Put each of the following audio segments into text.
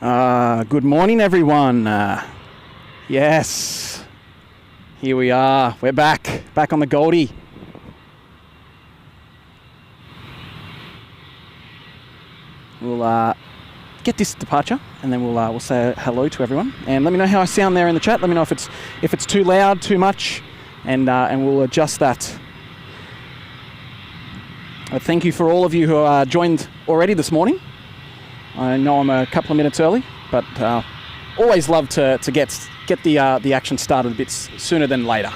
Good morning, everyone. Yes, here we are. We're back on the Goldie. We'll get this departure, and then we'll say hello to everyone. And let me know how I sound there in the chat. Let me know if it's too loud, too much, and we'll adjust that. Thank you for all of you who joined already this morning. I know I'm a couple of minutes early, but always love to get the action started a bit sooner than later.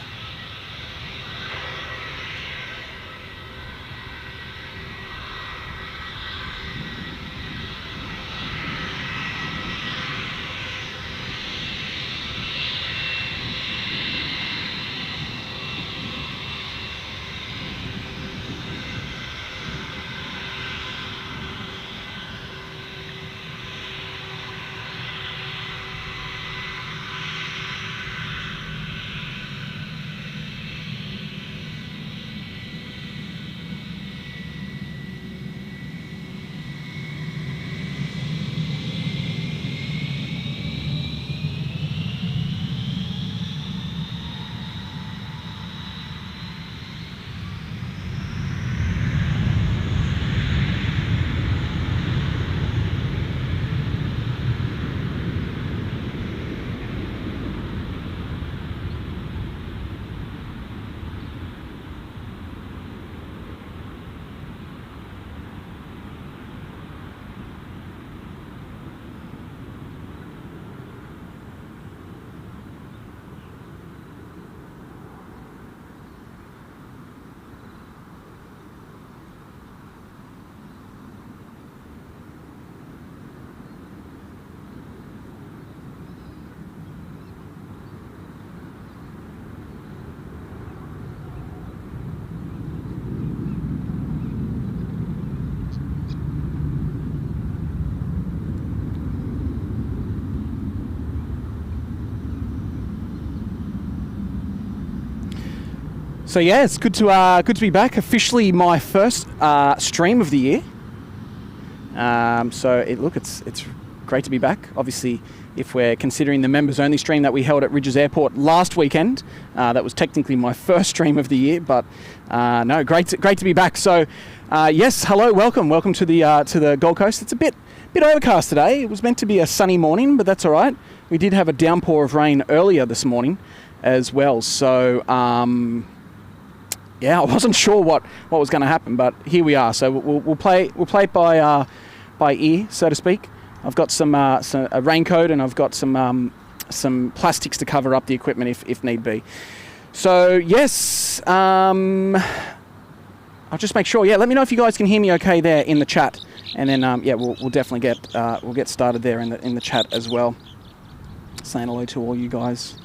So yeah, it's good to be back. Officially, my first stream of the year. It's great to be back. Obviously, if we're considering the members only stream that we held at Ridges Airport last weekend, that was technically my first stream of the year. But no, great to be back. So yes, hello, welcome to the Gold Coast. It's a bit overcast today. It was meant to be a sunny morning, but that's all right. We did have a downpour of rain earlier this morning, as well. So. Yeah, I wasn't sure what was going to happen, but here we are. So we'll play it by ear, so to speak. I've got a raincoat, and I've got some plastics to cover up the equipment if need be. So yes, I'll just make sure. Yeah, let me know if you guys can hear me okay there in the chat, and then we'll definitely get started there in the chat as well. Saying hello to all you guys.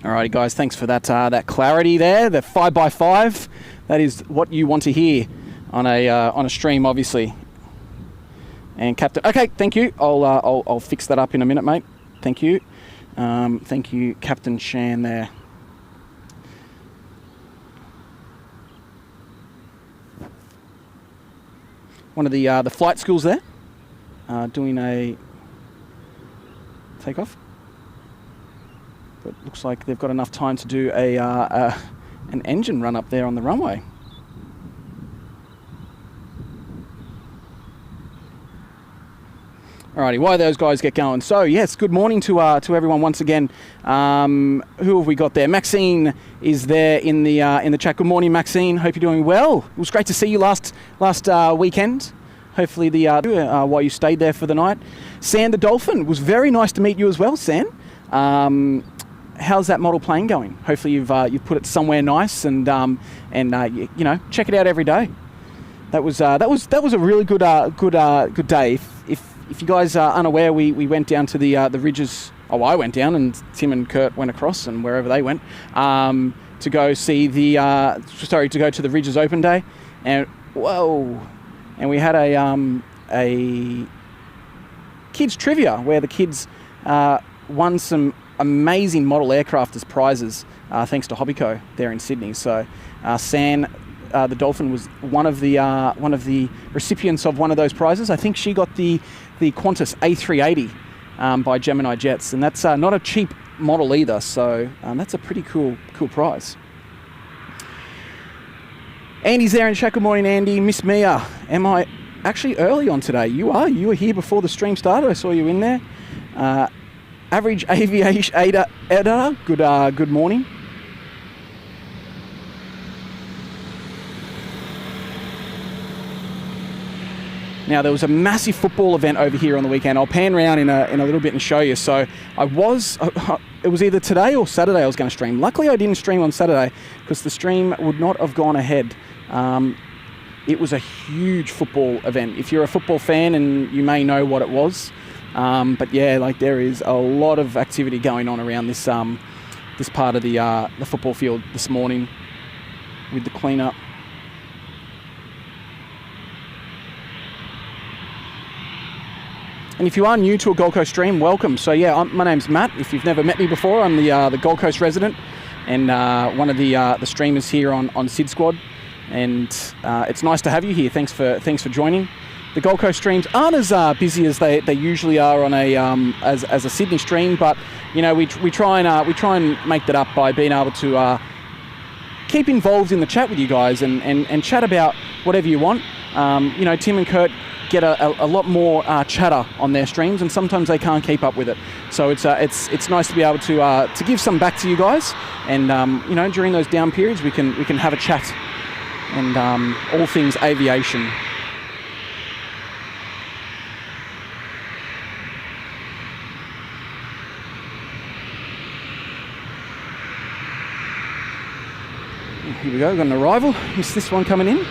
Alrighty, guys, thanks for that clarity there. The 5x5, that is what you want to hear on a stream, obviously. And Captain, okay, thank you. I'll fix that up in a minute, mate. Thank you. Thank you, Captain Shan there. One of the flight schools there, doing a takeoff. But looks like they've got enough time to do an engine run up there on the runway. Alrighty, while those guys get going. So yes, good morning to everyone once again. Who have we got there? Maxine is there in the chat. Good morning, Maxine. Hope you're doing well. It was great to see you last weekend. Hopefully while you stayed there for the night. San the Dolphin, was very nice to meet you as well, San. How's that model plane going? Hopefully you've put it somewhere nice and check it out every day. That was a really good day. If if you guys are unaware, we went down to the ridges. Oh, I went down, and Tim and Kurt went across, and wherever they went, to go see to go to the Ridges Open Day, and whoa, and we had a kids trivia where the kids won some amazing model aircraft as prizes, thanks to Hobbyco there in Sydney. So San, the Dolphin, was one of the recipients of one of those prizes. I think she got the Qantas A380 by Gemini Jets, and that's not a cheap model either. So that's a pretty cool prize. Andy's there in chat. Good morning, Andy. Miss Mia, am I actually early on today? You are. You were here before the stream started. I saw you in there. Average aviation editor. Good morning. Now, there was a massive football event over here on the weekend. I'll pan around in a little bit and show you. So it was either today or Saturday I was going to stream. Luckily, I didn't stream on Saturday because the stream would not have gone ahead. It was a huge football event. If you're a football fan, and you may know what it was. But yeah, like, there is a lot of activity going on around this part of the football field this morning with the cleanup. And if you are new to a Gold Coast stream, welcome. So yeah, my name's Matt. If you've never met me before, I'm the Gold Coast resident and one of the streamers here on SydSquad. And it's nice to have you here. Thanks for joining. The Gold Coast streams aren't as busy as they usually are on as a Sydney stream, but you know, we try and make that up by being able to keep involved in the chat with you guys and chat about whatever you want. You know, Tim and Kurt get a lot more chatter on their streams, and sometimes they can't keep up with it. So it's nice to be able to give some back to you guys, and you know, during those down periods we can have a chat and all things aviation. Here we go, got an arrival. Is this one coming in?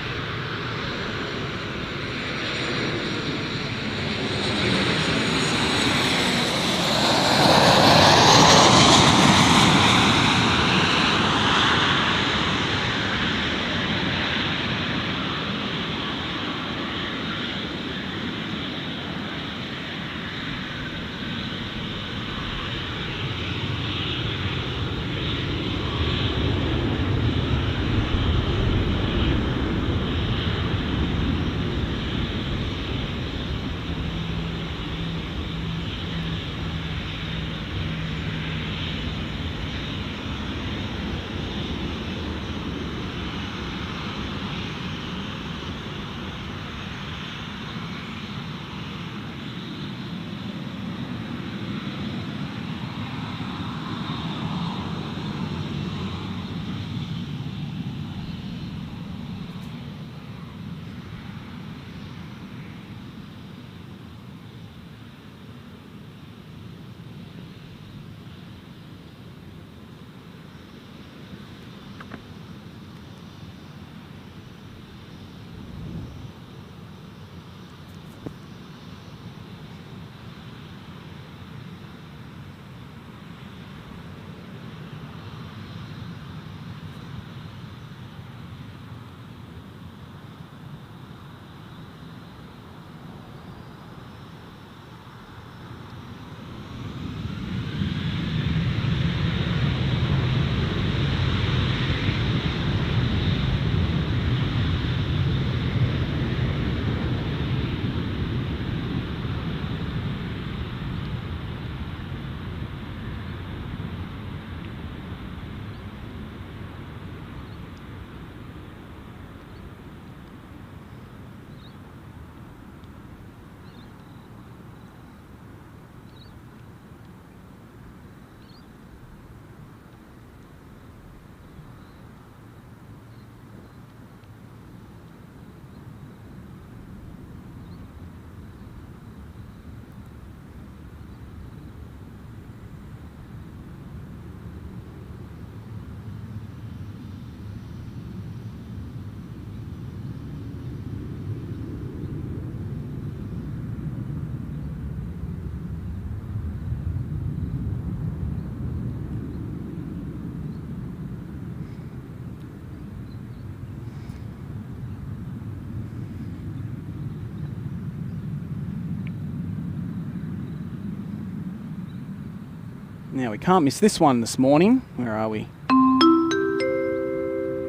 Now, we can't miss this one this morning. Where are we?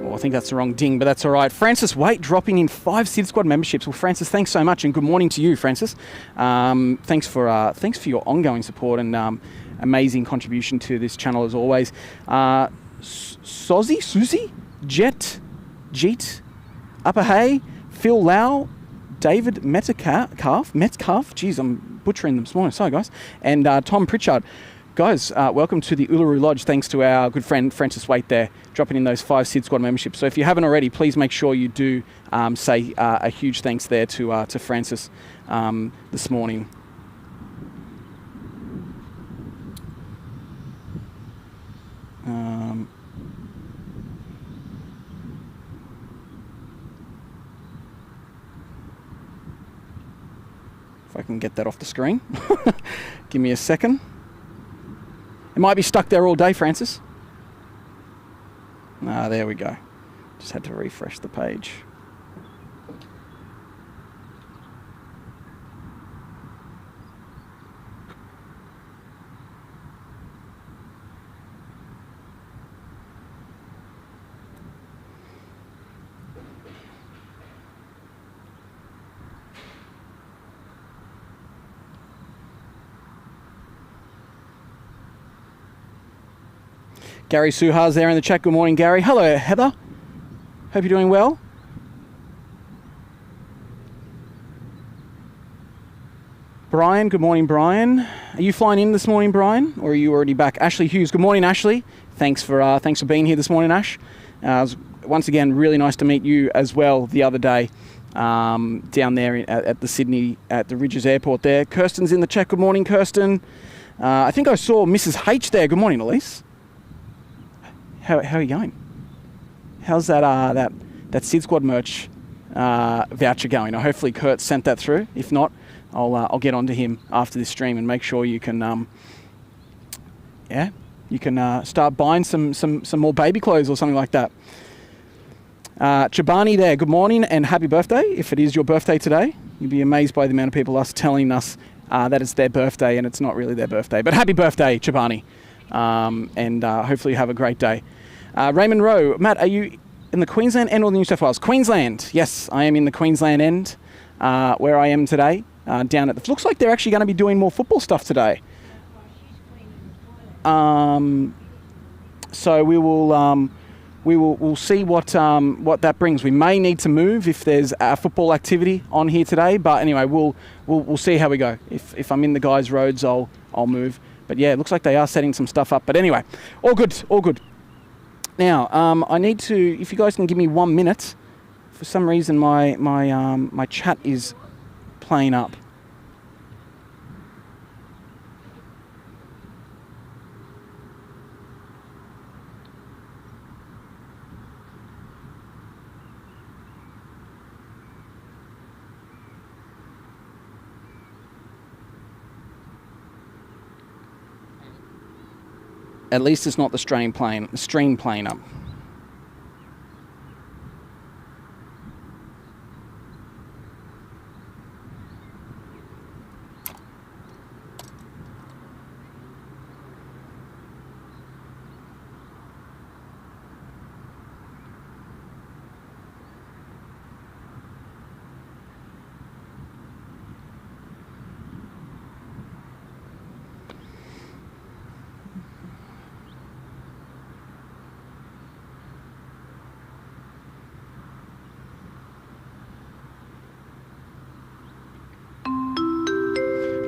Oh, I think that's the wrong ding, but that's all right. Francis Waite dropping in 5 SydSquad memberships. Well, Francis, thanks so much, and good morning to you, Francis. Thanks for your ongoing support and amazing contribution to this channel as always. Susie, Jet, Jeet, Upper Hay, Phil Lau, David Metcalf, geez, I'm butchering them this morning, sorry guys, and Tom Pritchard. Guys, welcome to the Uluru Lodge, thanks to our good friend Francis Waite there, dropping in those 5 SydSquad memberships. So if you haven't already, please make sure you do say a huge thanks there to Francis this morning. If I can get that off the screen. Give me a second. It might be stuck there all day, Francis. There we go. Just had to refresh the page. Gary Suha's there in the chat. Good morning, Gary. Hello, Heather. Hope you're doing well. Brian, good morning, Brian. Are you flying in this morning, Brian, or are you already back? Ashley Hughes, good morning, Ashley. Thanks for being here this morning, Ash. It was, once again, really nice to meet you as well the other day down there at the Sydney, at the Ridges Airport there. Kirsten's in the chat. Good morning, Kirsten. I think I saw Mrs. H there. Good morning, Elise. How are you going? How's that SydSquad merch voucher going? Hopefully Kurt sent that through. If not, I'll get onto him after this stream and make sure you can start buying some more baby clothes or something like that. Chobani there, good morning and happy birthday. If it is your birthday today, you'd be amazed by the amount of people telling us that it's their birthday and it's not really their birthday. But happy birthday, Chobani, and hopefully you have a great day. Raymond Rowe, Matt, are you in the Queensland end or the New South Wales? Queensland, yes, I am in the Queensland end where I am today. Down at the, looks like they're actually going to be doing more football stuff today. So we'll see what that brings. We may need to move if there's football activity on here today, but anyway, we'll see how we go. If I'm in the guys' roads, I'll move. But yeah, it looks like they are setting some stuff up. But anyway, all good. Now, I need to, if you guys can give me 1 minute. For some reason, my chat is playing up. At least it's not the stream playing up.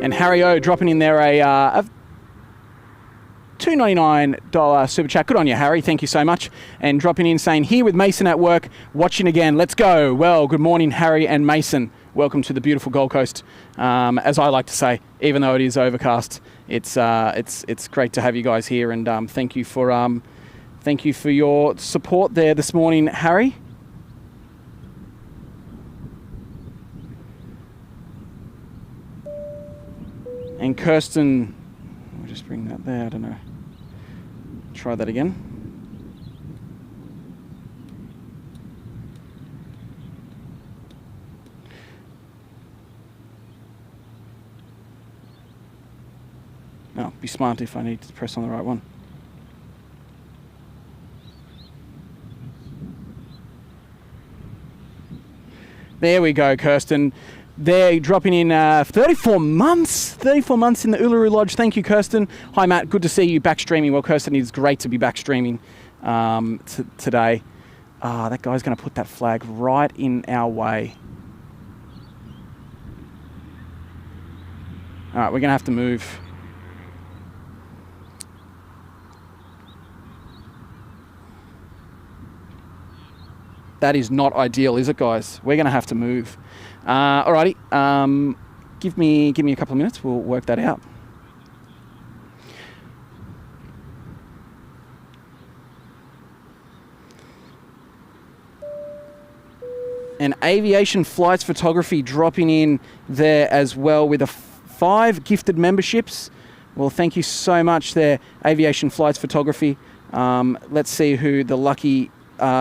And Harry O dropping in there a $2.99 super chat. Good on you, Harry. Thank you so much. And dropping in saying, here with Mason at work, watching again. Let's go. Well, good morning, Harry and Mason. Welcome to the beautiful Gold Coast. As I like to say, even though it is overcast, it's great to have you guys here. And thank you for your support there this morning, Harry. And Kirsten, we'll just bring that there, I don't know. Try that again. Oh, be smart if I need to press on the right one. There we go, Kirsten. They're dropping in 34 months. 34 months in the Uluru Lodge. Thank you, Kirsten. Hi, Matt. Good to see you back streaming. Well, Kirsten, it's great to be back streaming today. That guy's going to put that flag right in our way. All right, we're going to have to move. That is not ideal, is it, guys? We're going to have to move. Alrighty, give me a couple of minutes. We'll work that out. And aviation flights photography dropping in there as well with 5 gifted memberships. Well, thank you so much there, aviation flights photography. Let's see who the lucky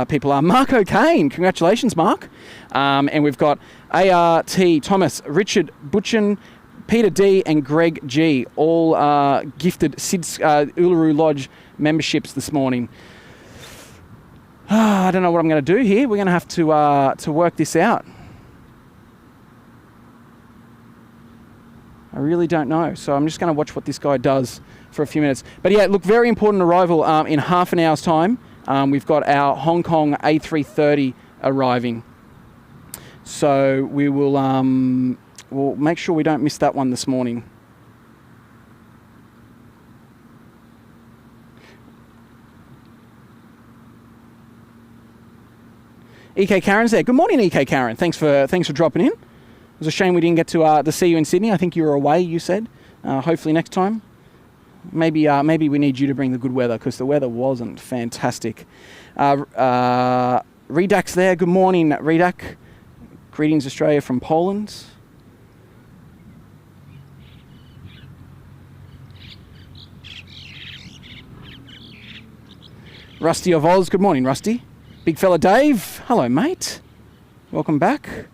people are. Mark O'Kane, congratulations, Mark. And we've got ART, Thomas, Richard Butchin, Peter D, and Greg G, all gifted Uluru Lodge memberships this morning. I don't know what I'm going to do here. We're going to have to work this out. I really don't know. So I'm just going to watch what this guy does for a few minutes. But yeah, look, very important arrival in half an hour's time. We've got our Hong Kong A330 arriving. So we will we'll make sure we don't miss that one this morning. EK Karen's there. Good morning, EK Karen. Thanks for dropping in. It was a shame we didn't get to see you in Sydney. I think you were away, you said. Hopefully next time. Maybe we need you to bring the good weather, because the weather wasn't fantastic. Redak's there. Good morning, Redak. Greetings, Australia from Poland. Rusty of Oz. Good morning, Rusty. Big fella Dave. Hello, mate. Welcome back.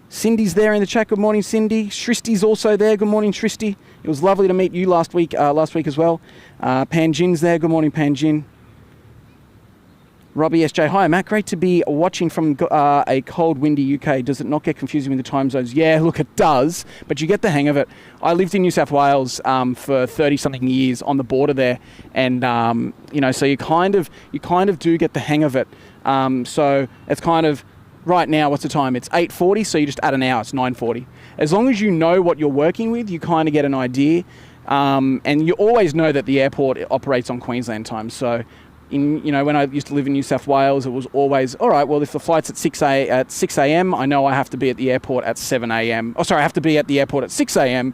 Cindy's there in the chat. Good morning, Cindy. Shristi's also there. Good morning, Shristi. It was lovely to meet you last week as well. Panjin's there. Good morning, Panjin. Robbie SJ. Hi, Matt. Great to be watching from a cold, windy UK. Does it not get confusing with the time zones? Yeah, look, it does, but you get the hang of it. I lived in New South Wales for 30-something years on the border there, and so you kind of do get the hang of it. So it's kind of right now. What's the time? It's 8:40. So you just add an hour. It's 9:40. As long as you know what you're working with, you kind of get an idea, and you always know that the airport operates on Queensland time. So. When I used to live in New South Wales, it was always, all right, well, if the flight's at 6 a.m., I know I have to be at the airport at 7 a.m. Oh, sorry, I have to be at the airport at 6 a.m.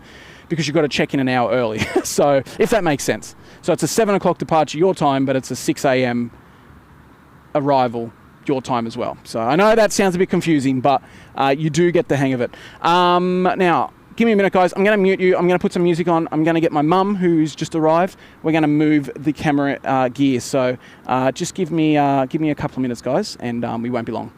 because you've got to check in an hour early. So, if that makes sense. So, it's a 7 o'clock departure your time, but it's a 6 a.m. arrival your time as well. So, I know that sounds a bit confusing, but you do get the hang of it. Now, give me a minute, guys. I'm going to mute you. I'm going to put some music on. I'm going to get my mum, who's just arrived. We're going to move the camera gear. So just give me a couple of minutes, guys, and we won't be long.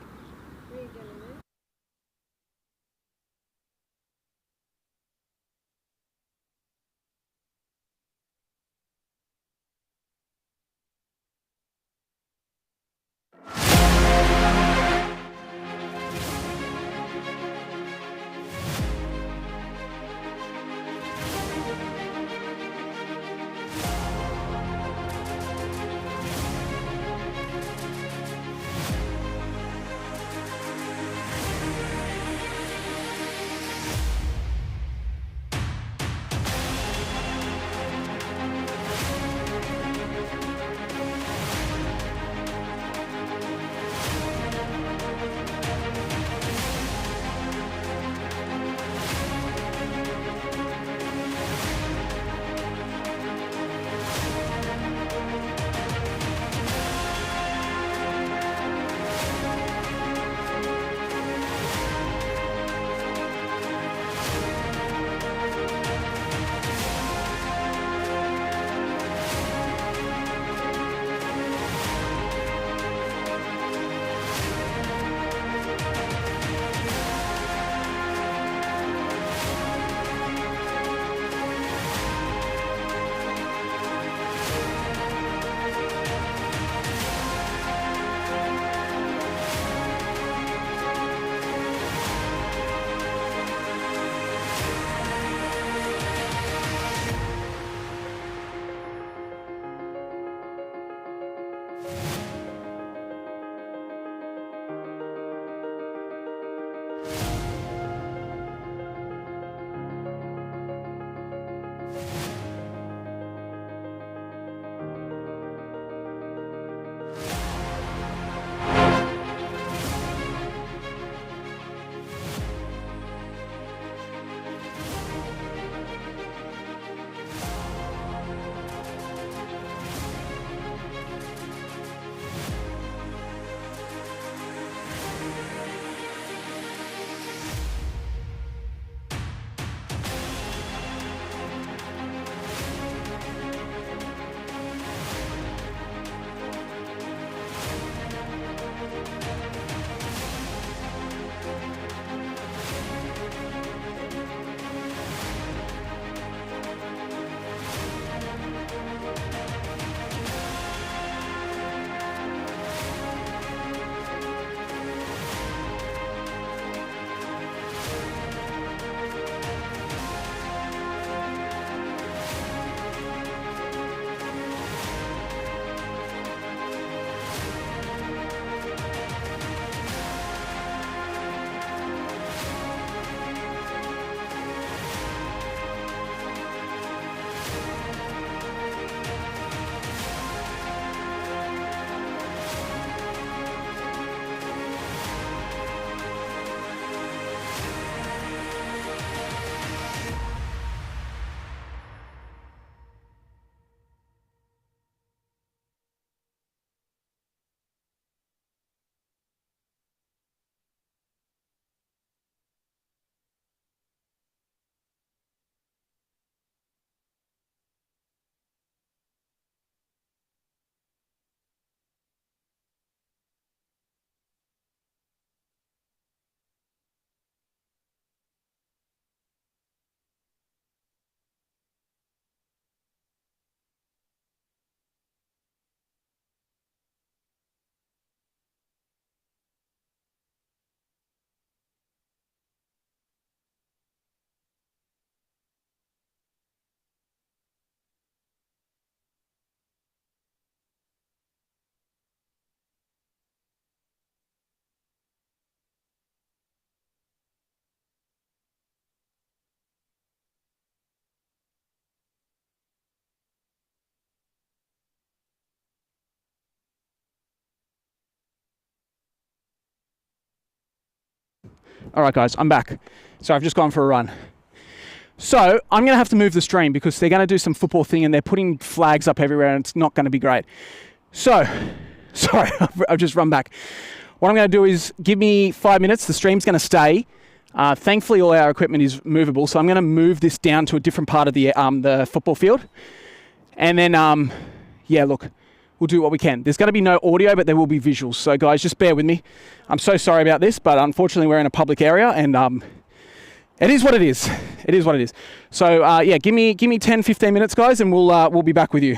All right, guys, I'm back. So I've just gone for a run. So I'm going to have to move the stream because they're going to do some football thing and they're putting flags up everywhere and it's not going to be great. So, sorry, I've just run back. What I'm going to do is give me 5 minutes. The stream's going to stay. Thankfully, all our equipment is movable, so I'm going to move this down to a different part of the football field. And then, yeah, look, we'll do what we can. There's going to be no audio, but there will be visuals. So, guys, just bear with me. I'm so sorry about this, but unfortunately, we're in a public area, and it is what it is. It is what it is. So, yeah, give me 10, 15 minutes, guys, and we'll be back with you.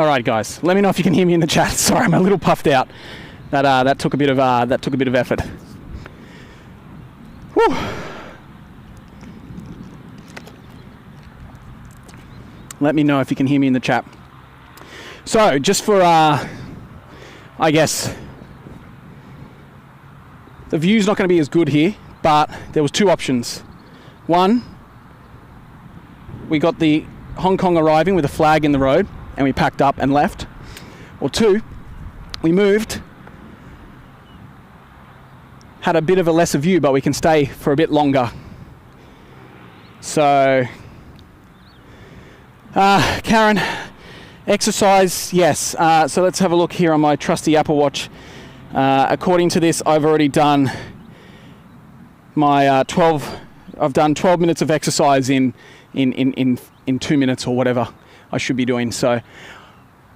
All right, guys. Let me know if you can hear me in the chat. Sorry, I'm a little puffed out. That took a bit of effort. Whew. Let me know if you can hear me in the chat. So, just for I guess the view's not going to be as good here, but there was two options. One, we got the Hong Kong arriving with a flag in the road and we packed up and left. Or two, we moved, had a bit of a lesser view, but we can stay for a bit longer. So, Karen, exercise, yes. So let's have a look here on my trusty Apple Watch. According to this, I've already done my I've done 12 minutes of exercise in 2 minutes or whatever I should be doing. So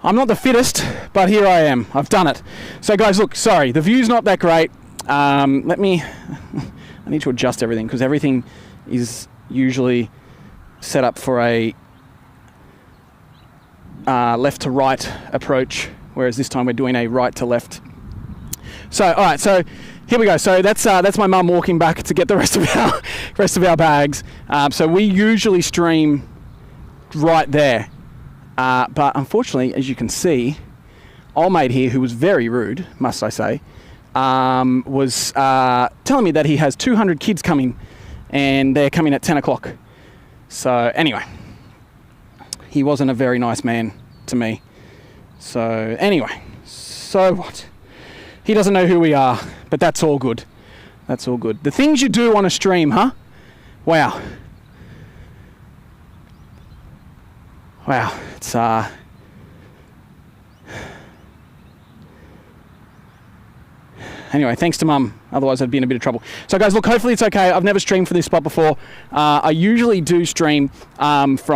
I'm not the fittest, but here I am. I've done it. So guys, look, sorry, the view's not that great. I need to adjust everything because everything is usually set up for a left to right approach, whereas this time we're doing a right to left. So, all right, so here we go. So that's my mum walking back to get the rest of our bags. So we usually stream right there, but unfortunately, as you can see, old mate here, who was very rude, must I say, was telling me that he has 200 kids coming, and they're coming at 10 o'clock. So anyway, he wasn't a very nice man to me. So anyway, so what? He doesn't know who we are, but that's all good. That's all good. The things you do on a stream, huh? Wow. Wow, it's Anyway, thanks to Mum. Otherwise, I'd be in a bit of trouble. So, guys, look, hopefully it's okay. I've never streamed for this spot before. I usually do stream over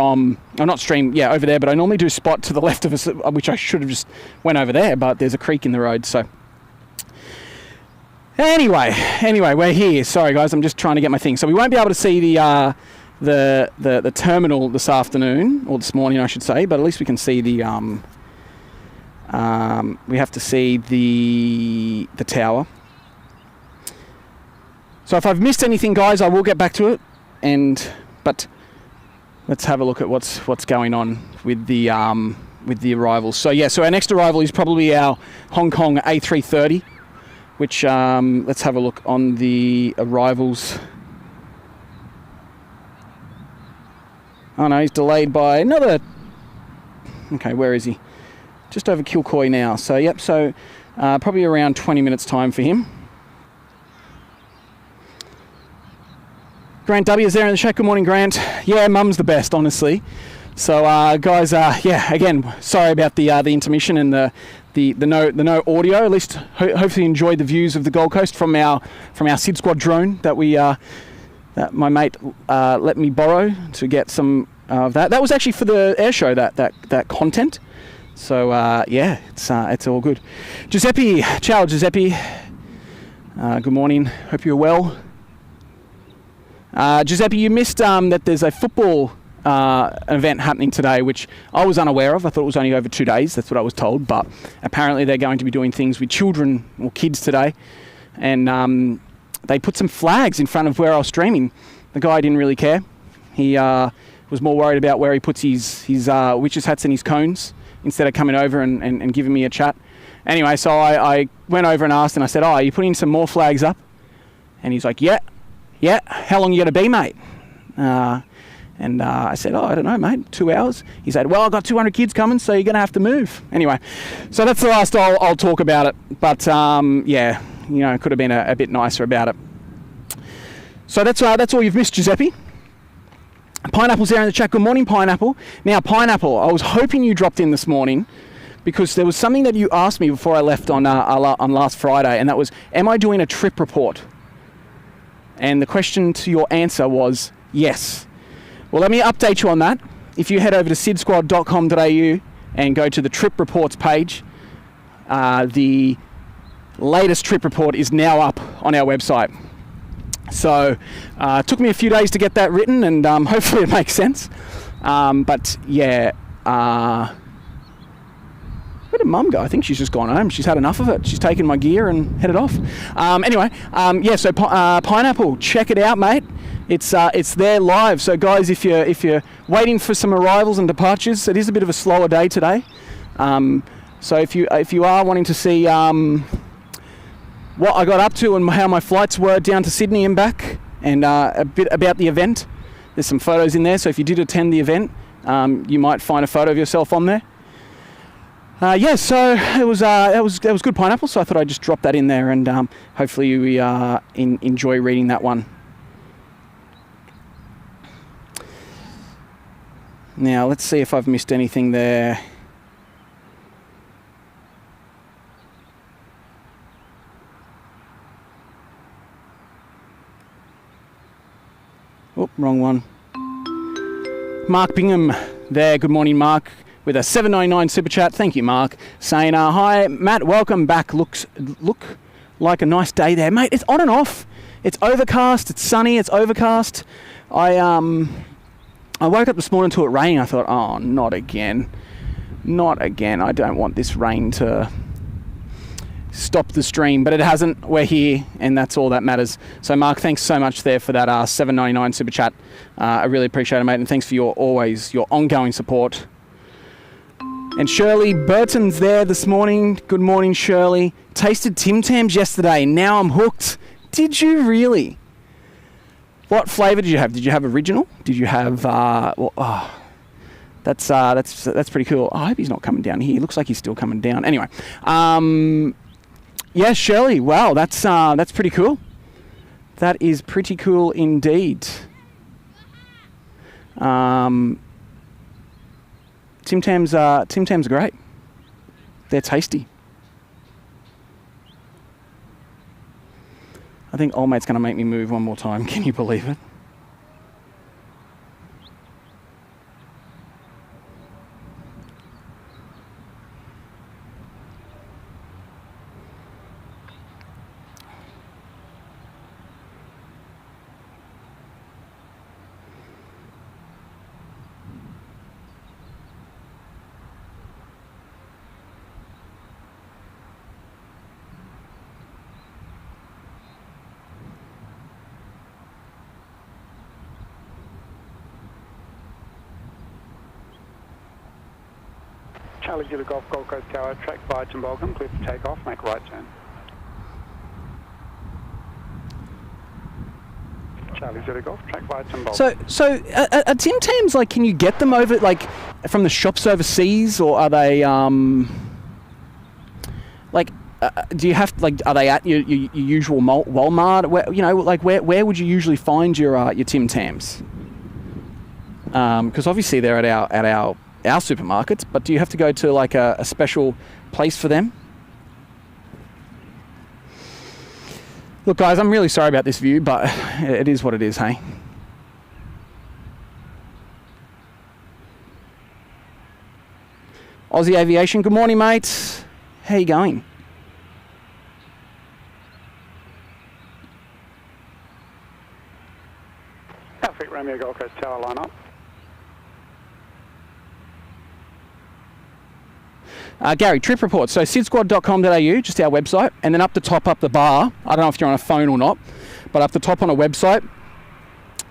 there, but I normally do spot to the left of us, which I should have just went over there, but there's a creek in the road, so. Anyway, we're here. Sorry, guys, I'm just trying to get my thing. So we won't be able to see the terminal this afternoon, or this morning, I should say, but at least we can see the we have to see the tower. So if I've missed anything, guys, I will get back to it. But let's have a look at what's going on with the arrivals. So yeah, so our next arrival is probably our Hong Kong A330, which let's have a look on the arrivals. Oh no, he's delayed by another. Okay, where is he? Just over Kilcoy now. So yep, so probably around 20 minutes time for him. Grant W is there in the chat. Good morning, Grant. Yeah, Mum's the best, honestly. So guys, yeah, again, sorry about the intermission and the no audio. At least hopefully you enjoyed the views of the Gold Coast from our SydSquad drone that we that my mate let me borrow to get some of that. That was actually for the air show, that content. So yeah, it's all good. Giuseppe, ciao Giuseppe. Good morning. Hope you're well. Giuseppe, you missed that there's a football event happening today, which I was unaware of. I thought it was only over 2 days. That's what I was told. But apparently they're going to be doing things with children or kids today, and they put some flags in front of where I was streaming. The guy didn't really care. He was more worried about where he puts his witches hats and his cones, instead of coming over and giving me a chat. Anyway, so I went over and asked, and I said, "Oh, are you putting some more flags up?" And he's like, "Yeah. How long you gonna be, mate?" And I said, "Oh, I don't know, mate, 2 hours." He said, "Well, I've got 200 kids coming, so you're gonna have to move." Anyway, so that's the last I'll talk about it. But yeah, you know, could have been a bit nicer about it. So that's all you've missed, Giuseppe. Pineapple's there in the chat. Good morning, Pineapple. Now, Pineapple, I was hoping you dropped in this morning because there was something that you asked me before I left on last Friday, and that was, am I doing a trip report? And the question to your answer was yes. Well, let me update you on that. If you head over to sydsquad.com.au and go to the trip reports page, the latest trip report is now up on our website. So it took me a few days to get that written, and hopefully it makes sense. But yeah, Where did Mum go? I think she's just gone home. She's had enough of it. She's taken my gear and headed off. Anyway, yeah. So Pineapple, check it out, mate. It's there live. So guys, if you're waiting for some arrivals and departures, it is a bit of a slower day today. So if you are wanting to see what I got up to and how my flights were down to Sydney and back, and a bit about the event, there's some photos in there. So if you did attend the event, you might find a photo of yourself on there. Yeah, so it was good, Pineapple. So I thought I'd just drop that in there, and hopefully you enjoy reading that one. Now let's see if I've missed anything there. Oh, wrong one. Mark Bingham there. Good morning, Mark, with a $7.99 super chat. Thank you, Mark. Saying, hi, Matt, welcome back. Look like a nice day there, mate. It's on and off. It's overcast. It's sunny. It's overcast. I woke up this morning to it raining. I thought, oh, not again. Not again. I don't want this rain to stop the stream, but it hasn't. We're here, and that's all that matters. So Mark, thanks so much there for that $7.99 super chat. I really appreciate it, mate, and thanks for your ongoing support. And Shirley Burton's there this morning. Good morning, Shirley. Tasted Tim Tams yesterday. Now I'm hooked. Did you really? What flavour did you have? Did you have original? Did you have that's pretty cool. I hope he's not coming down here. He looks like he's still coming down. Anyway, yeah, Shirley. Wow, that's pretty cool. That is pretty cool indeed. Tim Tams are great. They're tasty. I think old mate's going to make me move one more time. Can you believe it? Charlie Zulu Golf, Gold Coast Tower, track by Timbolgan, clear for takeoff, make right turn. Charlie Zulu Golf, track by Timbolgan. So are Tim Tams, like, can you get them over, like, from the shops overseas, or are they, do you have, like, are they at your usual Walmart? Where would you usually find your Tim Tams? Because obviously they're at our supermarkets, but do you have to go to like a special place for them? Look, guys, I'm really sorry about this view, but it is what it is, hey? Aussie Aviation, good morning, mate. How you going? Alpha Romeo Gold Coast Tower, line up. Gary, trip report. So SydSquad.com.au, just our website, and then up the top, up the bar. I don't know if you're on a phone or not, but up the top on a website,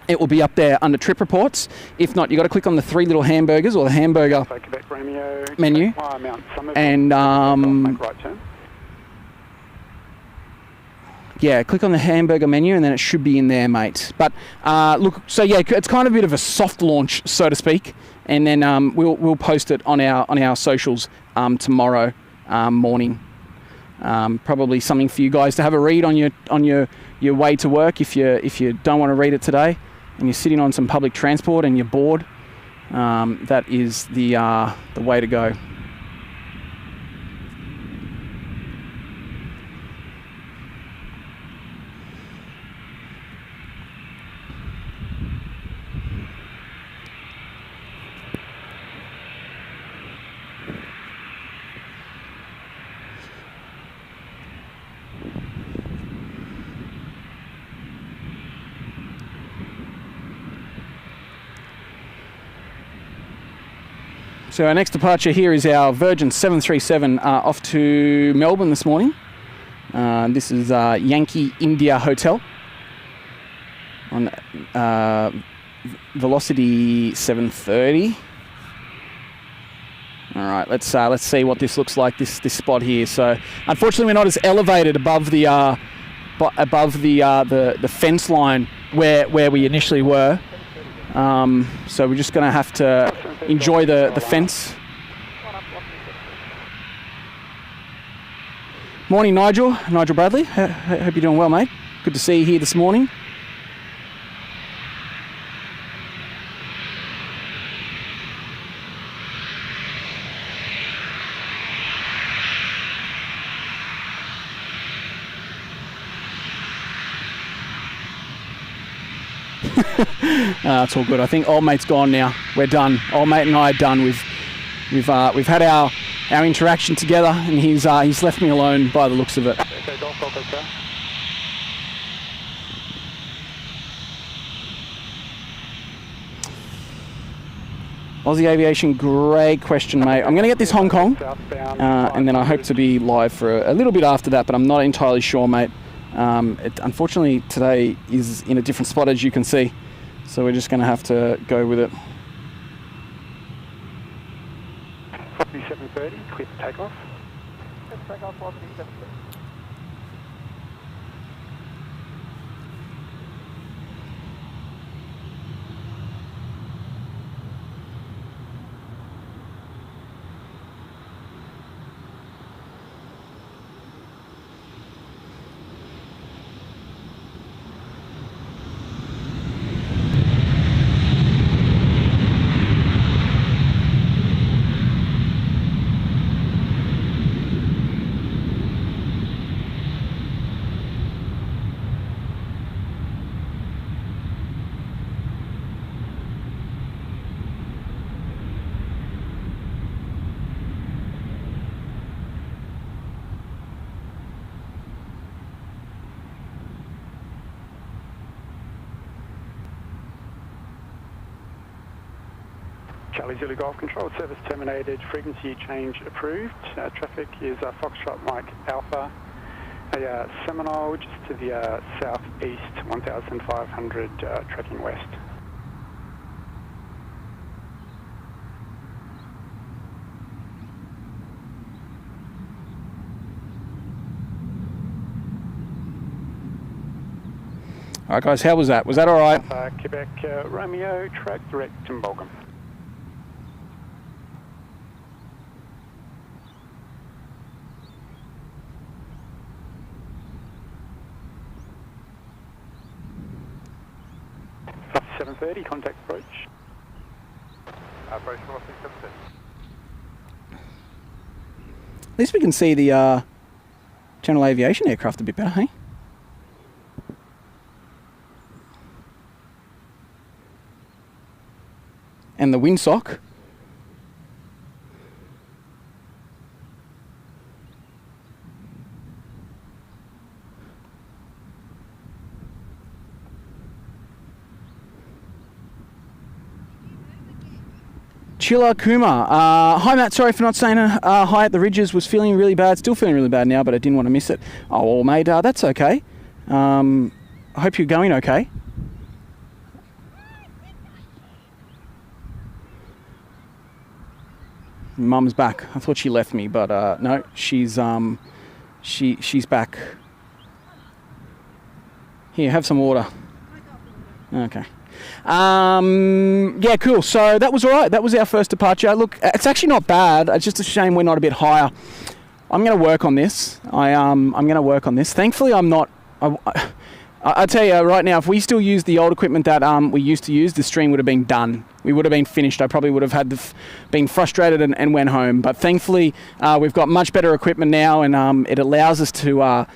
it will be up there under trip reports. If not, you got to click on the three little hamburgers or the hamburger menu, and yeah, click on the hamburger menu, and then it should be in there, mate. But look, so yeah, it's kind of a bit of a soft launch, so to speak, and then we'll post it on our socials tomorrow morning. Probably something for you guys to have a read on your way to work if you don't want to read it today, and you're sitting on some public transport and you're bored. That is the way to go. So our next departure here is our Virgin 737 off to Melbourne this morning. This is Yankee India Hotel on Velocity 730. All right, let's see what this looks like. This spot here. So unfortunately, we're not as elevated above the fence line where we initially were. So we're just going to have to enjoy the fence. Morning, Nigel Bradley. Hope you're doing well, mate. Good to see you here this morning. It's all good. I think old mate's gone now. We're done. Old mate and I are done. We've had our interaction together, and he's left me alone by the looks of it. Aussie Aviation, great question, mate. I'm going to get this Hong Kong, and then I hope to be live for a little bit after that, but I'm not entirely sure, mate. Unfortunately, today is in a different spot, as you can see, so we're just going to have to go with it. 730, clear for takeoff. Takeoff 730. Charlie Zulu Golf Control, service terminated, frequency change approved. Traffic is Foxtrot Mike Alpha, a Seminole just to the southeast, 1,500 tracking west. All right, guys, how was that? Was that all right? Quebec Romeo, track direct to Bulgham. Flight 730, contact approach. Approach 4676. At least we can see the General Aviation aircraft a bit better, hey? And the windsock. Chilla Kuma. Hi Matt, sorry for not saying hi at the Ridges. Was feeling really bad. Still feeling really bad now, but I didn't want to miss it. Oh well, mate, that's okay. I hope you're going okay. Mum's back. I thought she left me, but no, she's back. Here, have some water. Okay. Yeah, cool. So that was all right. That was our first departure. Look, it's actually not bad. It's just a shame we're not a bit higher. I'm going to work on this. I'm going to work on this. Thankfully, I'm not. I tell you right now, if we still used the old equipment that we used to use, the stream would have been done. We would have been finished. I probably would have had been frustrated and went home. But thankfully, we've got much better equipment now, and it allows us to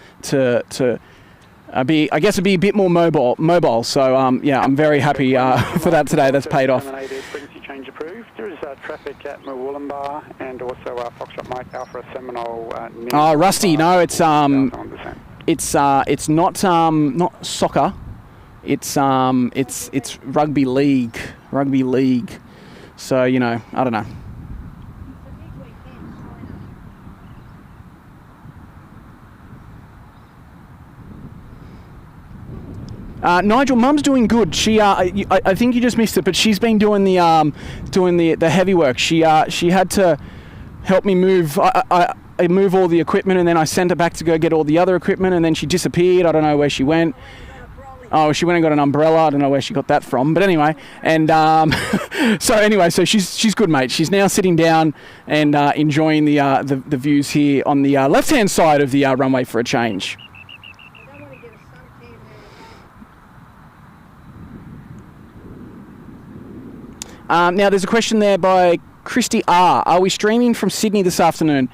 be a bit more mobile. So yeah, I'm very happy for that today. That's paid off. Frequency change approved. There is traffic at Moolumbar and also Foxtrot Mike Alpha Seminole. Oh, Rusty, no, it's not soccer. It's rugby league. So, you know, I don't know. Nigel, Mum's doing good. She, I think you just missed it, but she's been doing the heavy work. She had to help me move. I move all the equipment, and then I sent her back to go get all the other equipment, and then she disappeared. I don't know where she went. Oh, she went and got an umbrella. I don't know where she got that from, but anyway. And so she's good, mate. She's now sitting down and enjoying the views here on the left-hand side of the runway for a change. Now, there's a question there by Christy R. Are we streaming from Sydney this afternoon?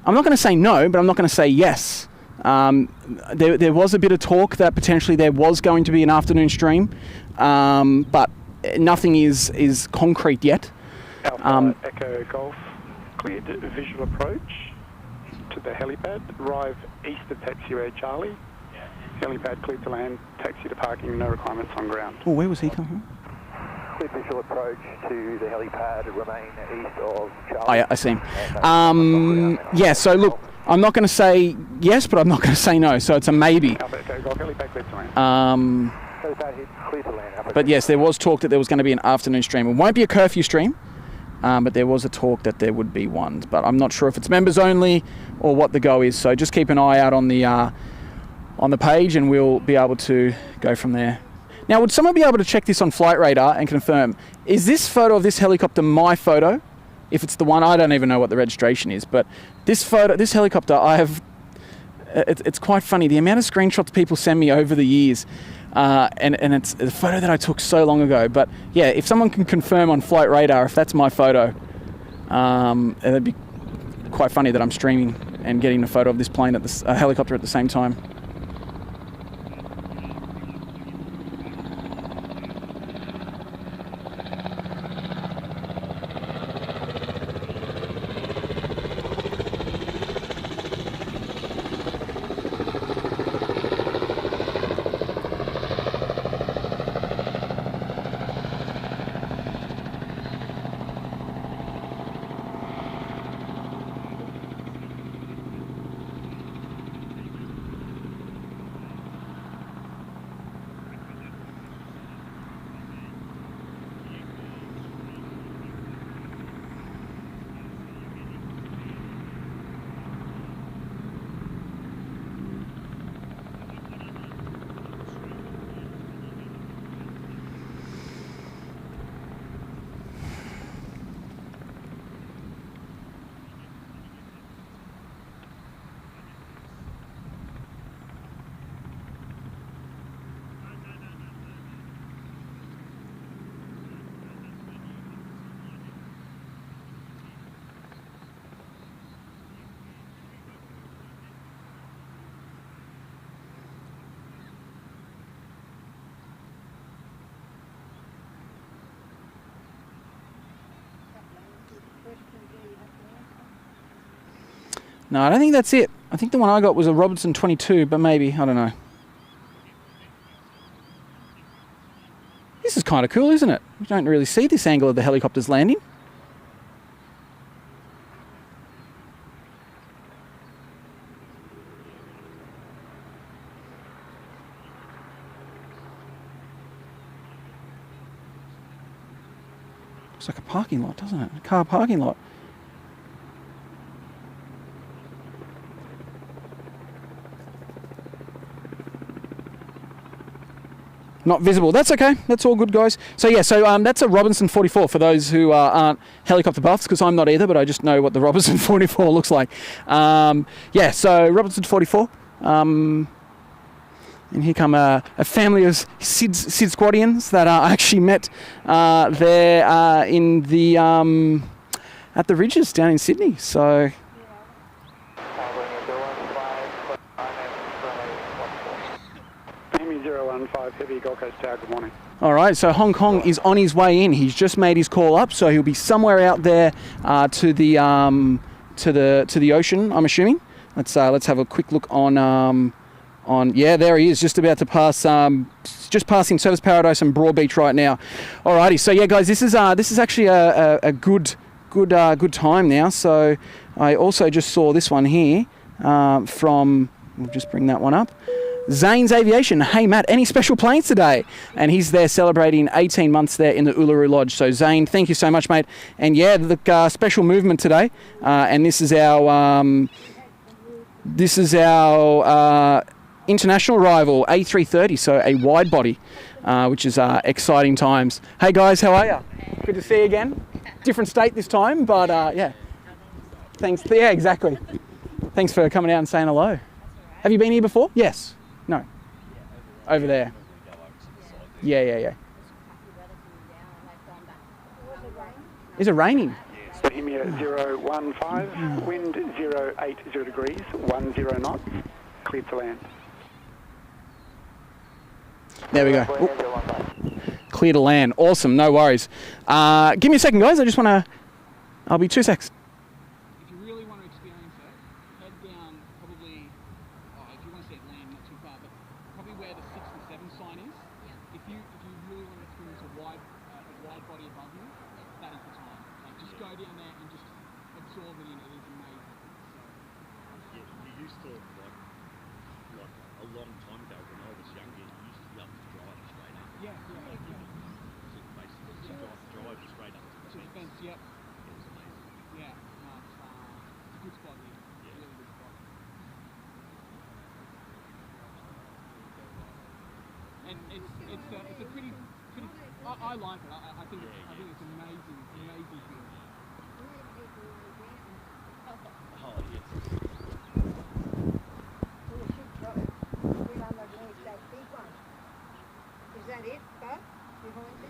I'm not going to say no, but I'm not going to say yes. There was a bit of talk that potentially there was going to be an afternoon stream, but nothing is concrete yet. Alpha Echo Golf, cleared visual approach to the helipad. Arrive east of taxiway Charlie. Helipad cleared to land, taxi to parking, no requirements on ground. Oh, where was he coming from? Visual approach to the helipad, remain east of Charlie. Oh yeah, I see him. Yeah, so look, I'm not going to say yes, but I'm not going to say no, so it's a maybe. But yes, there was talk that there was going to be an afternoon stream. It won't be a curfew stream, but there was a talk that there would be one. But I'm not sure if it's members only or what the go is, so just keep an eye out on the page and we'll be able to go from there. Now, would someone be able to check this on Flight Radar and confirm, is this photo of this helicopter my photo? If it's the one, I don't even know what the registration is, but this helicopter, it's quite funny. The amount of screenshots people send me over the years, and it's a photo that I took so long ago. But yeah, if someone can confirm on Flight Radar if that's my photo, it'd be quite funny that I'm streaming and getting a photo of this plane at a helicopter at the same time. No, I don't think that's it. I think the one I got was a Robertson 22, but maybe, I don't know. This is kind of cool, isn't it? You don't really see this angle of the helicopter's landing. Looks like a parking lot, doesn't it? A car parking lot. Not visible. That's okay. That's all good, guys. So yeah, that's a Robinson 44 for those who aren't helicopter buffs, because I'm not either, but I just know what the Robinson 44 looks like. Yeah, so Robinson 44. And here come a family of SydSquadians that I actually met there in the at the Ridges down in Sydney. So. Heavy Gold Coast Tower, good morning. All right, so Hong Kong is on his way in. He's just made his call up, so he'll be somewhere out there to the ocean, I'm assuming. Let's have a quick look on yeah, there he is, just about to pass, just passing Surfers Paradise and Broadbeach right now. Alrighty, so yeah, guys, this is actually a good time now. So I also just saw this one here from. We'll just bring that one up. Zane's Aviation. Hey, Matt, any special planes today? And he's there celebrating 18 months there in the Uluru Lodge. So, Zane, thank you so much, mate. And, yeah, look, special movement today. And this is our international rival, A330, so a wide body, which is exciting times. Hey, guys, how are you? Good to see you again. Different state this time, but, yeah. Thanks. Yeah, exactly. Thanks for coming out and saying hello. Have you been here before? Yes. No. Over there. Yeah. Is it raining? Bohemia 015, wind 080 degrees, 10 knots, cleared to land. There we go. Ooh. Clear to land. Awesome, no worries. Give me a second, guys. I just want to... I'll be 2 secs. If you really want to experience it, head down probably, if you want to see it land, not too far, but probably where the 6 and 7 sign is. Yeah. If you really want to experience a wide body above you, that is the time. Like, just go down there and just absorb it in. It is amazing. So. Yeah, you used to, like a long time ago when I was younger, you used to be able to drive straight up. Yeah. Basically, drive straight up to the fence. Yep. It was amazing. Yeah, no, it's a good spot here. Yeah. Really good spot. And it's a pretty. I like it. I think it's amazing view. Oh, yes. Is that it, Bob? Behind it?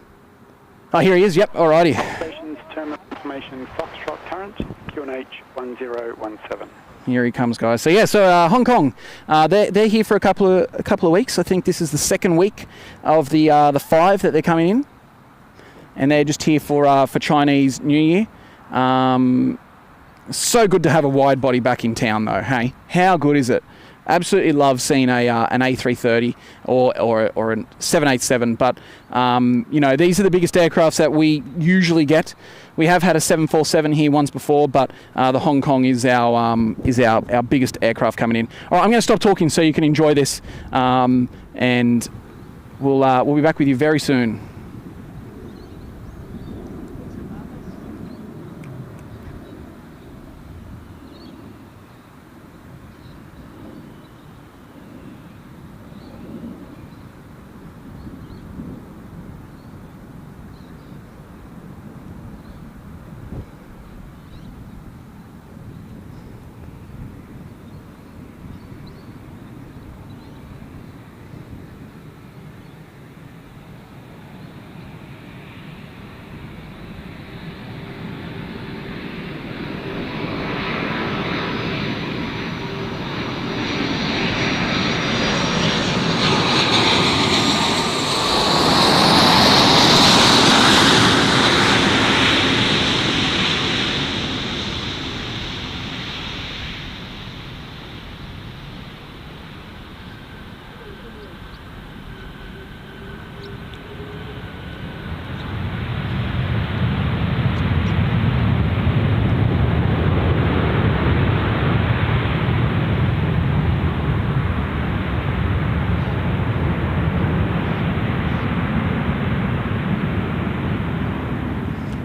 Oh, here he is. Yep, alrighty. Stations, terminal information, Foxtrot current, QNH 1017. Here he comes, guys. So yeah, Hong Kong, they're here for a couple of weeks. I think this is the second week of the 5 that they're coming in, and they're just here for Chinese New Year. So good to have a wide body back in town, though. Hey, how good is it? Absolutely love seeing an A330 or a 787, but these are the biggest aircrafts that we usually get. We have had a 747 here once before, but the Hong Kong is our biggest aircraft coming in. All right, I'm going to stop talking so you can enjoy this, and we'll be back with you very soon.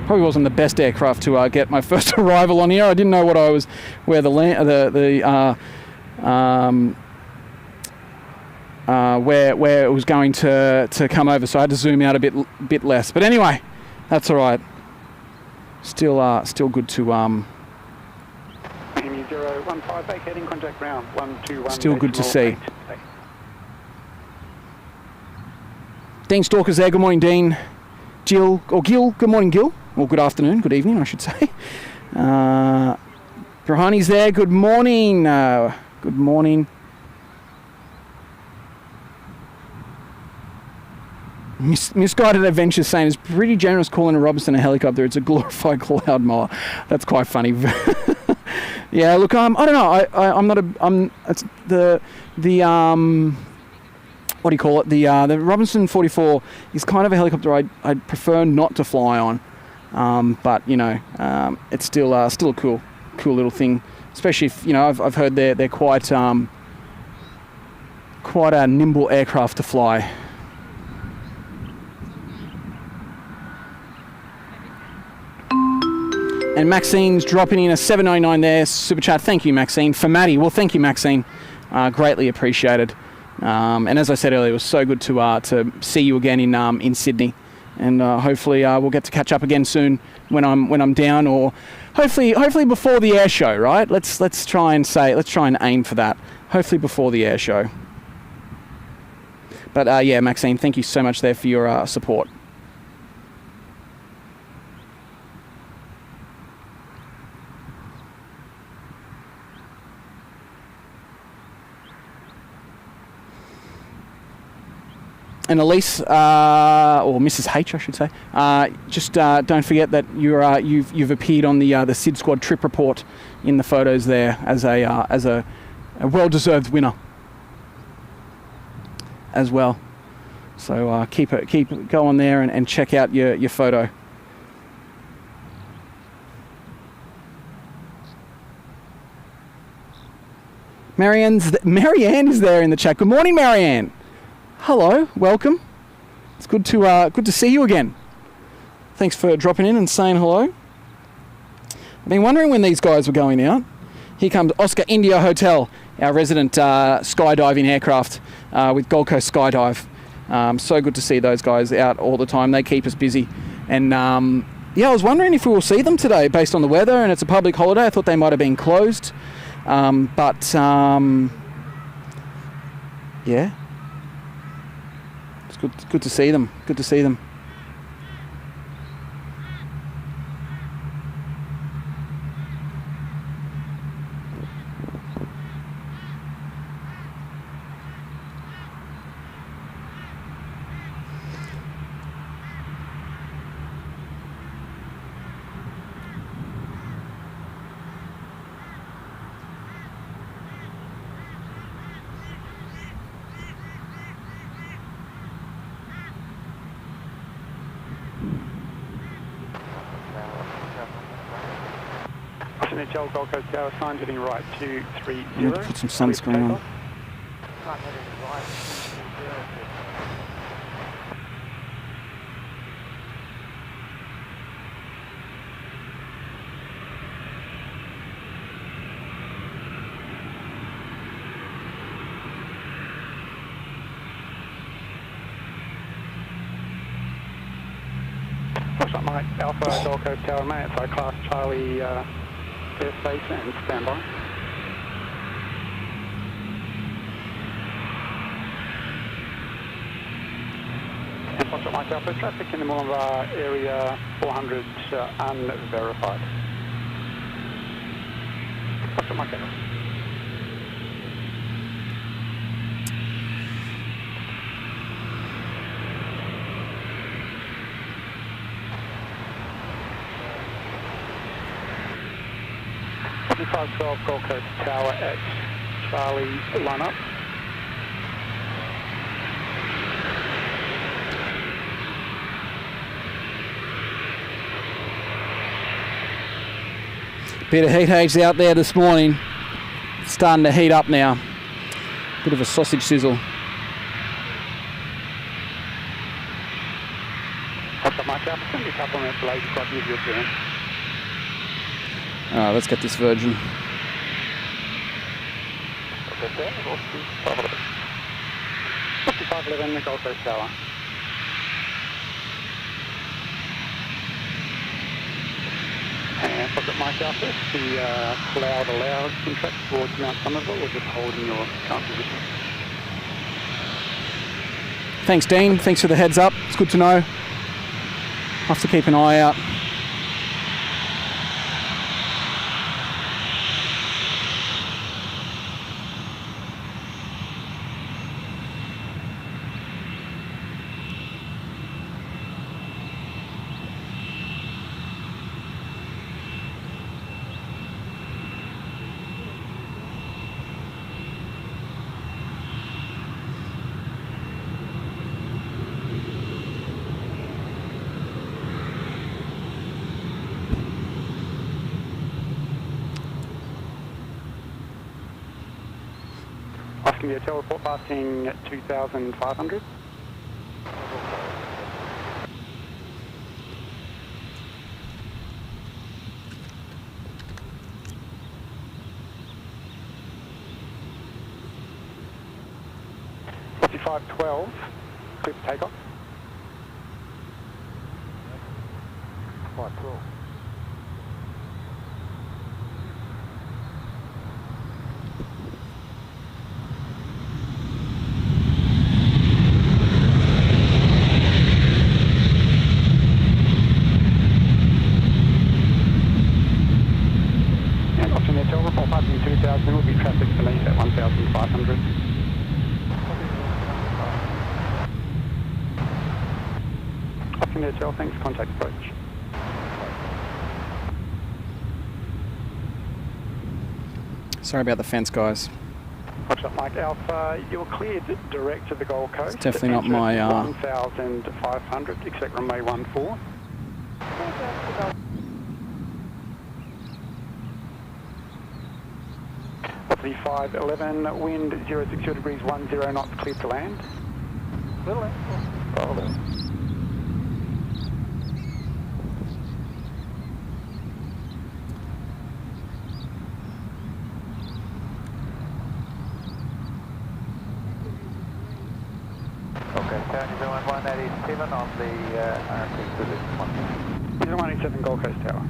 Probably wasn't the best aircraft to get my first arrival on here. I didn't know where it was going to come over, so I had to zoom out a bit less. But anyway, that's all right. Still good to Bohemia 015, vacating contact ground 121. Still good to see. Dean Stalker's there. Good morning, Dean. Gil. Good morning, Gil. Or good afternoon, good evening, I should say. Brahani's there. Good morning. Good morning. Misguided Adventure saying it's pretty generous calling a Robinson a helicopter. It's a glorified cloud mower. That's quite funny. Yeah, look, I don't know. I'm not a. It's the what do you call it? The Robinson 44 is kind of a helicopter I'd prefer not to fly on. But it's still a cool little thing, especially if I've heard they're quite quite a nimble aircraft to fly. And Maxine's dropping in a 709 there, super chat. Thank you, Maxine. For Maddie, well, thank you, Maxine. Greatly appreciated. And as I said earlier, it was so good to see you again in Sydney. And hopefully we'll get to catch up again soon when I'm down, or hopefully before the air show, right? Let's try and aim for that. Hopefully before the air show. But yeah, Maxine, thank you so much there for your support. And Elise, or Mrs. H, I should say, just don't forget that you've appeared on the SydSquad trip report in the photos there as a well-deserved winner as well. So go on there and check out your photo. Marianne is there in the chat. Good morning, Marianne. Hello, welcome. It's good to see you again. Thanks for dropping in and saying hello. I've been wondering when these guys were going out. Here comes Oscar India Hotel, our resident skydiving aircraft with Gold Coast Skydive. So good to see those guys out all the time. They keep us busy. And yeah, I was wondering if we will see them today based on the weather, and it's a public holiday. I thought they might have been closed. But yeah. It's good to see them. Good to see them. Hotel Gold Coast Tower, sign heading right 230. Put some sunscreen on. Mike Alpha Gold Coast Tower, mate, it's class Charlie airspace and standby. And Foxtrot Mike Alpha, traffic in the Mooloolaba area 400 unverified. Foxtrot Mike Alpha. .512 Gold Coast Tower at Charlie, line up. Bit of heat haze out there this morning. It's starting to heat up now. Bit of a sausage sizzle. Foxtrot Mike Alpha, it's going to be a couple of minutes late, you've got to use your turn. Alright, let's get this Virgin. 5511 Gold Coast Tower. And Foxtrot Mike Alpha, the cloud allowed contract towards Mount Somerville, or just holding your current position. Thanks, Dean. Thanks for the heads up. It's good to know. I'll have to keep an eye out. Watching the hotel report passing 2,500. Fifty 512, clear for takeoff. 512. And watching the hotel report passing 2,000, will be traffic beneath at 1,500. Watching the hotel, thanks, contact approach. Sorry about the fence, guys. Roger, Mike Alpha, you're cleared direct to the Gold Coast. It's definitely not my, 1,500, expect runway 14. Obviously 511, wind 060 degrees 10 knots, cleared to land. Little left. Oh, there. Okay, Tony 187 on the R350. 187 Gold Coast Tower.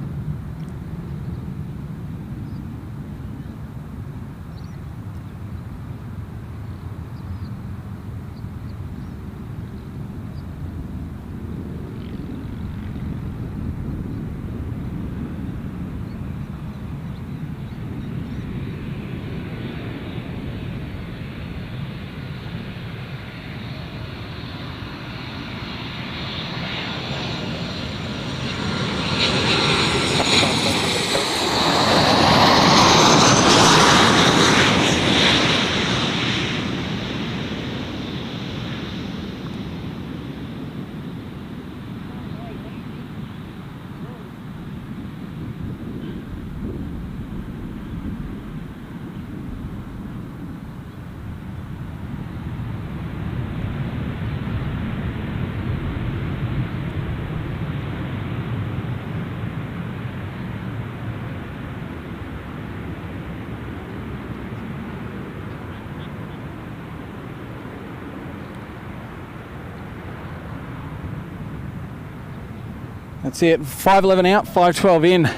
That's it. 511 out, 512 in. That's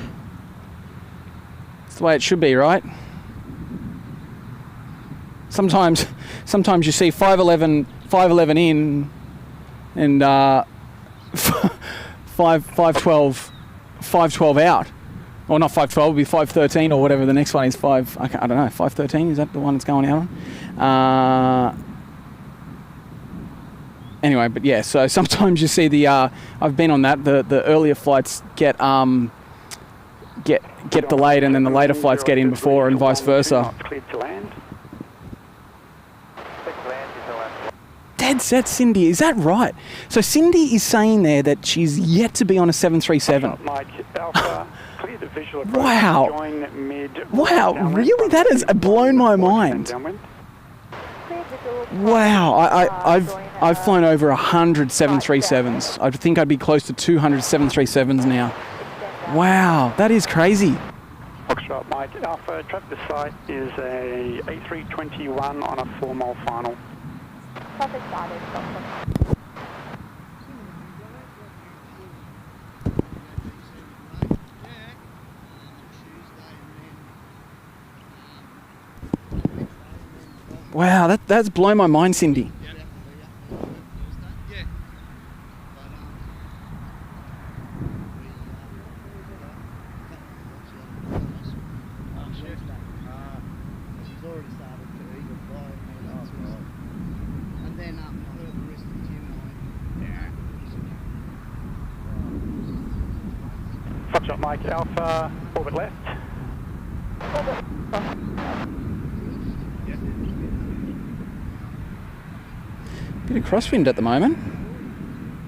the way it should be, right? Sometimes you see 511 in, and 512 out. Or not 512, it'll be 513 or whatever the next one is. I don't know. 513, is that the one that's going out on? Anyway, but yeah, so sometimes you see the, I've been on that, the earlier flights get delayed and then the later flights get in before and vice versa. Cleared to land. Dead set, Cindy, is that right? So Cindy is saying there that she's yet to be on a 737. Mike Alpha, clear the visual approach. Wow. Join mid. Wow, really? That has blown my mind. Wow, I've flown over 100 737s. I think I'd be close to 200 737s now. Wow, that is crazy. Foxtrot Mike Alpha, traffic to site is a A321 on a 4-mile final. Traffic started, Wow, that's blown my mind, Cindy. Foxtrot Mike Alpha, orbit left. Bit of crosswind at the moment,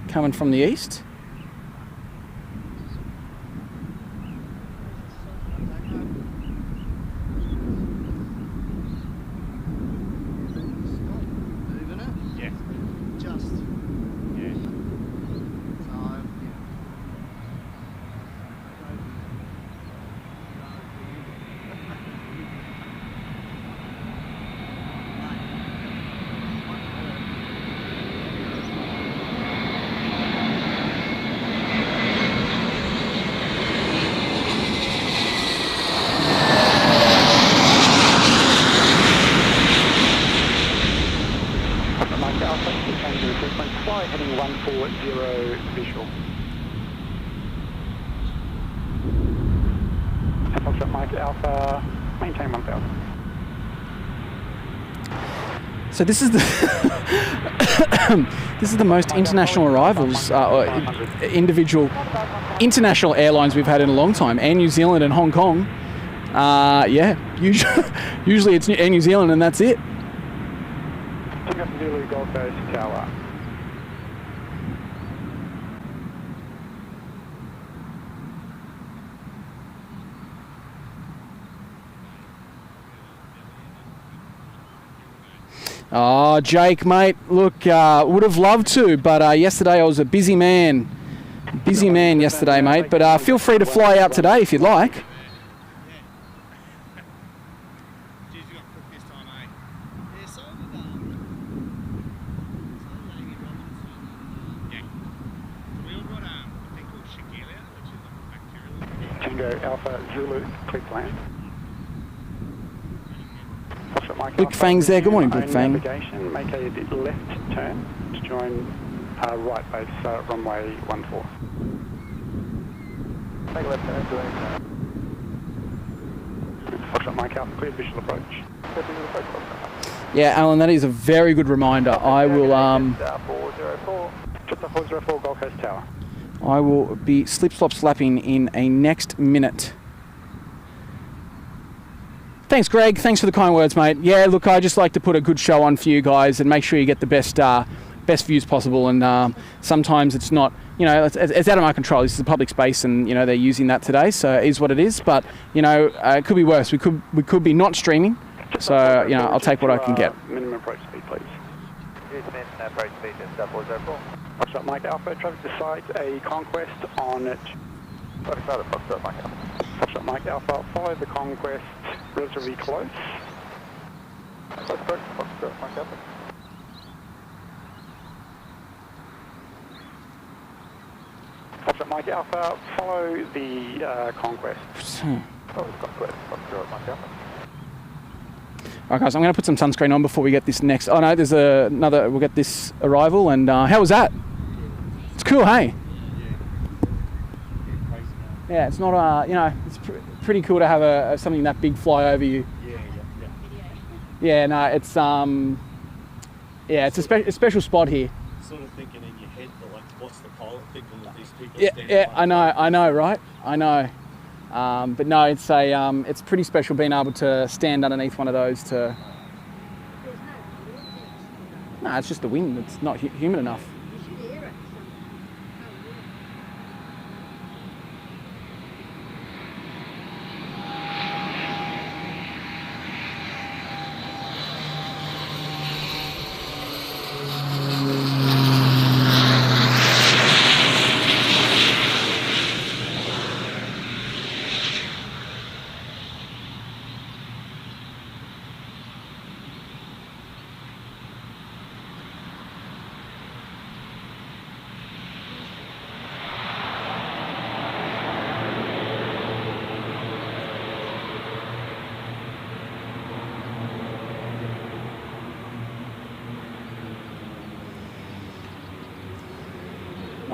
coming from the east. Alpha, maintain 1000. So this is the this is the most international arrivals, individual international airlines we've had in a long time. Air New Zealand and Hong Kong. Yeah, usually it's Air New Zealand and that's it. Takeoff Zulu Gold Coast Tower. Oh, Jake, mate, look, would have loved to, but yesterday I was a busy man. Busy man yesterday, mate, but feel free to fly out today if you'd like. Tango Alpha Zulu, clear plan. Blick Fang's there. Good morning, Blick Fang. Navigation, make a left turn to join right base runway 14. Make a left turn, doing Foxtrot Mike Alpha, clear visual approach. clear visual approach, Foxtrot. Yeah, Alan, that is a very good reminder. I will 404. Just a 404 Gold Coast Tower. I will be slip slop slapping in a next minute. Thanks, Greg. Thanks for the kind words, mate. Yeah, look, I just like to put a good show on for you guys and make sure you get the best views possible. And sometimes it's not, you know, it's out of my control. This is a public space, and you know they're using that today, so it is what it is. But you know, it could be worse. We could be not streaming. So you know, I'll take what I can get. Minimum approach speed, please. Here's min approach speed, just 404. Foxtrot Mike Alpha, traffic decides a conquest on Traffic started, Foxtrot Mike Alpha. Foxtrot Mike Alpha, follow the conquest relatively close. Close approach, Foxtrot Mike Alpha. Foxtrot Mike Alpha, follow the conquest. Follow the conquest, Foxtrot Mike Alpha. All right, guys, I'm going to put some sunscreen on before we get this next. Oh no, there's another. We'll get this arrival, and how was that? It's cool, hey? Yeah, it's not you know, it's pretty cool to have something that big fly over you. Yeah, no, it's yeah, it's a special spot here. Sort of thinking in your head, like, what's the pilot thinking with these people? Yeah, I know, right? I know. But no, it's pretty special being able to stand underneath one of those to. No, it's just the wind. It's not humid enough.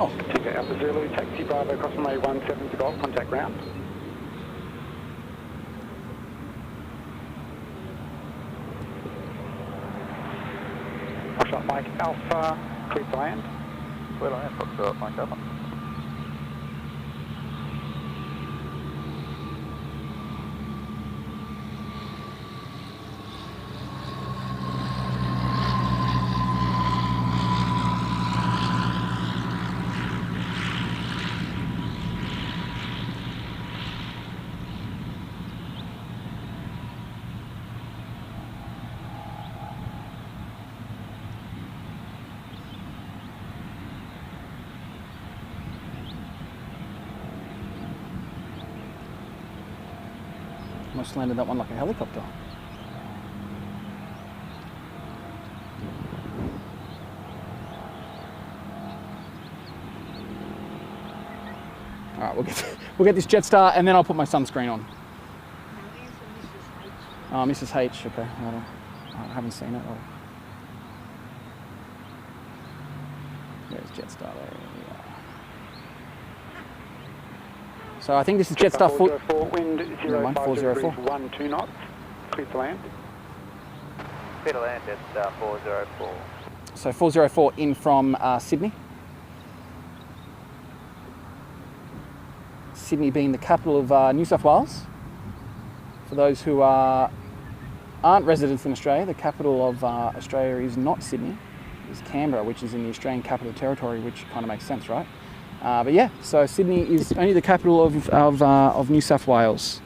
Oh. Tango Alpha Zulu, taxi Bravo, cross runway 17 to Golf, contact ground. Foxtrot Mike Alpha, clear to land. Clear to land, Foxtrot Mike Alpha. Almost landed that one like a helicopter. All right, we'll get this Jetstar, and then I'll put my sunscreen on. Oh, Mrs. H. Okay, I haven't seen it. There's Jetstar there. Yeah. So I think this is Jetstar 404, wind 05 404. degrees 12 knots, clear to land. Clear to land at 404. So 404 in from Sydney. Sydney being the capital of New South Wales. For those who aren't residents in Australia, the capital of Australia is not Sydney, it's Canberra, which is in the Australian Capital Territory, which kind of makes sense, right? But yeah, so Sydney is only the capital of New South Wales.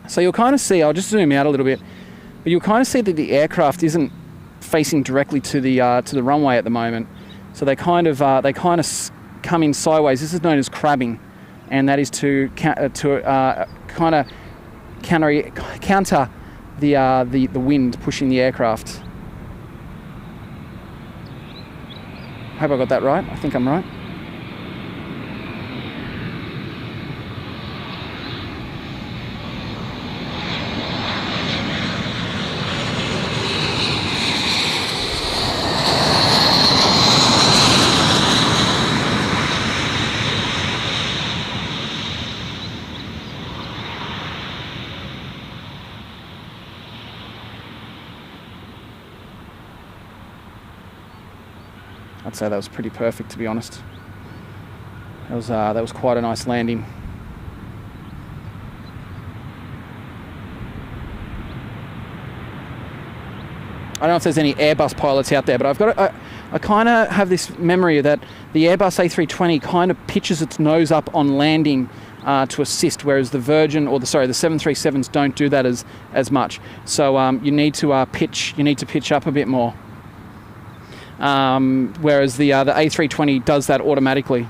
So you'll kind of see, I'll just zoom out a little bit, but you'll kind of see that the aircraft isn't facing directly to the runway at the moment. So they kind of come in sideways. This is known as crabbing, and that is to kind of counter the wind pushing the aircraft. I hope I got that right. I think I'm right. I'd say that was pretty perfect, to be honest. That was quite a nice landing. I don't know if there's any Airbus pilots out there, but I kind of have this memory that the Airbus A320 kind of pitches its nose up on landing to assist, whereas the Virgin or the 737s don't do that as much. So you need to pitch up a bit more. Whereas the A320 does that automatically.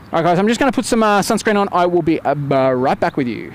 Alright guys, I'm just going to put some sunscreen on. I will be right back with you.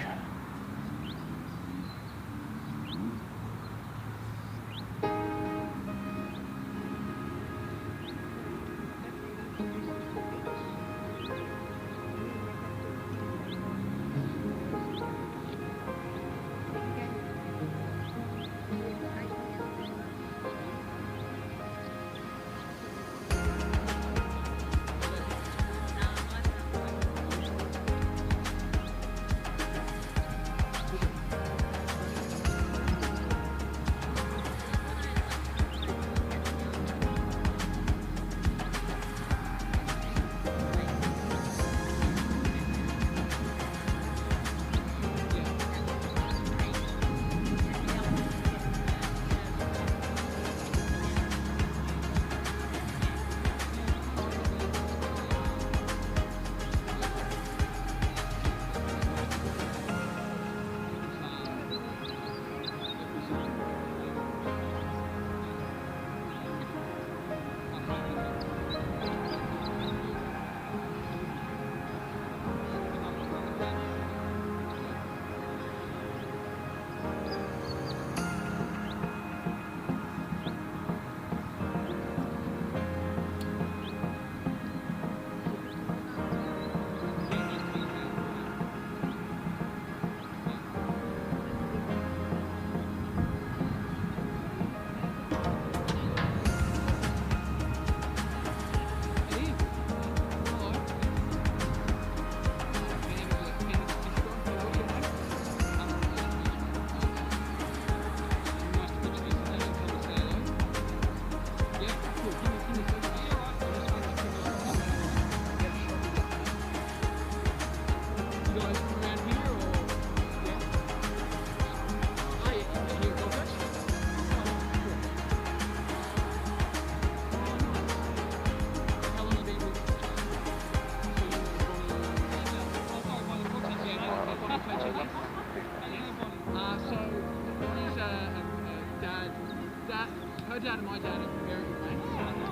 Her dad and my dad are very good mates.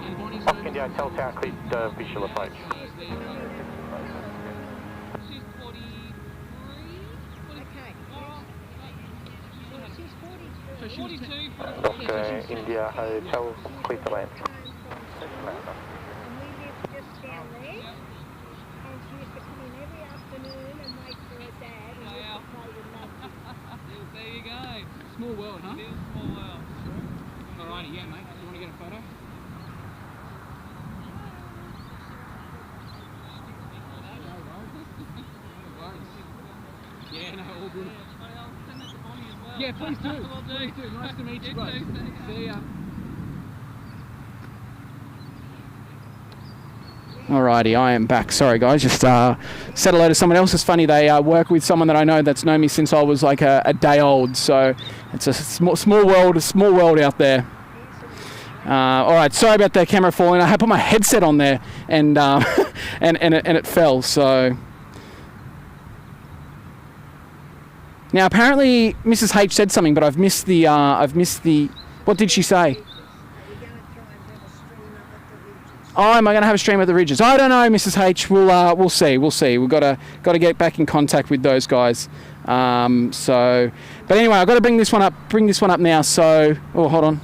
And Bonnie's India, tell tower cleared visual approach. She's 43. 42, 44. Doctor India Hotel, clear to land. And we lived just down there. And she used to come in every afternoon and wait for her dad and used to play with Mum. There you go. Small world, huh? It is a small world. Alrighty, yeah, mate. Do you want to get a photo? Yeah, no, all good. Yeah, please do. Please do. Nice to meet you, bro. See ya. Alrighty, I am back. Sorry, guys. Just said hello to someone else. It's funny, they work with someone that I know that's known me since I was like a day old. So it's a small world out there. All right, sorry about the camera falling. I had put my headset on there and and it fell. So now apparently Mrs. H said something, but I've missed the. What did she say? Oh, am I going to have a stream at the Ridges? I don't know, Mrs. H. We'll see. We've got to get back in contact with those guys. So, but anyway, I've got to bring this one up now. So, oh, hold on.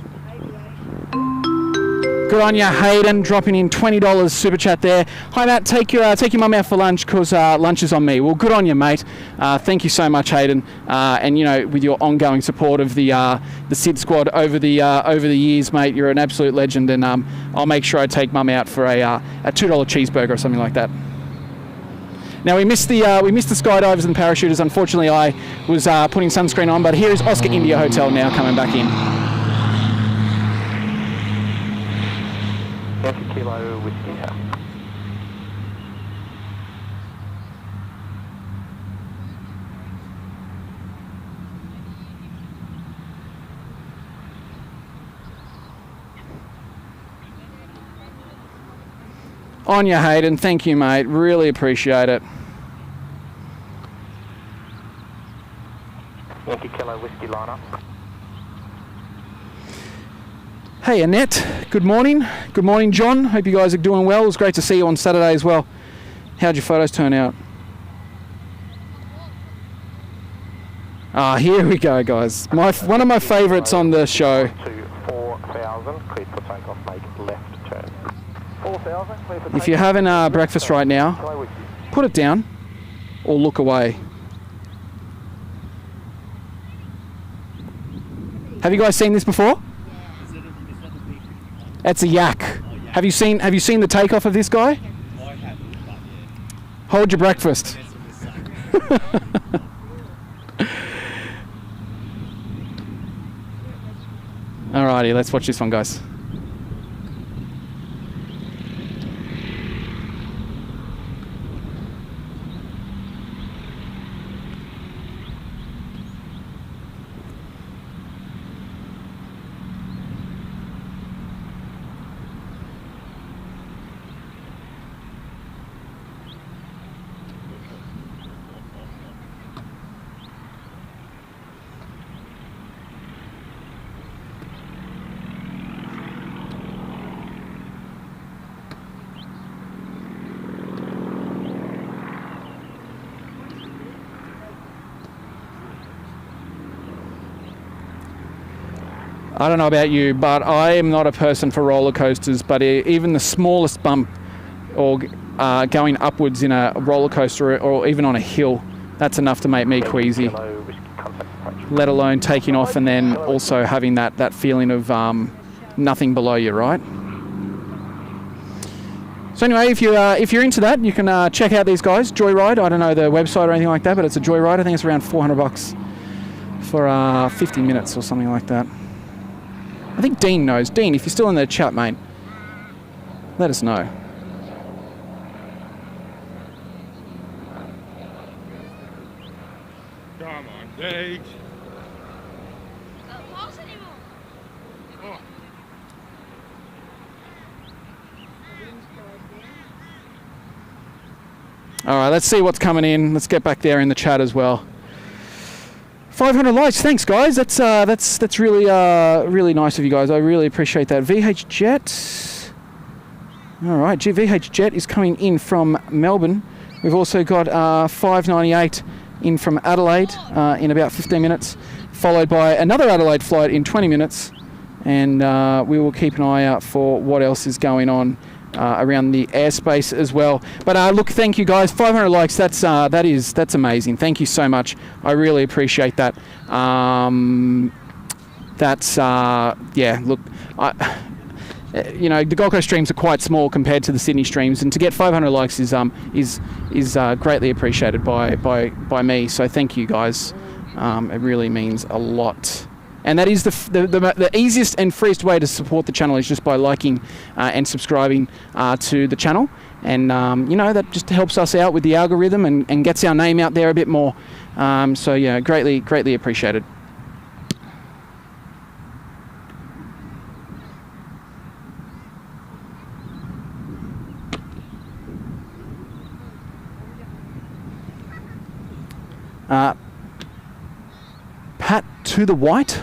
Good on you, Hayden, dropping in $20 super chat there. Hi, Matt. Take your mum out for lunch because lunch is on me. Well, good on you, mate. Thank you so much, Hayden. And you know, with your ongoing support of the SydSquad over the years, mate, you're an absolute legend. And I'll make sure I take mum out for a $2 cheeseburger or something like that. Now we missed the skydivers and parachuters. Unfortunately, I was putting sunscreen on. But here is Oscar India Hotel now coming back in. Yankee Kilo Whiskey House. On you, Hayden. Thank you, mate. Really appreciate it. Yankee Kilo Whiskey Liner. Hey, Annette. Good morning. Good morning, John. Hope you guys are doing well. It was great to see you on Saturday as well. How'd your photos turn out? Ah, here we go, guys. One of my favourites on the show. To 4,000, clear for takeoff, make left turn. 4,000, clear for takeoff. If you're having breakfast right now, put it down or look away. Have you guys seen this before? That's a yak. Have you seen the takeoff of this guy? I haven't, but yeah. Hold your breakfast. Alrighty, let's watch this one, guys. I don't know about you, but I am not a person for roller coasters, but even the smallest bump or going upwards in a roller coaster or even on a hill, that's enough to make me queasy, let alone taking off and then also having that feeling of nothing below you, right? So anyway, if you're into that, you can check out these guys, Joyride. I don't know the website or anything like that, but it's a Joyride. I think it's around $400 for 50 minutes or something like that. I think Dean knows. Dean, if you're still in the chat, mate, let us know. Come on, Dave. All right, let's see what's coming in. Let's get back there in the chat as well. 500 likes, thanks guys. That's really really nice of you guys. I really appreciate that. VH Jet. All right, VH Jet is coming in from Melbourne. We've also got 598 in from Adelaide in about 15 minutes, followed by another Adelaide flight in 20 minutes, and we will keep an eye out for what else is going on around the airspace as well. But look, thank you guys. 500 likes. That's amazing. Thank you so much. I really appreciate that. Look, the Gold Coast streams are quite small compared to the Sydney streams, and to get 500 likes is greatly appreciated by me. So thank you guys. It really means a lot. And that is the easiest and freest way to support the channel is just by liking and subscribing to the channel. And, that just helps us out with the algorithm and gets our name out there a bit more. So, yeah, greatly appreciated. Pat to the white.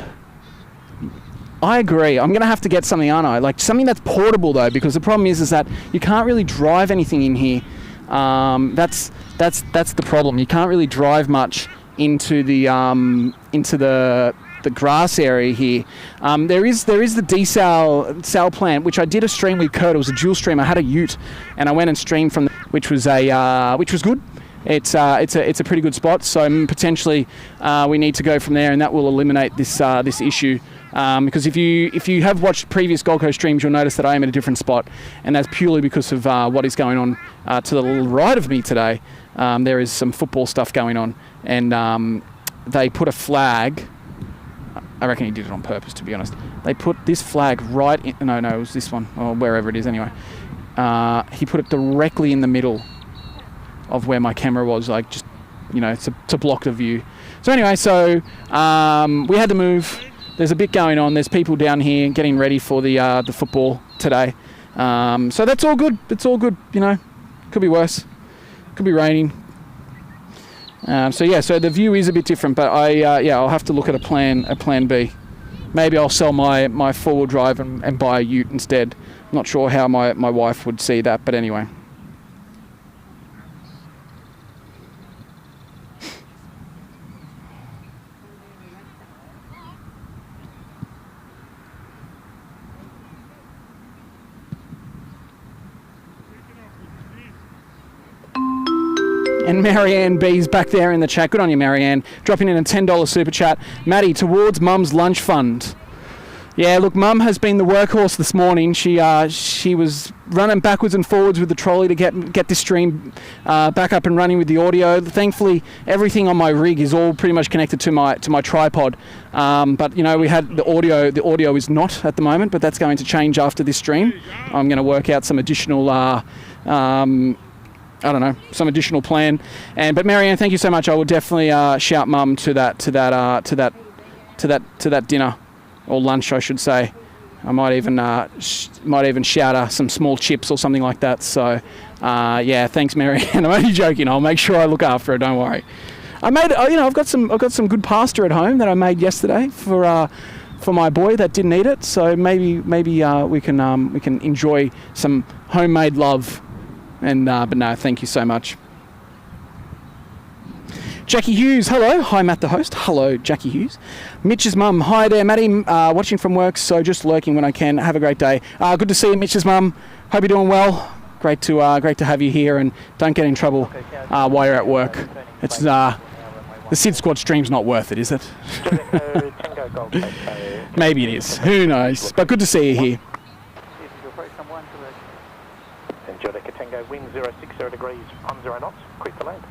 I agree. I'm going to have to get something, aren't I? Like something that's portable though, because the problem is that you can't really drive anything in here. That's the problem. You can't really drive much into the grass area here. There is the desal plant, which I did a stream with Kurt. It was a dual stream. I had a ute, and I went and streamed from which was good. It's a pretty good spot. So potentially we need to go from there, and that will eliminate this issue. Because if you have watched previous Gold Coast streams, you'll notice that I am at a different spot, and that's purely because of what is going on to the right of me today. There is some football stuff going on, and they put a flag. I reckon he did it on purpose, to be honest. They put this flag right in... No, it was this one, or wherever it is anyway. He put it directly in the middle of where my camera was, like just, to block the view. So anyway, we had to move. There's a bit going on. There's people down here getting ready for the football today. So that's all good. It's all good, Could be worse. Could be raining. So the view is a bit different, but I'll have to look at a plan B. Maybe I'll sell my four-wheel drive and buy a ute instead. I'm not sure how my wife would see that, but anyway. And Marianne B's back there in the chat. Good on you, Marianne. Dropping in a $10 super chat. Maddie, towards Mum's lunch fund. Yeah, look, Mum has been the workhorse this morning. She was running backwards and forwards with the trolley to get this stream back up and running with the audio. Thankfully, everything on my rig is all pretty much connected to my tripod. But we had the audio. The audio is not at the moment, but that's going to change after this stream. I'm going to work out some additional. Some additional plan. But Marianne, thank you so much. I will definitely shout Mum to that dinner or lunch, I should say. I might even shout her some small chips or something like that. So thanks, Marianne. I'm only joking. I'll make sure I look after her. Don't worry. I made I've got some good pasta at home that I made yesterday for my boy that didn't eat it. So maybe we can enjoy some homemade love. And but no, thank you so much. Jackie Hughes, hello. Hi, Matt the host. Hello, Jackie Hughes. Mitch's mum, hi there, Matty. Watching from work, so just lurking when I can. Have a great day. Good to see you, Mitch's mum. Hope you're doing well. Great to have you here, and don't get in trouble while you're at work. It's the SydSquad stream's not worth it, is it? Maybe it is. Who knows? But good to see you here. Wind 060 degrees, 10 knots, quick to land.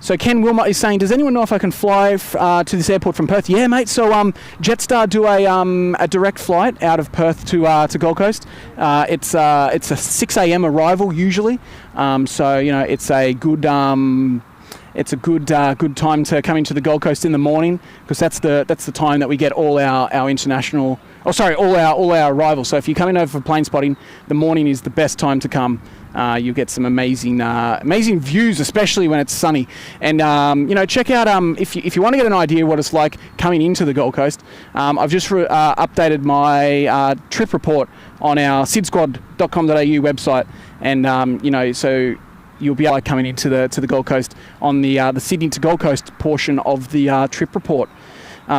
So Ken Wilmot is saying, does anyone know if I can fly to this airport from Perth? Yeah, mate. So Jetstar do a direct flight out of Perth to Gold Coast. It's a 6 a.m. arrival usually. So it's a good it's a good time to come into the Gold Coast in the morning, because that's the time that we get all our international, all our arrivals. So if you're coming over for plane spotting, the morning is the best time to come. You'll get some amazing views, especially when it's sunny. And check out if you want to get an idea what it's like coming into the Gold Coast. I've just updated my trip report on our SydSquad.com.au website, and so you'll be able to coming into the Gold Coast on the Sydney to Gold Coast portion of the trip report,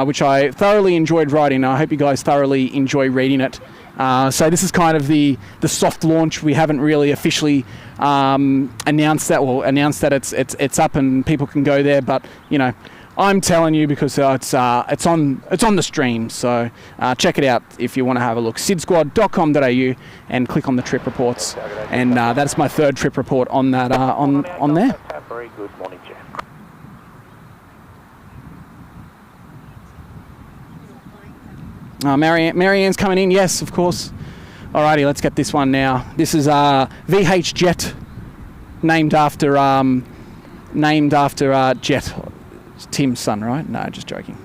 which I thoroughly enjoyed writing. I hope you guys thoroughly enjoy reading it. So this is kind of the soft launch. We haven't really officially announced that it's up and people can go there, but I'm telling you because it's on the stream. So check it out if you want to have a look. SydSquad.com.au and click on the trip reports, and that's my third trip report on that on there. Very good morning, Jeff. Marianne's coming in. Yes, of course. Alrighty, let's get this one now. This is VH Jet, named after Jet. It's Tim's son, right? No, just joking.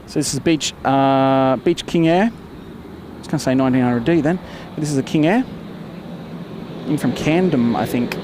So this is Beach King Air. I was going to say 1900D then, but this is a King Air. In from Camden, I think.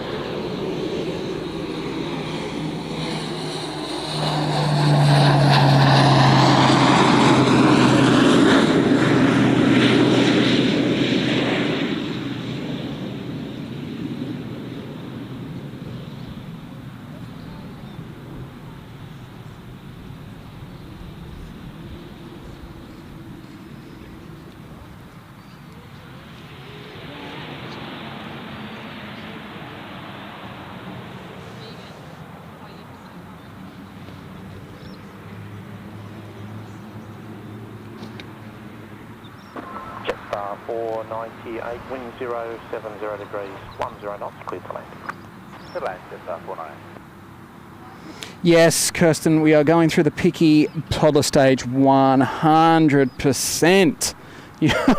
Jetstar 498, wind 070 degrees, 10 knots, clear to land. To land, Jetstar 498. Yes, Kirsten, we are going through the picky toddler stage 100%. Yeah,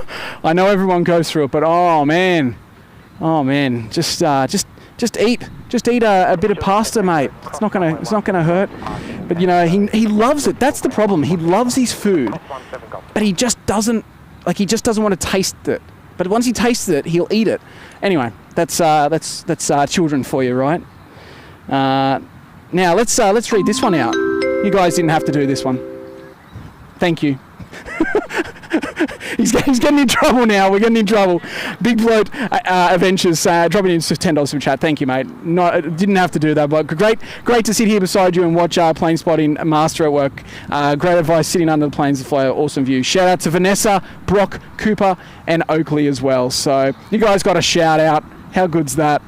I know everyone goes through it, but oh man, just eat a bit of pasta, mate. It's not gonna hurt. But he loves it. That's the problem. He loves his food, but he just doesn't want to taste it. But once he tastes it, he'll eat it. Anyway, that's children for you, right? Now let's read this one out. You guys didn't have to do this one. Thank you. He's getting in trouble now. We're getting in trouble. Big Bloat Adventures dropping in $10 super chat. Thank you, mate. No, didn't have to do that, but great to sit here beside you and watch plane spotting master at work. Great advice sitting under the planes to fly. Awesome view. Shout out to Vanessa, Brock, Cooper, and Oakley as well. So you guys got a shout out. How good's that?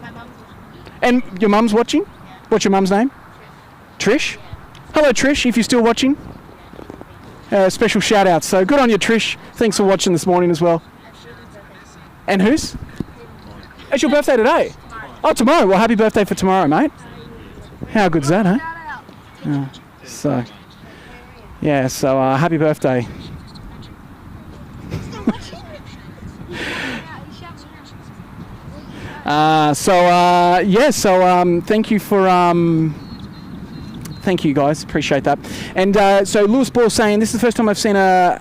My mum's watching. And your mum's watching? Yeah. What's your mum's name? Trish? Hello, Trish, if you're still watching. Special shout out. So good on you, Trish. Thanks for watching this morning as well. And whose? It's your birthday today? Oh, tomorrow. Well, happy birthday for tomorrow, mate. How good's that, huh? So happy birthday. Thank you guys, appreciate that. And so Lewis Ball saying, this is the first time I've seen a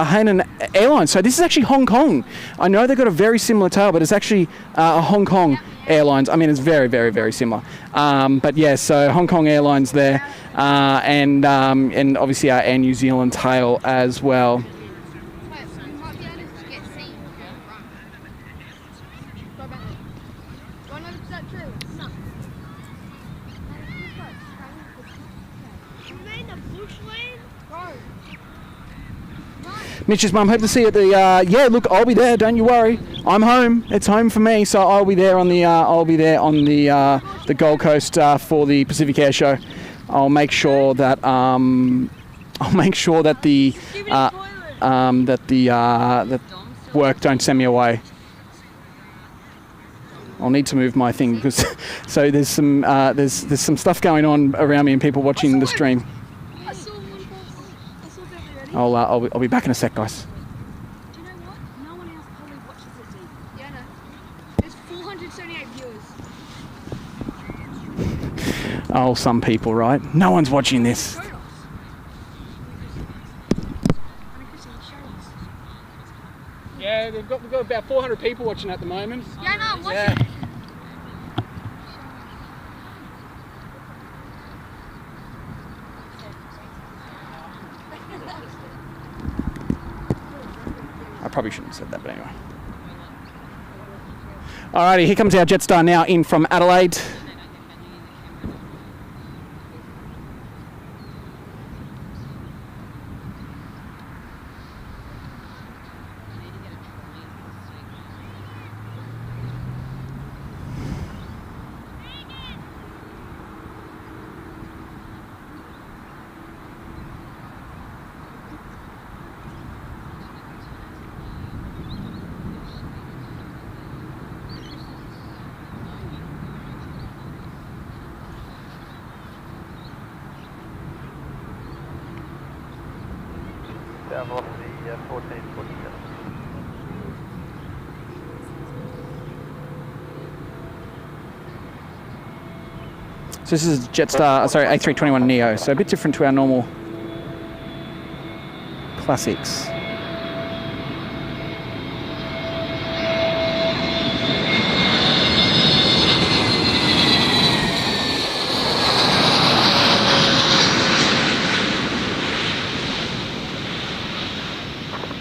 Hainan airline. So this is actually Hong Kong. I know they've got a very similar tail, but it's actually a Hong Kong Airlines. I mean, it's very, very, very similar. But yeah, so Hong Kong Airlines there, and obviously our Air New Zealand tail as well. Mitch's mum, hope to see you at the. Look, I'll be there. Don't you worry. I'm home. It's home for me, so I'll be there on the. The Gold Coast for the Pacific Air Show. I'll make sure that. That work don't send me away. I'll need to move my thing because so there's some stuff going on around me and people watching the stream. I saw one person. I saw them already. I'll be back in a sec, guys. Do you know what? No one else probably watches it, Dee. Yeah, I know. There's 478 viewers. Oh, some people, right? No one's watching this. Show us. Yeah, we've got about 400 people watching at the moment. Yeah, no, I'm watching. Yeah. I probably shouldn't have said that, but anyway. Alrighty, here comes our Jetstar now in from Adelaide. Down velocity 1447. So this is Jetstar, sorry, A321 Neo, so a bit different to our normal classics.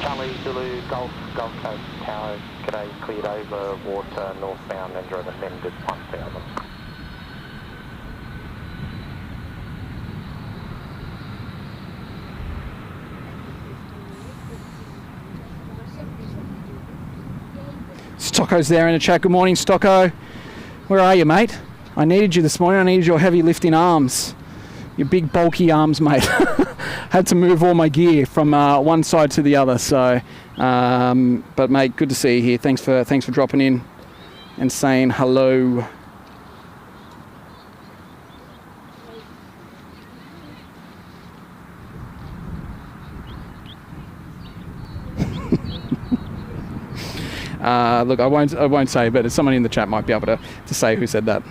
Charlie Zulu Golf Coast Tower, g'day, cleared over water northbound and driven ascended 1000. Stocko's there in the chat. Good morning, Stocko. Where are you, mate? I needed you this morning. I needed your heavy lifting arms. Your big bulky arms, mate. Had to move all my gear from one side to the other. So, but mate, good to see you here. Thanks for dropping in and saying hello. Look, I won't say, but someone in the chat might be able to say who said that.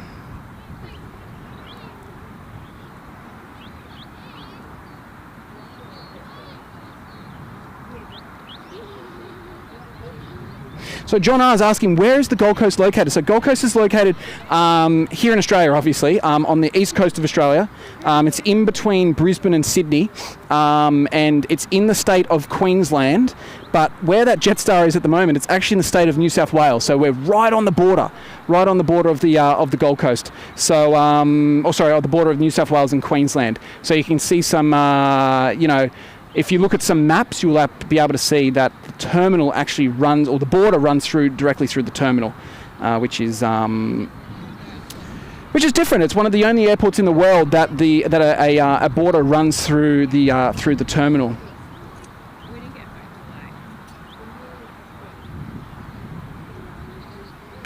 So John R is asking, where is the Gold Coast located? So Gold Coast is located here in Australia, obviously, on the east coast of Australia. It's in between Brisbane and Sydney, and it's in the state of Queensland. But where that Jetstar is at the moment, it's actually in the state of New South Wales. So we're right on the border of the Gold Coast. So, the border of New South Wales and Queensland. So you can see some, if you look at some maps, you'll be able to see that the terminal actually runs, or the border runs directly through the terminal, which is different. It's one of the only airports in the world that a border runs through the terminal.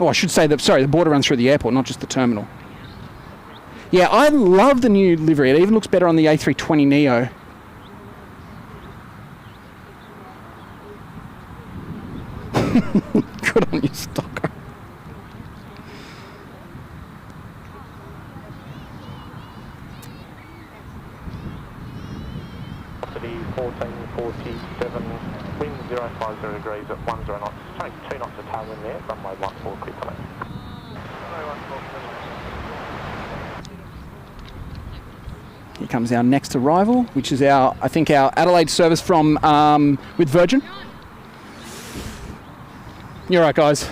Oh, I should say that. Sorry, the border runs through the airport, not just the terminal. Yeah, I love the new livery. It even looks better on the A320 Neo. Good on you, Stocker. Velocity 1447, wind 050 degrees at 10 knots. Sorry, 2 knots of tailwind there, runway 14 clear to land. Here comes our next arrival, which is I think our Adelaide service from with Virgin. You're right, guys.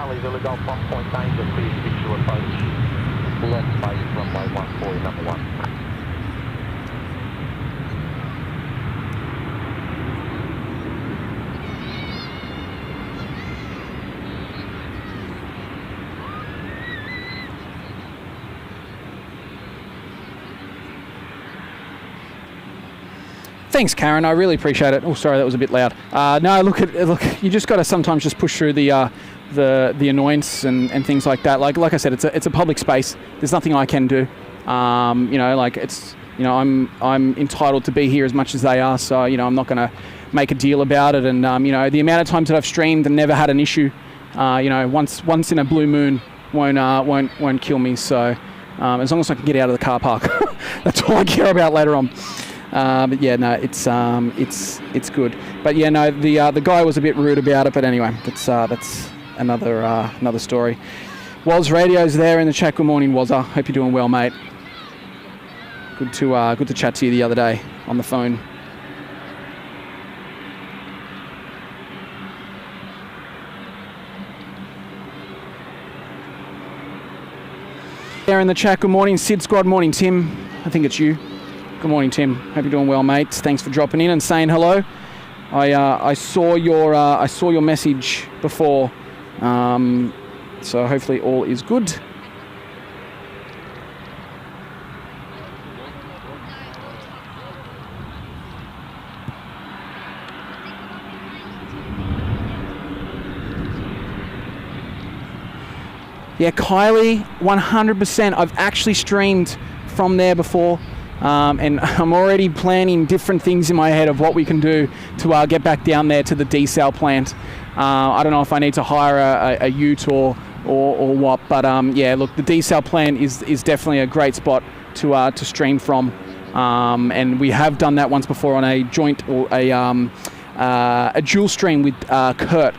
Charlie Zulu Golf 1 point danger, clear visual approach. Left base, runway 14, number 1. Thanks, Karen. I really appreciate it. Oh, sorry, that was a bit loud. No, look, you just got to sometimes just push through the annoyance and things like that. Like I said, it's a public space. There's nothing I can do. You know, like it's, you know, I'm entitled to be here as much as they are. So, you know, I'm not going to make a deal about it. And you know, the amount of times that I've streamed and never had an issue, you know, once in a blue moon won't kill me. So, as long as I can get out of the car park, that's all I care about later on. But yeah, no, it's good. But yeah, no, the guy was a bit rude about it. But anyway, that's another story. Woz Radio's there in the chat. Good morning, Wazza. Hope you're doing well, mate. Good to chat to you the other day on the phone. There in the chat. Good morning, SydSquad. Morning, Tim. I think it's you. Good morning, Tim. Hope you're doing well, mate. Thanks for dropping in and saying hello. I saw your message before, so hopefully all is good. Yeah, Kylie, 100%. I've actually streamed from there before. And I'm already planning different things in my head of what we can do to get back down there to the desal plant. I don't know if I need to hire a ute or what, but yeah, look, the desal plant is definitely a great spot to stream from, and we have done that once before on a joint or a dual stream with Kurt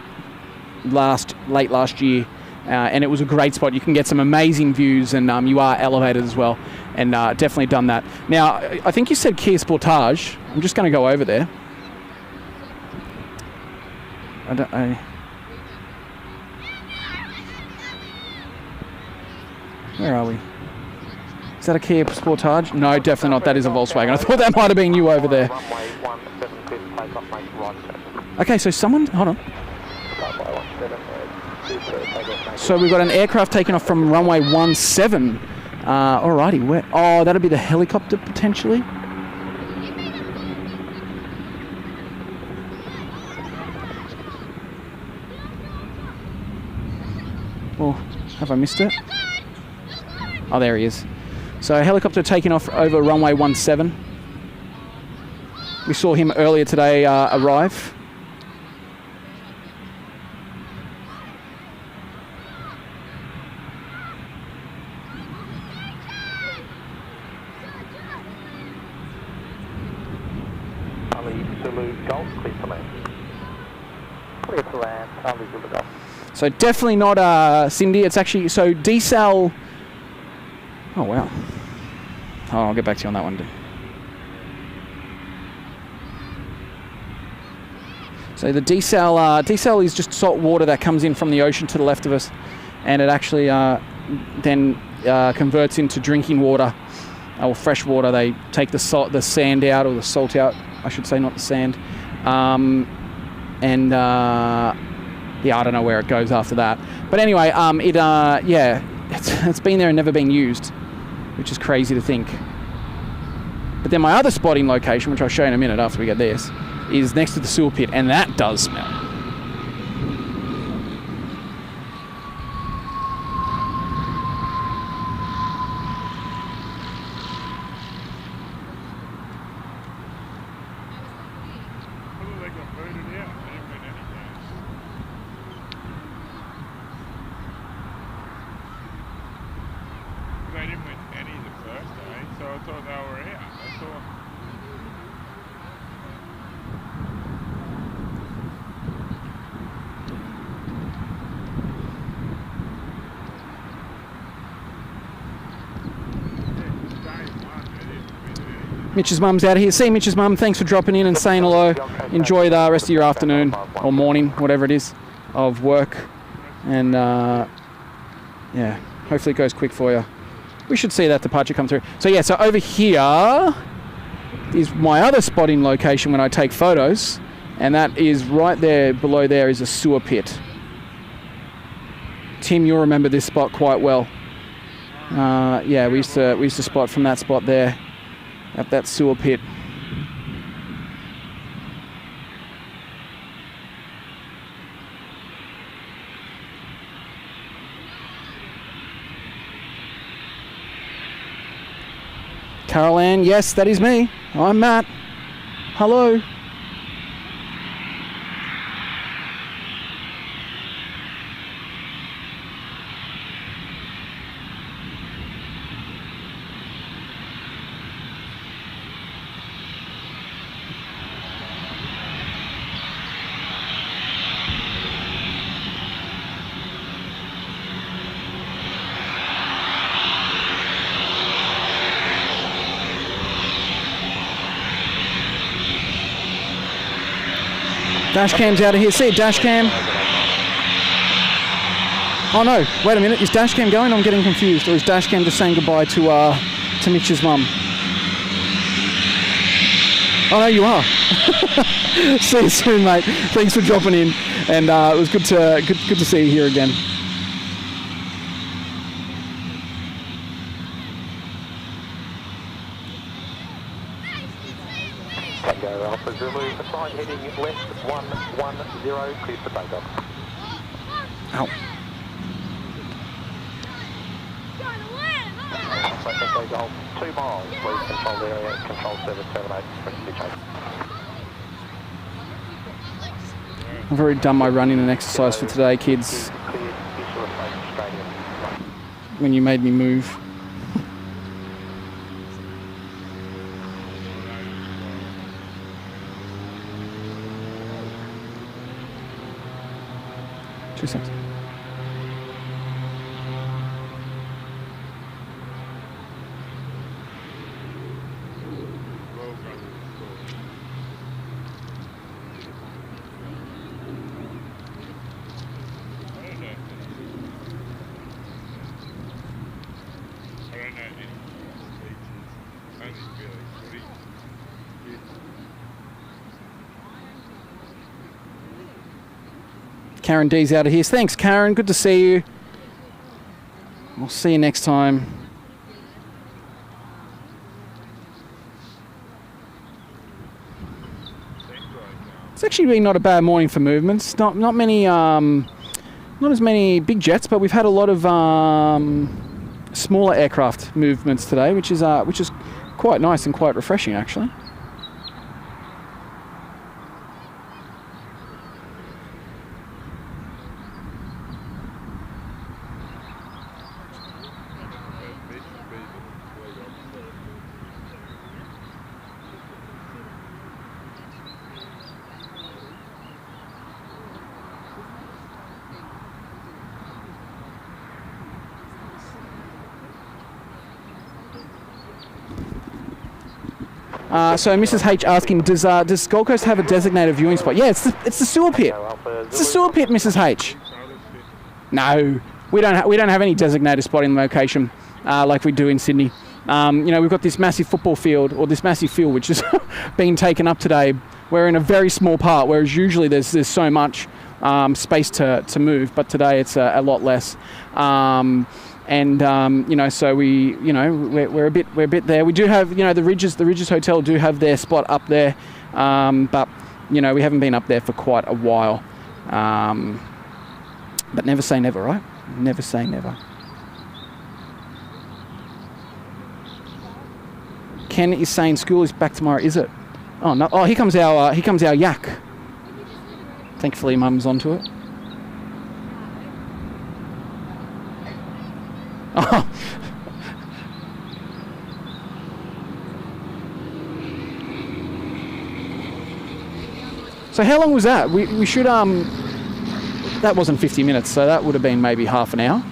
late last year. And it was a great spot. You can get some amazing views, and you are elevated as well. And definitely done that. Now, I think you said Kia Sportage. I'm just going to go over there. Where are we? Is that a Kia Sportage? No, definitely not. That is a Volkswagen. I thought that might have been you over there. Okay, so someone... Hold on. So we've got an aircraft taking off from runway 17. Alrighty, where? Oh, that'll be the helicopter potentially. Oh, have I missed it? Oh, there he is. So a helicopter taking off over runway 17. We saw him earlier today arrive. So definitely not Cindy. It's actually, so desal. Oh wow. Oh, I'll get back to you on that one. So the desal is just salt water that comes in from the ocean to the left of us, and it actually then converts into drinking water or fresh water. They take the sand out, or the salt out, I should say, not the sand. Yeah, I don't know where it goes after that. But anyway, it's been there and never been used, which is crazy to think. But then my other spotting location, which I'll show you in a minute after we get this, is next to the sewer pit, and that does smell. Mitch's mum's out of here. See Mitch's mum, thanks for dropping in and saying hello. Enjoy the rest of your afternoon or morning, whatever it is, of work. And yeah, hopefully it goes quick for you. We should see that departure come through. So yeah, so over here is my other spotting location when I take photos, and that is right there below there is a sewer pit. Tim, you'll remember this spot quite well. Yeah, we used to spot from that spot there at that sewer pit. Carol Ann, yes, that is me. I'm Matt. Hello. Dash cam's out of here. See it, dash cam. Oh no, wait a minute. Is dash cam going? I'm getting confused. Or is dash cam just saying goodbye to Mitch's mum? Oh no, you are. See you soon, mate. Thanks for dropping in, and it was good to see you here again. Tango Alpha Zulu, assign heading west 110, clear for takeoff. Ow. Alpha Echo Golf, 2 miles, please control area, control service terminate, frequency change. I've already done my running and exercise for today, kids. Cleared, visual approach, Australian. When you made me move. Two seconds. Karen D's out of here. Thanks, Karen. Good to see you. I'll see you next time. It's actually been not a bad morning for movements. Not many, not as many big jets, but we've had a lot of smaller aircraft movements today, which is quite nice and quite refreshing, actually. So Mrs. H asking, does Gold Coast have a designated viewing spot? Yeah, it's the sewer pit. It's the sewer pit, Mrs. H. No, we don't have any designated spotting location like we do in Sydney. We've got this massive football field, or this massive field, which has been taken up today. We're in a very small part, whereas usually there's so much space to move, but today it's a lot less. So we're a bit there. We do have, the Ridges Hotel do have their spot up there, but we haven't been up there for quite a while. But never say never, right? Never say never. Ken is saying school is back tomorrow. Is it? Oh no! Oh, here comes our yak. Thankfully, Mum's onto it. Oh. So how long was that? We should that wasn't 50 minutes, so that would have been maybe half an hour.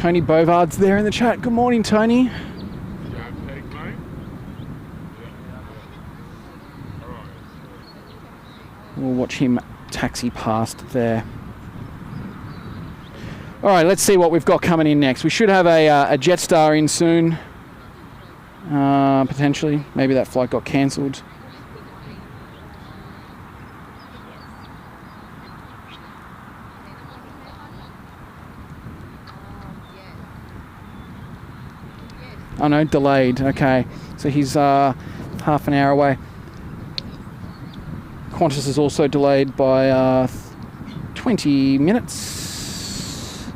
Tony Bovard's there in the chat. Good morning, Tony. We'll watch him taxi past there. All right, let's see what we've got coming in next. We should have a Jetstar in soon, potentially. Maybe that flight got cancelled. Oh no, delayed. Okay, so he's half an hour away. Qantas is also delayed by 20 minutes.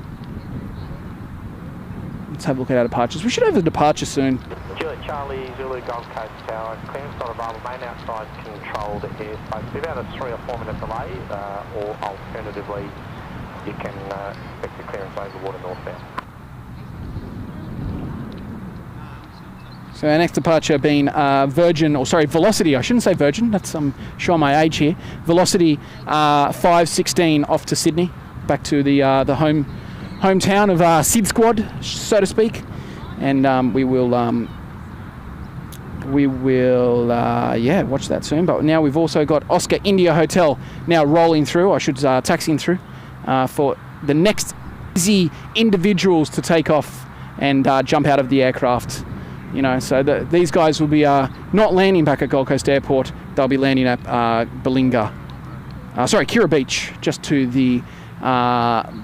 Let's have a look at our departures. We should have a departure soon. Juliet Charlie, Zulu Gold Coast Tower. Clearance not available. Main outside controlled airspace. Be about a 3 or 4 minute delay, or alternatively, you can expect the clearance over water northbound. So our next departure being Velocity. I shouldn't say Virgin. That's showing my age here. Velocity 516 off to Sydney, back to the hometown of SydSquad, so to speak, and we will watch that soon. But now we've also got Oscar India Hotel now rolling through. I should taxiing through for the next busy individuals to take off and jump out of the aircraft. You know, so these guys will be not landing back at Gold Coast Airport. They'll be landing at Kira Beach, just to the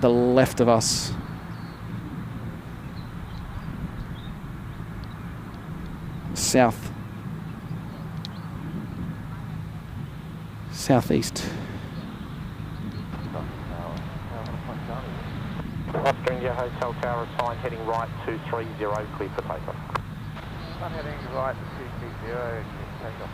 left of us. Southeast. Oscar India Hotel Tower sign heading right 230, clear for takeoff. I'm heading right 230, takeoff.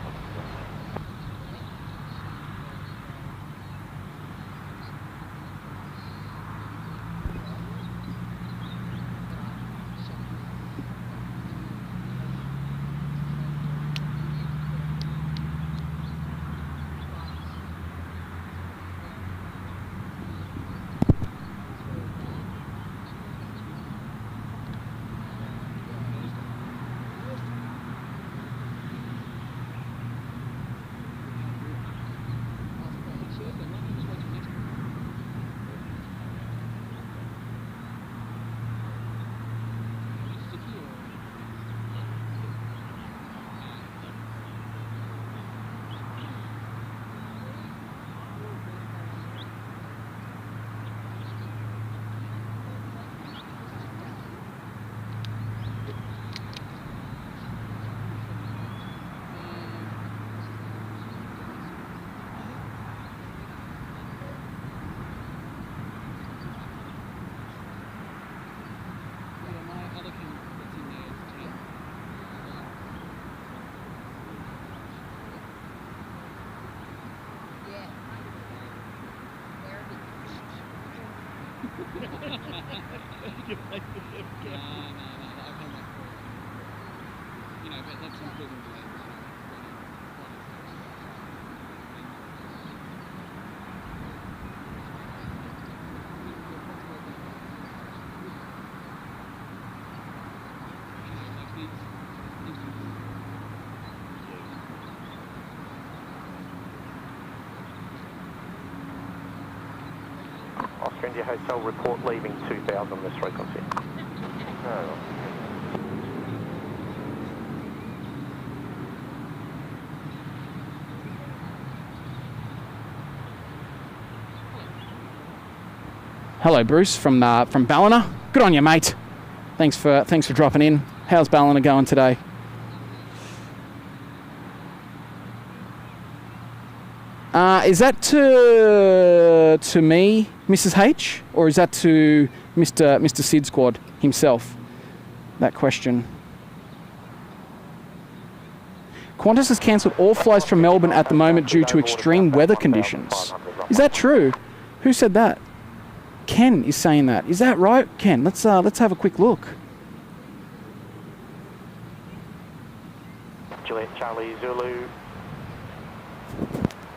Oscar India Hotel report leaving 2000 this frequency. Oh. Hello, Bruce from Ballina. Good on you, mate. Thanks for dropping in. How's Ballina going today? Is that to me, Mrs. H, or is that to Mr. SydSquad himself? That question. Qantas has cancelled all flights from Melbourne at the moment due to extreme weather conditions. Is that true? Who said that? Ken is saying that. Is that right, Ken? Let's have a quick look. Juliet Charlie Zulu.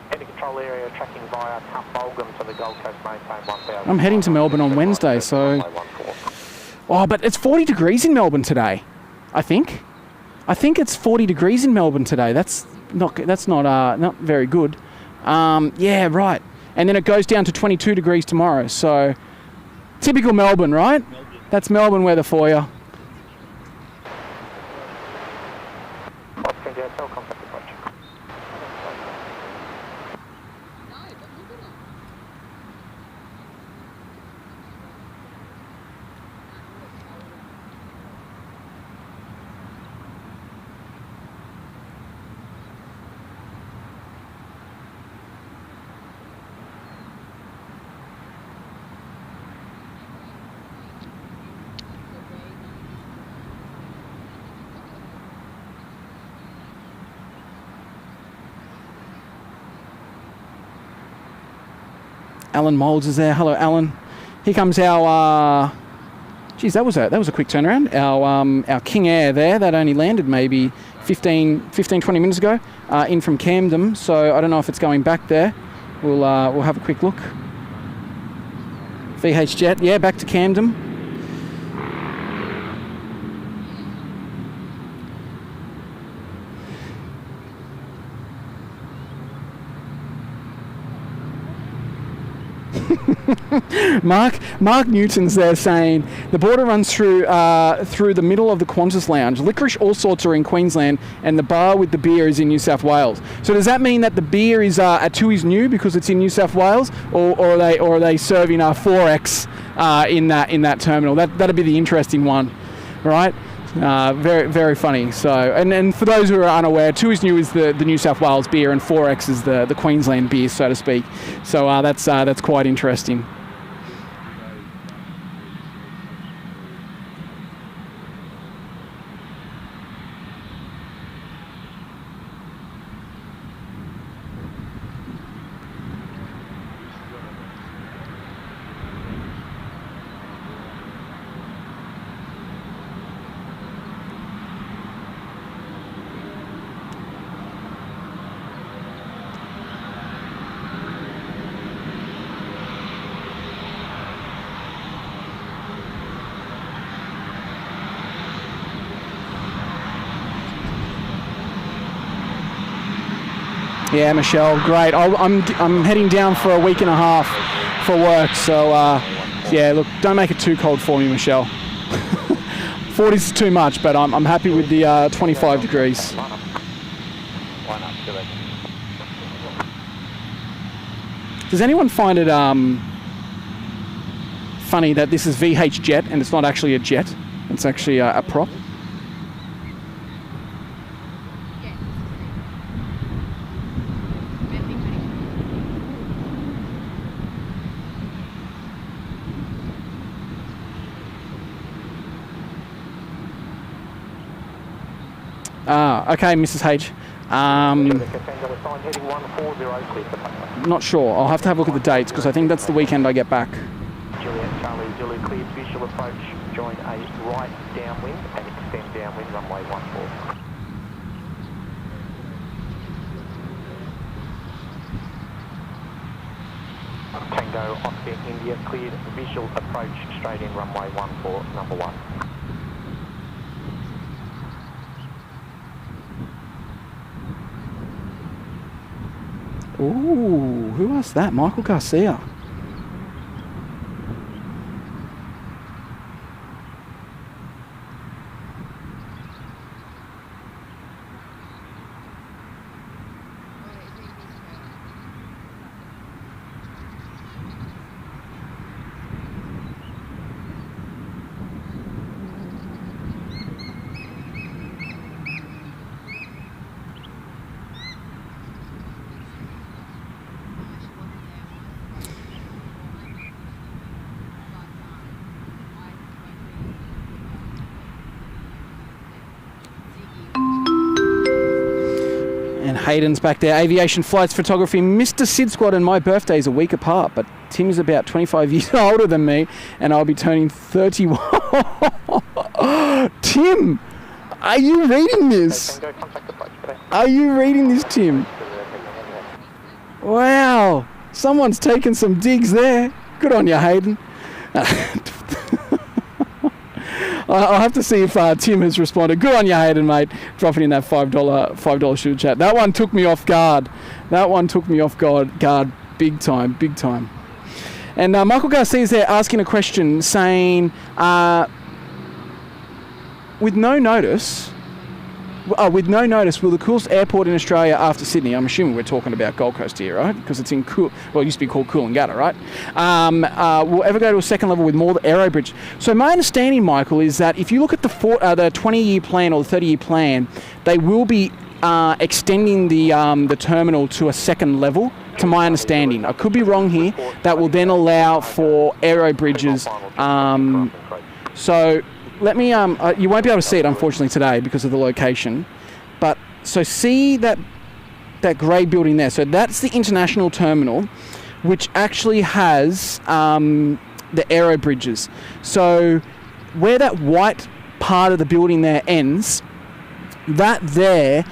Heading control area tracking via Tumbulgum to the Gold Coast maintain 1000. I'm heading to Melbourne on Wednesday, so Oh, but it's 40 degrees in Melbourne today, I think. I think it's 40 degrees in Melbourne today. That's not very good. Yeah, right. And then it goes down to 22 degrees tomorrow. So typical Melbourne, right? That's Melbourne weather for you. Alan Moulds is there. Hello, Alan. Here comes our... geez, that was a quick turnaround. Our King Air there, that only landed maybe 15, 20 minutes ago, in from Camden. So I don't know if it's going back there. We'll have a quick look. VH Jet, yeah, back to Camden. Mark Newton's there saying the border runs through the middle of the Qantas lounge. Licorice, all sorts are in Queensland, and the bar with the beer is in New South Wales. So does that mean that the beer is at Tui's New because it's in New South Wales, or are they serving 4X in that terminal? That'd be the interesting one, right? Very, very funny. So, and for those who are unaware, Tui's New is the New South Wales beer, and 4X is the Queensland beer, so to speak. So that's quite interesting. Yeah, Michelle, great. I'm heading down for a week and a half for work, so yeah, look, don't make it too cold for me, Michelle. 40 is too much, but I'm happy with the 25 degrees. Does anyone find it funny that this is VH Jet and it's not actually a jet? It's actually a prop. Okay, Mrs. H. Not sure. I'll have to have a look at the dates because I think that's the weekend I get back. Juliet Charlie Zulu cleared visual approach, join a right downwind and extend downwind runway 14. Tango Oscar India cleared visual approach straight in runway 14, number 1. Ooh, who asked that? Michael Garcia. Hayden's back there. Aviation flights photography. Mr. SydSquad and my birthday is a week apart, but Tim's about 25 years older than me, and I'll be turning 31. Tim, are you reading this? Are you reading this, Tim? Wow, someone's taken some digs there. Good on you, Hayden. I'll have to see if Tim has responded. Good on you, Hayden, mate, dropping in that $5 super chat. That one took me off guard. Guard, big time. And Michael Garcia's there asking a question, saying, with no notice, will the coolest airport in Australia after Sydney? I'm assuming we're talking about Gold Coast here, right? Because it's in it used to be called Coolangatta, right? Will ever go to a second level with more aero bridge? So my understanding, Michael, is that if you look at the 20-year plan or the 30-year plan, they will be extending the terminal to a second level, to my understanding. I could be wrong here. That will then allow for aero bridges. So let me, you won't be able to see it, unfortunately, today because of the location. But, so see that grey building there. So that's the international terminal, which actually has the aero bridges. So where that white part of the building there ends, there's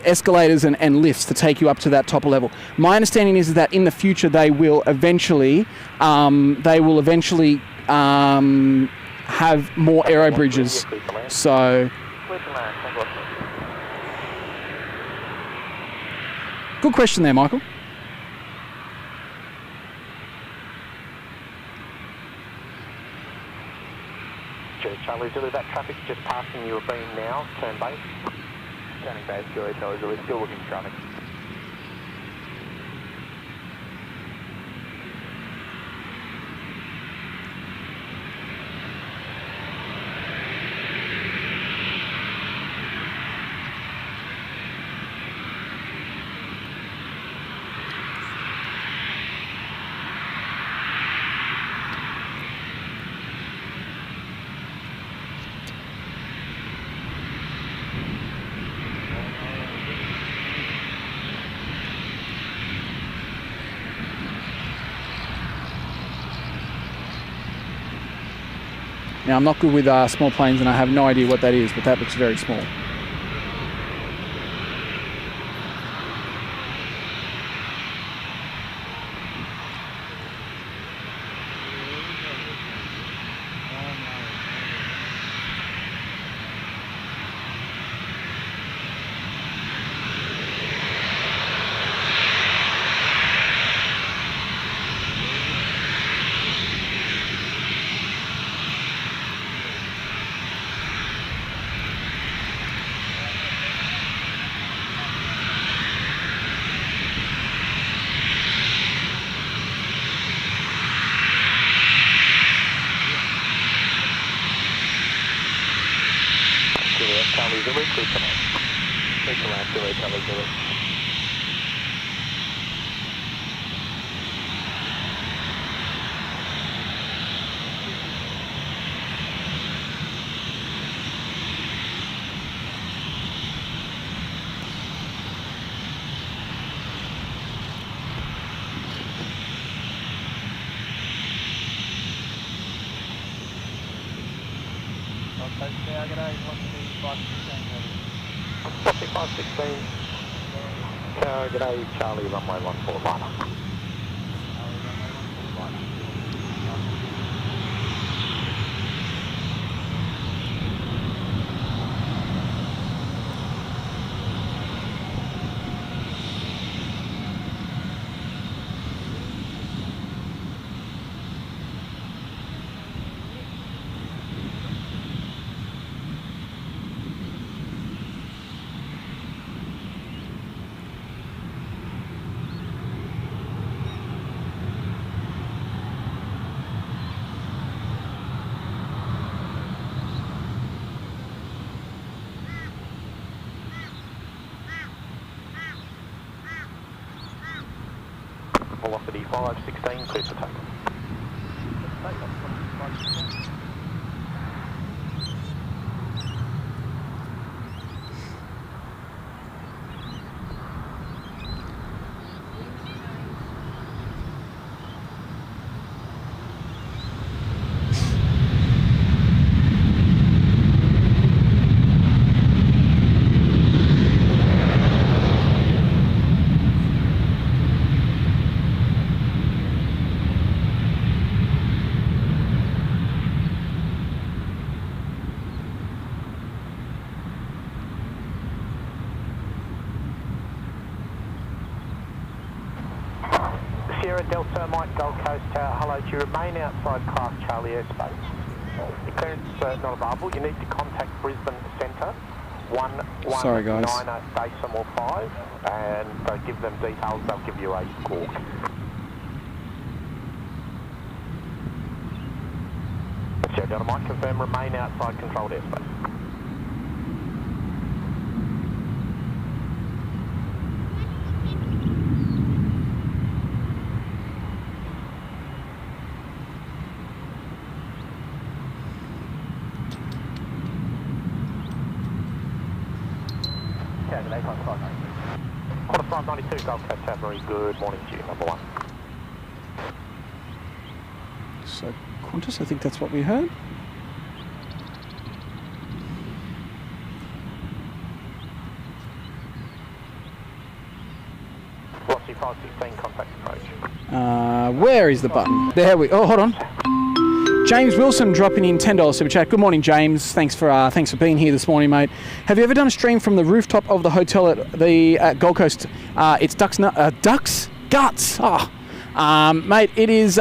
escalators and lifts to take you up to that top level. My understanding is that in the future they will eventually have more aero bridges. So good question there, Michael. Charlie Zulu, that traffic's just passing your beam now, turn base. Turning base, Charlie Zulu, still looking for traffic. Now, I'm not good with small planes and I have no idea what that is, but that looks very small. Charlie Zulu, clear command. Clear command, Charlie Zulu. Copy 516. G'day, Charlie, runway 14 liner. Velocity 516, clear for takeoff. Delta Mike Gold Coast Tower, hello, to remain outside Class Charlie airspace. Your clearance not available, you need to contact Brisbane Centre, 1190 decimal 5, and give them details, they'll give you a call. Sierra Delta Mike, confirm remain outside controlled airspace. Quarter 592 Gulf Coast Tower, very good morning to you, number 1. So Qantas, I think that's what we heard. Velocity 516, contact approach. Where is the button? There we. Oh, hold on. James Wilson dropping in $10 super chat. Good morning, James. Thanks for being here this morning, mate. Have you ever done a stream from the rooftop of the hotel at Gold Coast? It's Ducks Guts. Mate, it is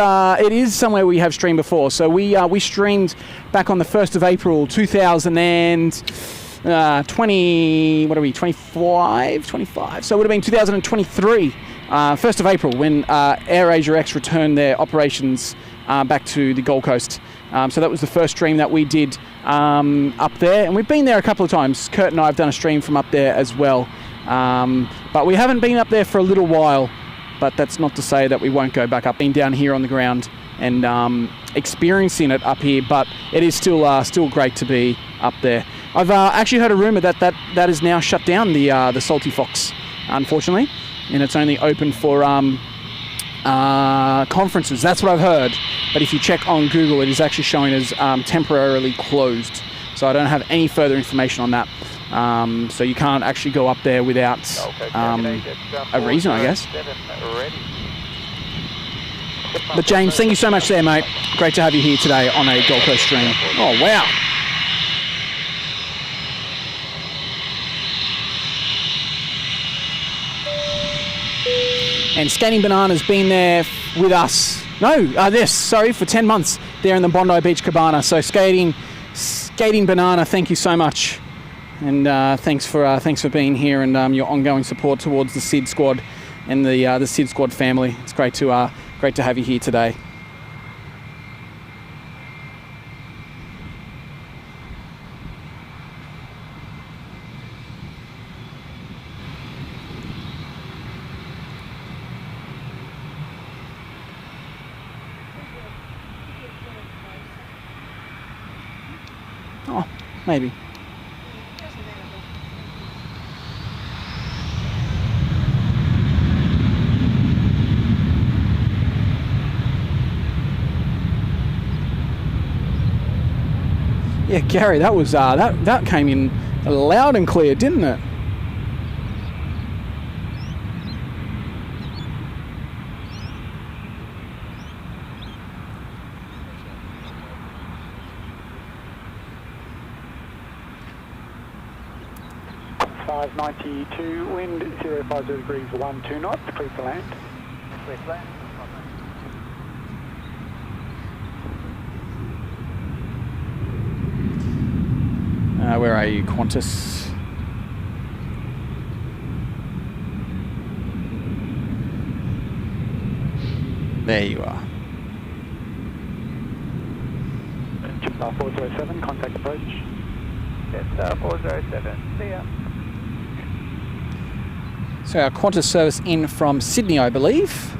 somewhere we have streamed before. So we streamed back on the 1st of April 2020. What are we? 25. So it would have been 2023. 1st of April when AirAsia X returned their operations back to the Gold Coast. So that was the first stream that we did up there, and we've been there a couple of times. Kurt and I have done a stream from up there as well, but we haven't been up there for a little while, but that's not to say that we won't go back up. Been down here on the ground and experiencing it up here, but it is still great to be up there. I've actually heard a rumour that is now shut down, the Salty Fox, unfortunately, and it's only open for conferences. That's what I've heard, but if you check on Google, it is actually showing as temporarily closed, so I don't have any further information on that. So you can't actually go up there without a reason, I guess. But James, thank you so much there, mate. Great to have you here today on a Gold Coast stream. Oh, wow. And Skating Banana's been there with us. For 10 months there in the Bondi Beach Cabana. So Skating Banana, thank you so much, and thanks for being here and your ongoing support towards the Syd Squad and the Syd Squad family. It's great to have you here today. Oh, maybe. Yeah, Gary, that was that came in loud and clear, didn't it? .592, wind 050 degrees 12 knots, clear for land. Clear for land. Where are you, Qantas? There you are. 407, contact approach. Yes, 407, see ya. So our Qantas service in from Sydney, I believe.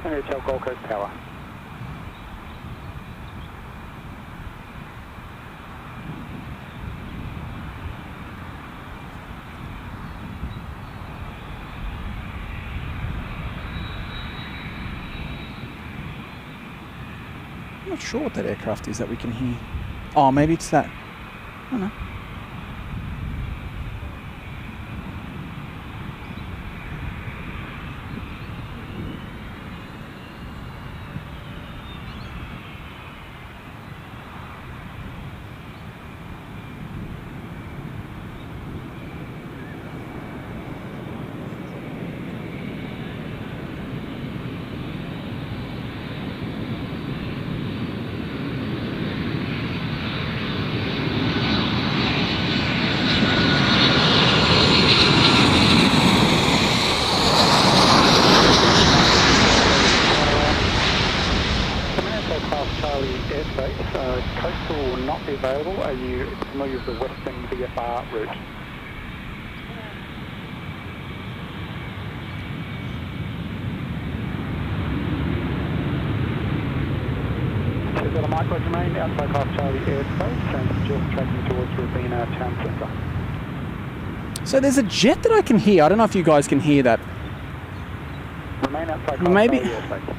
Hotel Gold Coast Tower. I'm not sure what that aircraft is that we can hear. Oh, maybe it's that. I don't know. you familiar with the Western VFR route? So we've got a micro domain outside Class Charlie airspace and just tracking towards Robina Town Centre. So there's a jet that I can hear. I don't know if you guys can hear that. Remain outside Class Maybe. Charlie airspace.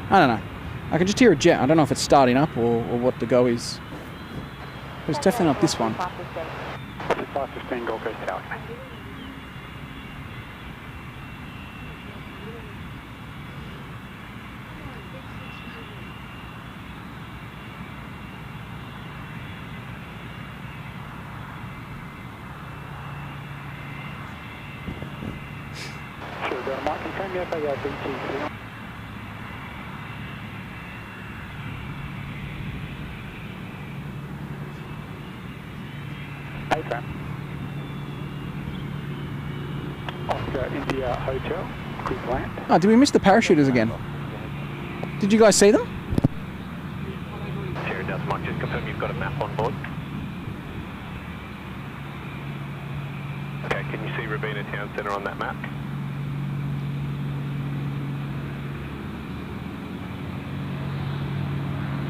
I don't know. I can just hear a jet. I don't know if it's starting up or what the go is. But it's definitely not this one. 515 Gold Coast Tower. Sure, I might confirm you FAR BTC. Okay. Oscar India Hotel, quick land. Oh, did we miss the parachuters again? Did you guys see them? Sierra Delta Mike, just confirm you've got a map on board. Okay, can you see Robina Town Centre on that map?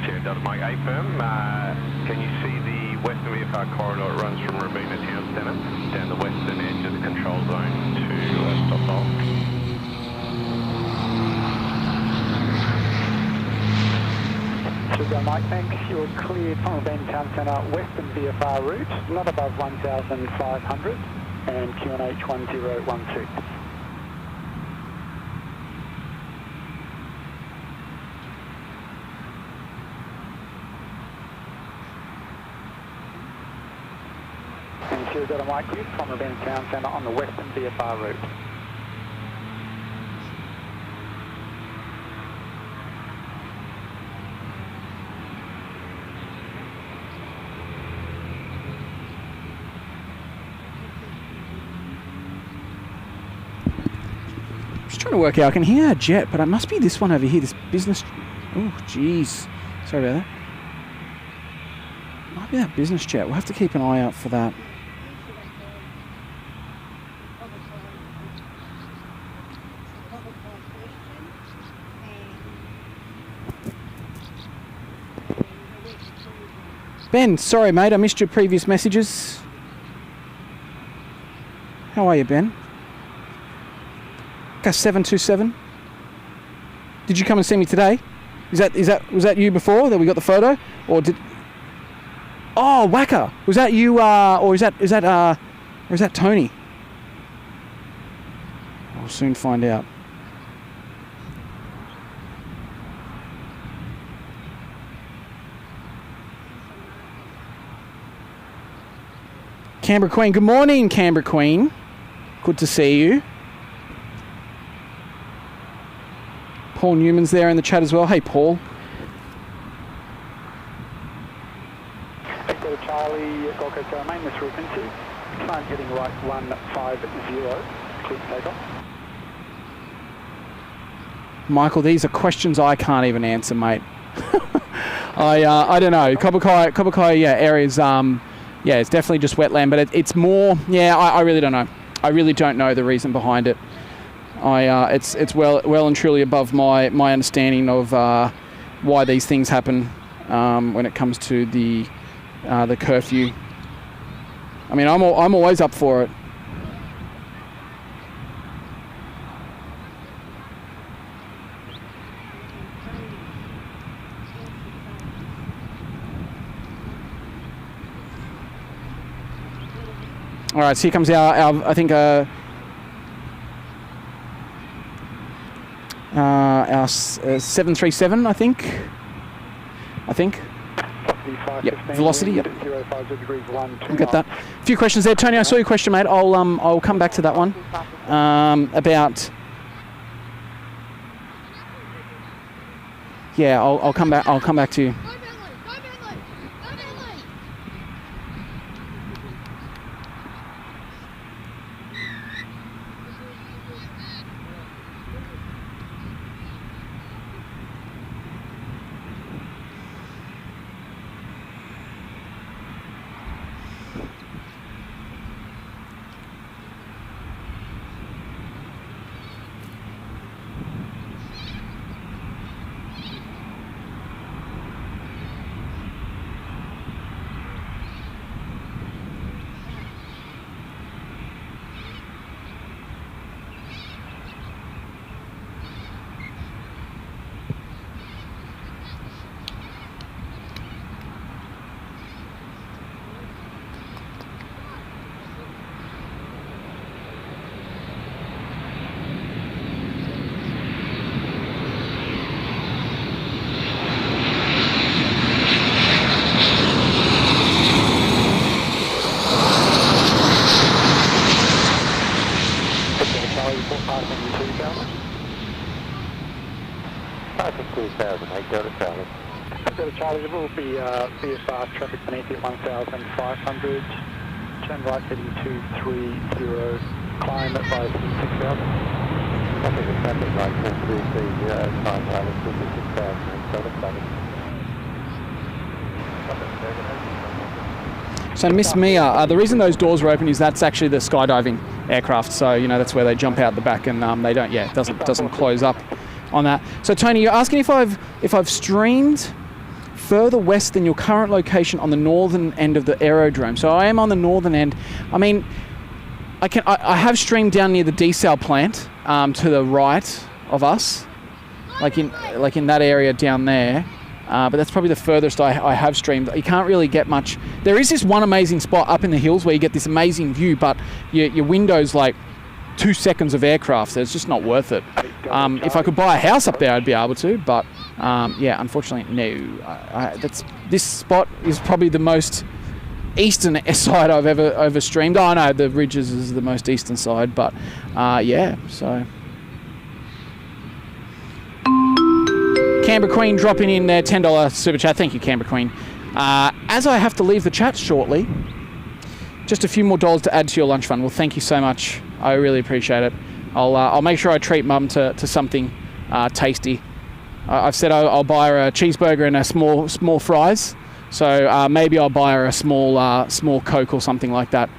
Sierra Delta Mike, A firm. Can you see the Western VFR corridor? It runs from Robina Town Centre down the western edge of the control zone to Stockpile. Sugar Mike, thanks. You're cleared from Robina Town Centre, Western VFR route, not above 1,500 and QNH 1016. And Sierra Delta Mike, cleared from Robina Town Centre on the Western VFR route. Just trying to work out. I can hear a jet, but it must be this one over here. This business. Oh, jeez. Sorry about that. Might be that business jet. We'll have to keep an eye out for that. Ben, sorry mate, I missed your previous messages. How are you, Ben? Gus 727. Did you come and see me today? Was that you before that we got the photo, or did? Oh, Wacker, was that you? Or is that Tony? I'll soon find out. Canberra Queen. Good morning, Canberra Queen. Good to see you. Paul Newman's there in the chat as well. Hey, Paul. Echo Charlie, Gold Coast Tower, main this frequency. Climb heading right 150. Clear takeoff. Michael, these are questions I can't even answer, mate. I don't know. Kobakai, yeah, areas. Yeah, it's definitely just wetland, but it's more. Yeah, I really don't know. I really don't know the reason behind it. It's well and truly above my understanding of why these things happen when it comes to the curfew. I mean, I'm always up for it. All right, so here comes our I think our 737, I think. Yep, velocity. Yep. We'll get that. A few questions there, Tony. I saw your question, mate. I'll come back to that one. About. Yeah, I'll come back. I'll come back to you. Delta Charlie. Delta Charlie, there will be VFR traffic beneath at 1,500. Turn right heading 230, climb at by 6,000. Copy the traffic right 230, climb Charlie 6,000, Delta Charlie. So Miss Mia, the reason those doors are open is that's actually the skydiving aircraft. So you know that's where they jump out the back, and they don't. Yeah, it doesn't close up on that. So Tony, you're asking if I've streamed further west than your current location on the northern end of the aerodrome. So I am on the northern end. I mean, I have streamed down near the desal plant to the right of us, like in that area down there. But that's probably the furthest I have streamed. You can't really get much. There is this one amazing spot up in the hills where you get this amazing view, but your window's like 2 seconds of aircraft, so it's just not worth it. If I could buy a house up there, I'd be able to, but yeah, unfortunately, no. This spot is probably the most eastern side I've ever streamed. Oh no, the Ridges is the most eastern side, but yeah, so. Canberra Queen dropping in their $10 super chat. Thank you, Canberra Queen. As I have to leave the chat shortly, just a few more dollars to add to your lunch fund. Well, thank you so much. I really appreciate it. I'll make sure I treat Mum to something tasty. I've said I'll buy her a cheeseburger and a small fries. So maybe I'll buy her a small Coke or something like that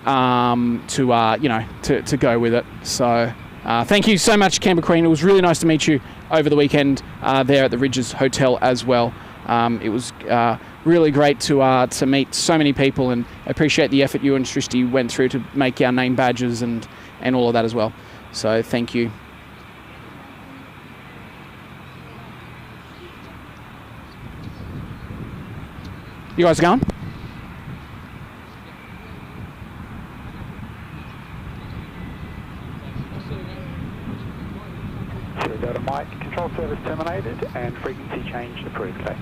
to go with it. So thank you so much, Canberra Queen. It was really nice to meet you over the weekend there at the Ridges Hotel as well. It was really great to meet so many people, and I appreciate the effort you and Tristy went through to make our name badges and all of that as well. So thank you. You guys going? Delta Mike, control service terminated and frequency change approved. Okay.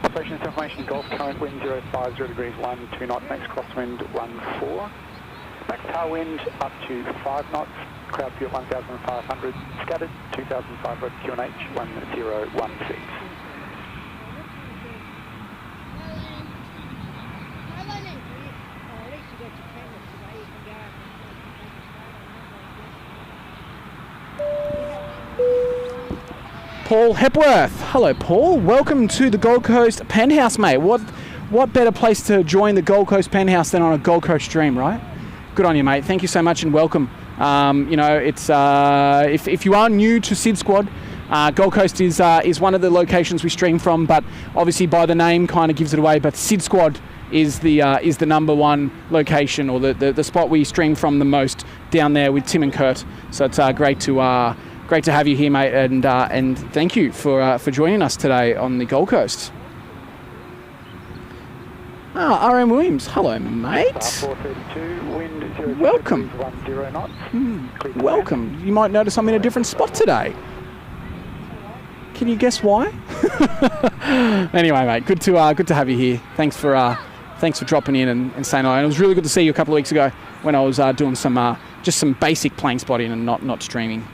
Operations information, Gulf current wind 050 degrees 1, 2 knots, max crosswind 14. Max tail wind up to 5 knots, cloud view at 1,500, scattered 2,500 QNH 1016. Paul Hepworth. Hello, Paul. Welcome to the Gold Coast Penthouse, mate. What better place to join the Gold Coast Penthouse than on a Gold Coast stream, right? Good on you, mate. Thank you so much and welcome. It's if you are new to SydSquad, Gold Coast is one of the locations we stream from, but obviously by the name kind of gives it away. But SydSquad is the number one location, or the spot we stream from the most down there with Tim and Kurt. So it's great to have you here, mate, and thank you for joining us today on the Gold Coast. RM Williams, hello, mate. 432, wind 0 welcome. 10 knots. Welcome. You might notice I'm in a different spot today. Can you guess why? Anyway, mate, good to have you here. Thanks for dropping in and saying hello. And it was really good to see you a couple of weeks ago when I was doing just some basic plane spotting and not streaming.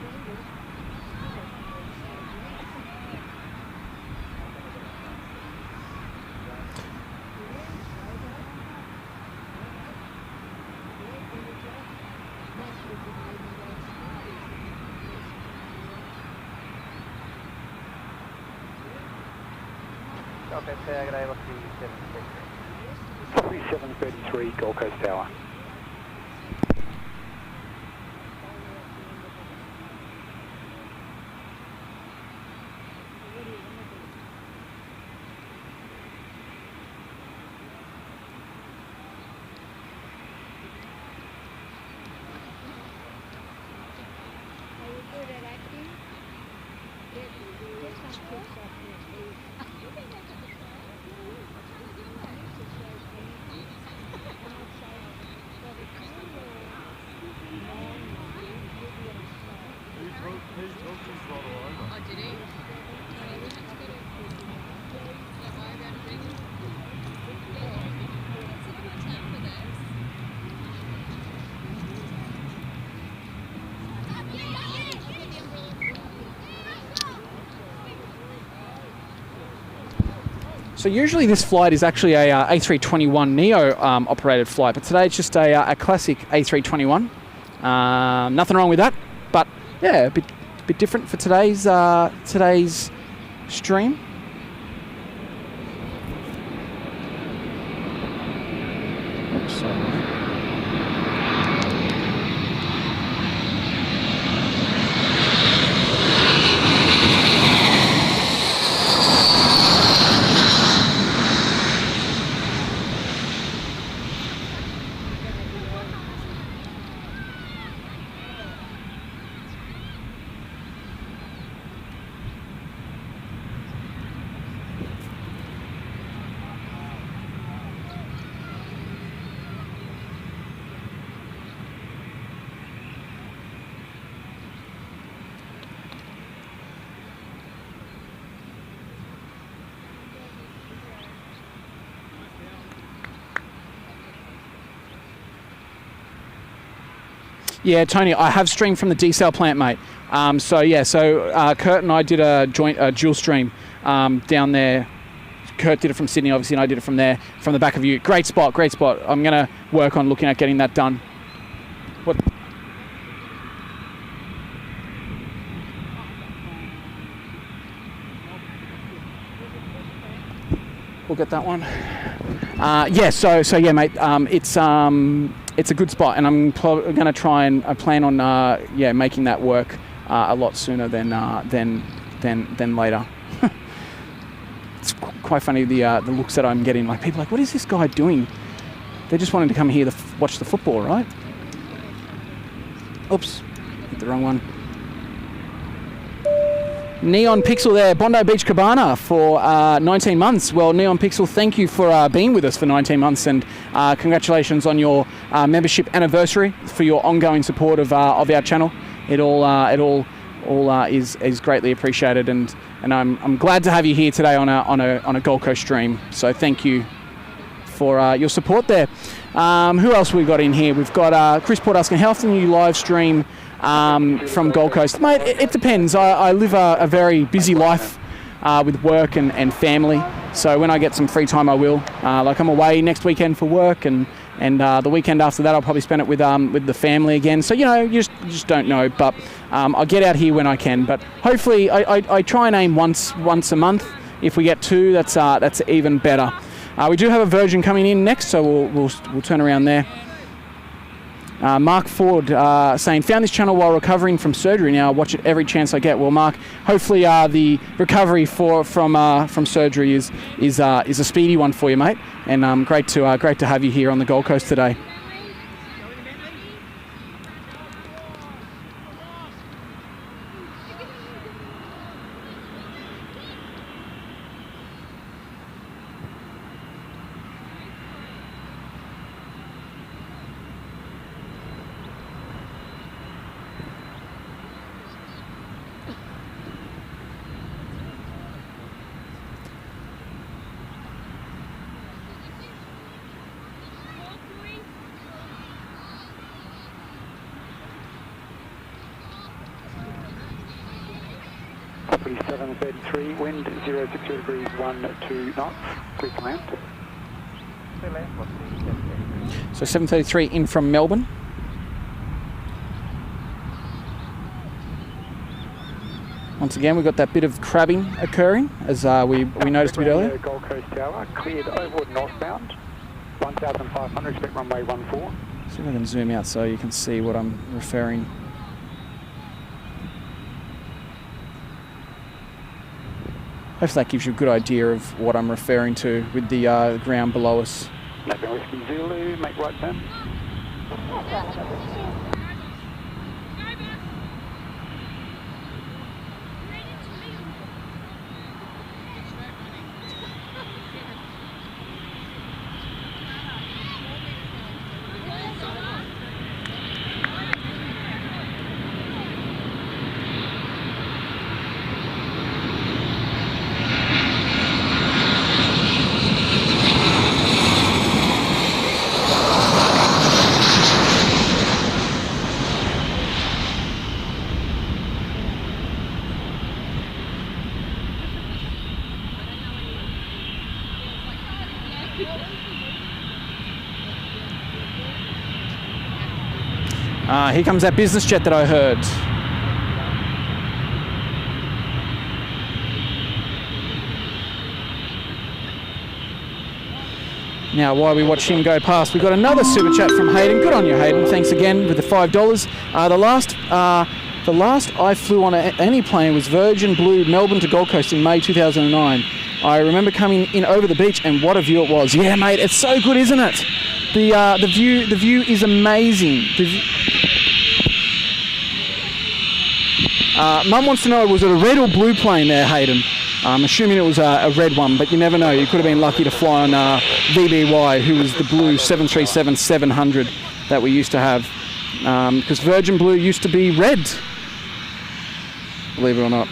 Copy 733 Gold Coast Tower. So usually this flight is actually a A321 Neo operated flight, but today it's just a classic A321. Nothing wrong with that, but yeah, a bit different for today's stream. Oops, sorry. Yeah, Tony, I have streamed from the desal plant, mate. So Kurt and I did a dual stream down there. Kurt did it from Sydney, obviously, and I did it from there, from the back of you. Great spot, great spot. I'm going to work on looking at getting that done. What? We'll get that one. Yeah, mate. It's a good spot, and I'm going to try and I plan on making that work a lot sooner than later. It's quite funny the looks that I'm getting. Like people are like, what is this guy doing? They're just wanting to come here to watch the football, right? Oops, hit the wrong one. Neon Pixel there, Bondi Beach Cabana for 19 months. Well, Neon Pixel, thank you for being with us for 19 months, and congratulations on your membership anniversary, for your ongoing support of our channel. It all is greatly appreciated, and I'm glad to have you here today on a Gold Coast stream. So thank you for your support there. Who else we got in here? We've got Chris Port asking, how often you live stream from Gold Coast? Mate, it depends. I live a very busy life with work and family, so when I get some free time I will. Like I'm away next weekend for work, and the weekend after that I'll probably spend it with the family again. So you just don't know, but I'll get out here when I can. But hopefully I try and aim once a month. If we get two, that's even better. We do have a Virgin coming in next, so we'll turn around there. Mark Ford saying, found this channel while recovering from surgery. Now I watch it every chance I get. Well, Mark, hopefully the recovery from surgery is a speedy one for you, mate. And great to have you here on the Gold Coast today. Property 733, wind 060 degrees 12 knots, clear to land. So 733 in from Melbourne. Once again, we've got that bit of crabbing occurring, as we noticed a bit earlier. Gold Coast Tower, cleared overwood northbound, 1,500, expect runway 14. See if I can zoom out so you can see what I'm referring. Hopefully that gives you a good idea of what I'm referring to with the ground below us. November Whiskey Zulu, make right turn. Here comes that business jet that I heard. Now, while we watch him go past, we've got another super chat from Hayden. Good on you, Hayden. Thanks again with the $5. The last I flew on any plane was Virgin Blue, Melbourne to Gold Coast in May 2009. I remember coming in over the beach, and what a view it was. Yeah, mate, it's so good, isn't it? The view is amazing. Mum wants to know, was it a red or blue plane there, Hayden? I'm assuming it was a red one, but you never know. You could have been lucky to fly on VBY, who was the blue 737-700 that we used to have. Because Virgin Blue used to be red, believe it or not.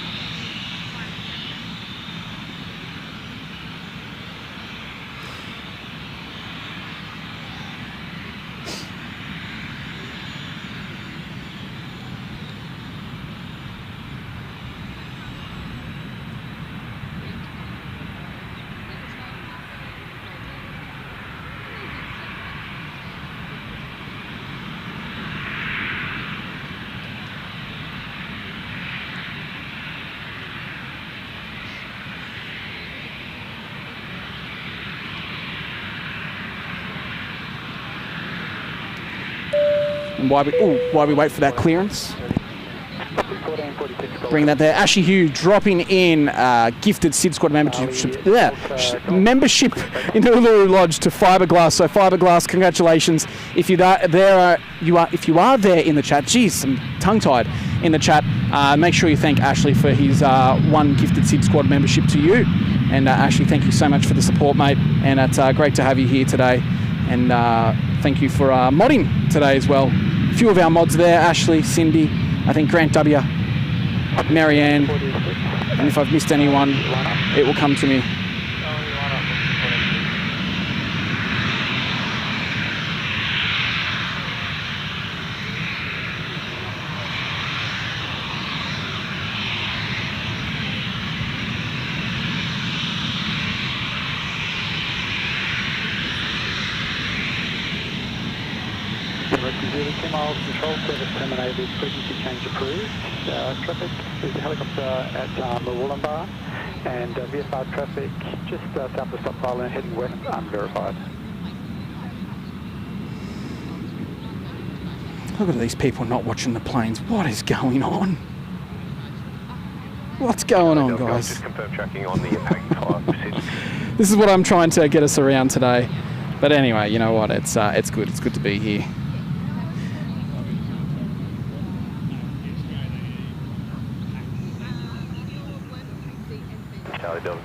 And while we wait for that clearance, bring that there. Ashley Hugh dropping in gifted SydSquad membership in the Uluru Lodge to Fiberglass. So Fiberglass, congratulations! If you are there in the chat, geez, I'm tongue-tied in the chat. Make sure you thank Ashley for his one gifted SydSquad membership to you. And Ashley, thank you so much for the support, mate. And it's great to have you here today. And thank you for modding today as well. A few of our mods there, Ashley, Cindy, I think Grant W, Marianne, and if I've missed anyone, it will come to me. Control service terminated, frequency change approved. Traffic is a helicopter at Murwillumbah, and VFR traffic just south of Stop Island heading west, unverified. Look at these people not watching the planes. What is going on? What's going on, guys? Just confirm tracking on the impact. This is what I'm trying to get us around today. But anyway, you know what? It's good. It's good to be here.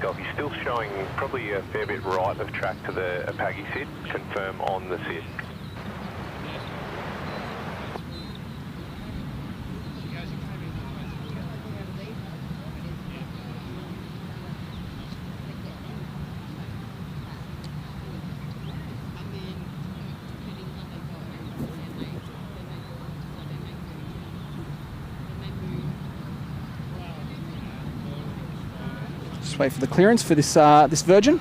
Golf, you're still showing probably a fair bit right of track to the Apagi SID. Confirm on the SID. Wait for the clearance for this this Virgin.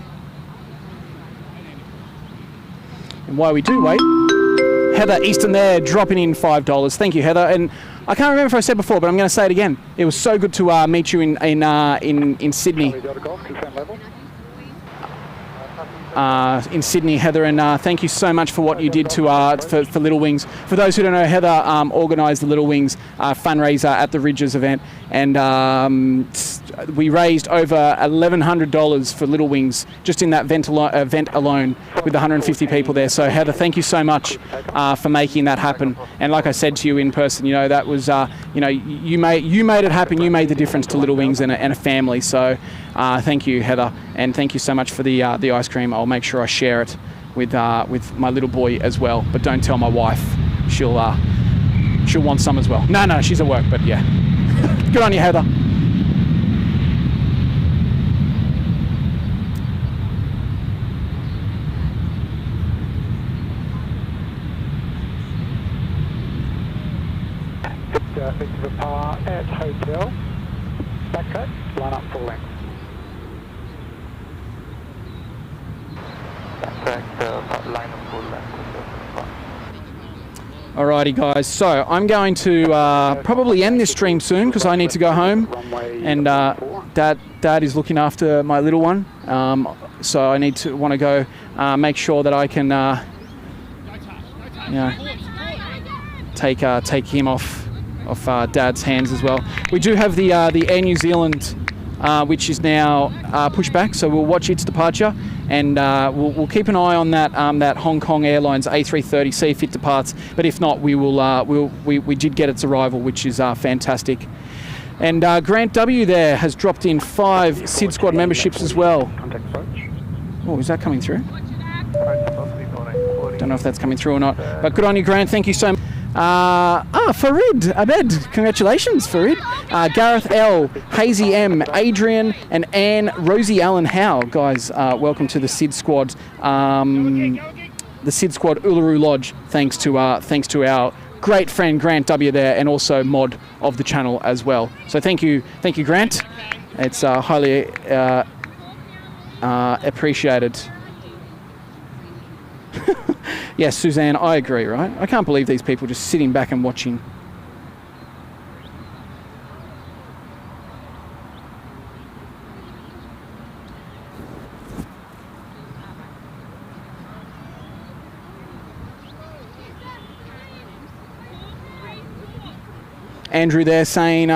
And while we do wait, Heather Easton there dropping in $5. Thank you, Heather. And I can't remember if I said before, but I'm going to say it again. It was so good to meet you in Sydney. In Sydney, Heather, and thank you so much for what you did to for Little Wings. For those who don't know, Heather organised the Little Wings fundraiser at the Ridges event, and we raised over $1,100 for Little Wings just in that event alone, with 150 people there. So Heather, thank you so much for making that happen. And like I said to you in person, you know, that was you made it happen. You made the difference to Little Wings and a family. So thank you, Heather, and thank you so much for the ice cream. I'll make sure I share it with my little boy as well. But don't tell my wife; she'll want some as well. No, she's at work. But yeah, good on you, Heather. Effective power at hotel. Backtrack, line up full length. Backtrack, line up full length. Alrighty, guys. So I'm going to probably end this stream soon because I need to go home, and Dad is looking after my little one. So I need to want to go make sure that I can, take him off Dad's hands as well. We do have the Air New Zealand, which is now pushback, so we'll watch its departure, and we'll keep an eye on that Hong Kong Airlines A330, see if it departs. But if not, we did get its arrival, which is fantastic. And Grant W there has dropped in 5 SydSquad memberships as well. Oh, is that coming through? Don't know if that's coming through or not, but good on you, Grant. Thank you so much. Farid Abed, congratulations, Farid. Gareth L, Hazy M, Adrian, and Anne, Rosie Allen Howe. Guys, welcome to the SydSquad, Uluru Lodge. Thanks to our great friend Grant W there, and also mod of the channel as well. So thank you, Grant. It's highly appreciated. Yes, Suzanne, I agree, right? I can't believe these people just sitting back and watching. Andrew there saying,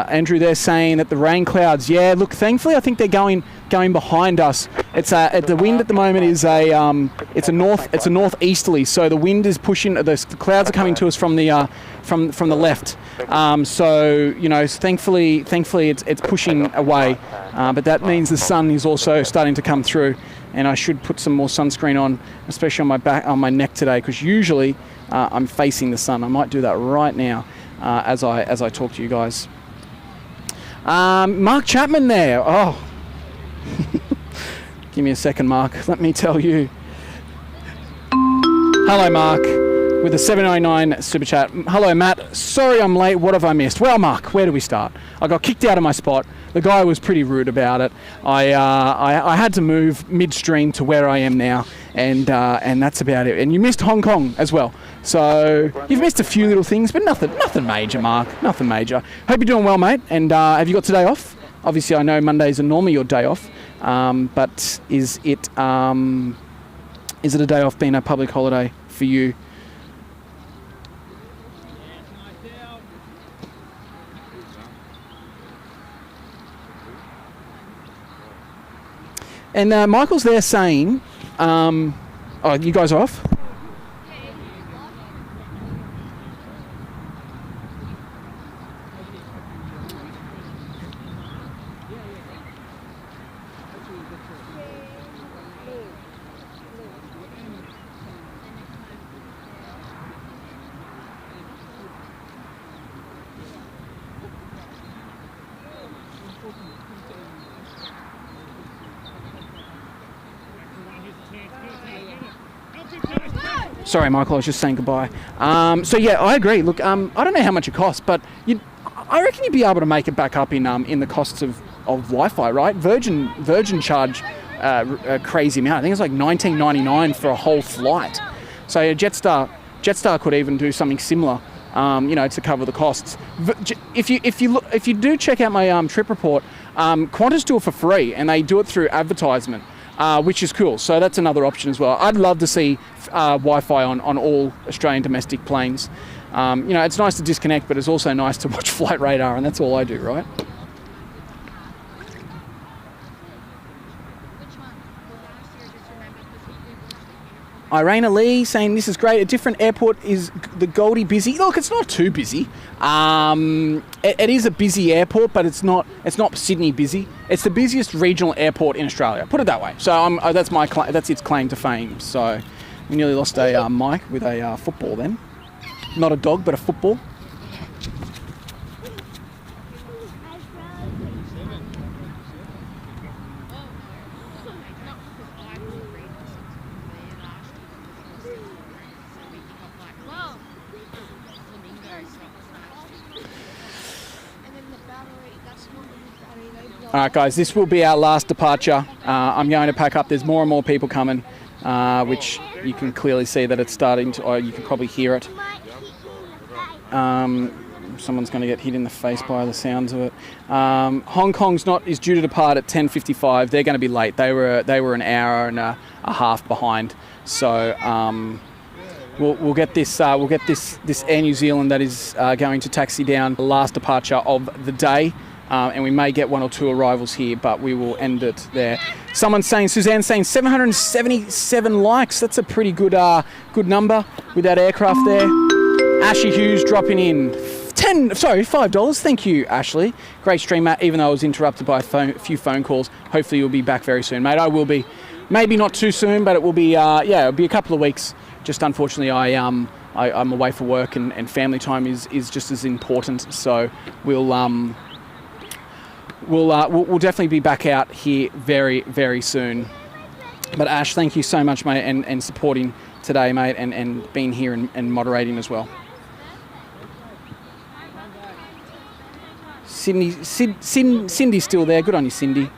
Andrew there saying that the rain clouds. Yeah, look, thankfully I think they're going behind us. It's the wind at the moment is it's a northeasterly, so the wind is pushing. The clouds are coming to us from the from the left. So thankfully it's pushing away, but that means the sun is also starting to come through, and I should put some more sunscreen on, especially on my neck today, because usually I'm facing the sun. I might do that right now. As I talk to you guys. Mark Chapman there. Oh, give me a second, Mark. Let me tell you. Hello, Mark, with a 709 super chat. Hello, Matt. Sorry I'm late. What have I missed? Well, Mark, where do we start? I got kicked out of my spot. The guy was pretty rude about it. I had to move midstream to where I am now, and that's about it. And you missed Hong Kong as well. So you've missed a few little things, but nothing major, Mark. Nothing major. Hope you're doing well, mate. And have you got today off? Obviously, I know Mondays are normally your day off, but is it a day off being a public holiday for you? And Michael's there saying, oh, you guys are off? Sorry, Michael, I was just saying goodbye. So yeah, I agree. Look, I don't know how much it costs, but I reckon you'd be able to make it back up in the costs of Wi-Fi, right? Virgin charge a crazy amount. I think it's like $19.99 for a whole flight. So Jetstar could even do something similar, to cover the costs. If you do check out my trip report, Qantas do it for free, and they do it through advertisement. Which is cool. So that's another option as well. I'd love to see Wi-Fi on all Australian domestic planes. It's nice to disconnect, but it's also nice to watch Flight Radar, and that's all I do, right? Irena Lee saying this is great. A different airport is the Goldie busy. Look, it's not too busy. It is a busy airport, but it's not Sydney busy. It's the busiest regional airport in Australia. Put it that way. So that's its claim to fame. So we nearly lost a mic with a football then. Not a dog, but a football. All right, guys, this will be our last departure I'm going to pack up. There's more and more people coming, which you can clearly see that it's starting to, or you can probably hear it. Someone's going to get hit in the face by the sounds of it. Hong Kong's is due to depart at 10:55. They're going to be late. They were an hour and a half behind. So we'll get this Air New Zealand that is going to taxi down the last departure of the day. And we may get 1 or 2 arrivals here, but we will end it there. Suzanne's saying 777 likes. That's a pretty good number with that aircraft there. Ashley Hughes dropping in $5. Thank you, Ashley. Great stream, Matt, even though I was interrupted by a few phone calls. Hopefully you'll be back very soon, mate. I will be. Maybe not too soon, but it will be, it'll be a couple of weeks. Just unfortunately, I'm away for work, and family time is just as important. So we'll definitely be back out here very, very soon. But Ash, thank you so much, mate, and supporting today, mate, and being here and moderating as well. Cindy's still there. Good on you, Cindy.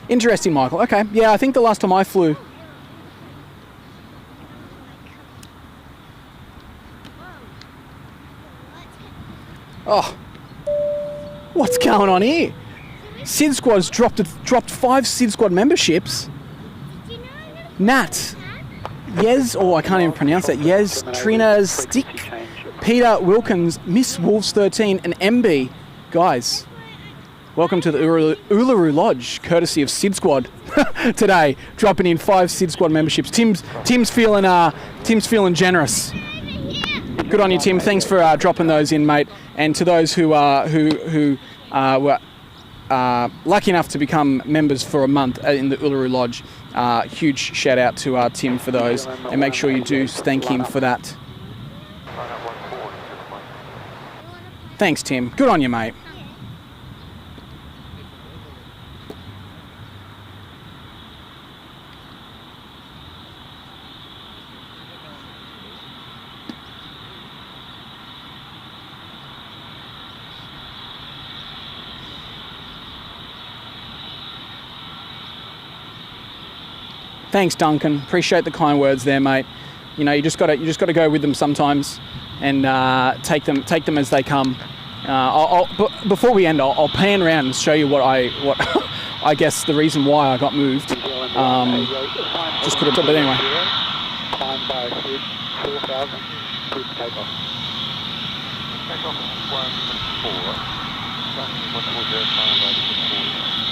Interesting, Michael. Okay, yeah, I think the last time I flew... Oh, what's going on here? SydSquad's dropped 5 SydSquad memberships. Nat, Yez, I can't even pronounce that. Yez, Trina, Stick, Peter Wilkins, Miss Wolves 13, and MB. Guys, welcome to the Uluru Lodge, courtesy of SydSquad. Today, dropping in 5 SydSquad memberships. Tim's feeling generous. Good on you, Tim. Thanks for dropping those in, mate. And to those who were lucky enough to become members for a month in the Uluru Lodge, huge shout out to Tim for those, and make sure you do thank him for that. Thanks, Tim. Good on you, mate. Thanks, Duncan. Appreciate the kind words there, mate. You know, you just got to go with them sometimes, and take them as they come. Before we end, I'll pan around and show you what I guess the reason why I got moved. Just put it up, but anyway. Climb by 4,000. Please takeoff. Takeoff 14. 140. Climb by 4.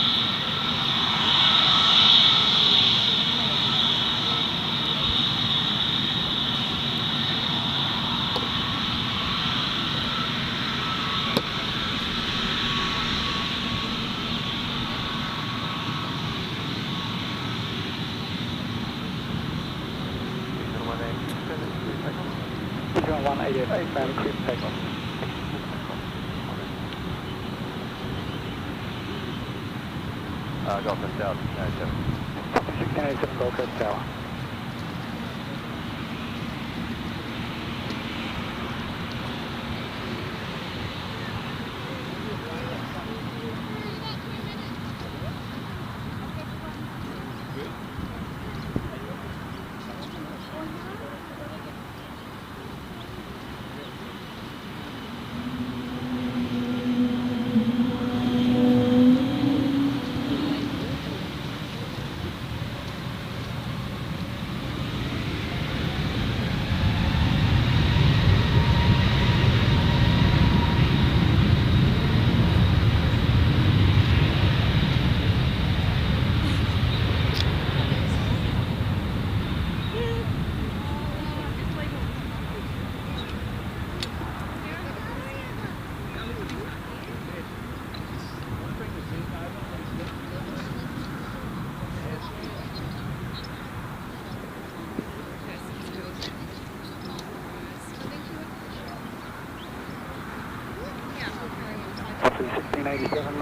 Regional 188, man, clear takeoff. Gulf Coast Tower, 1697. 1687, Gulf Coast Tower.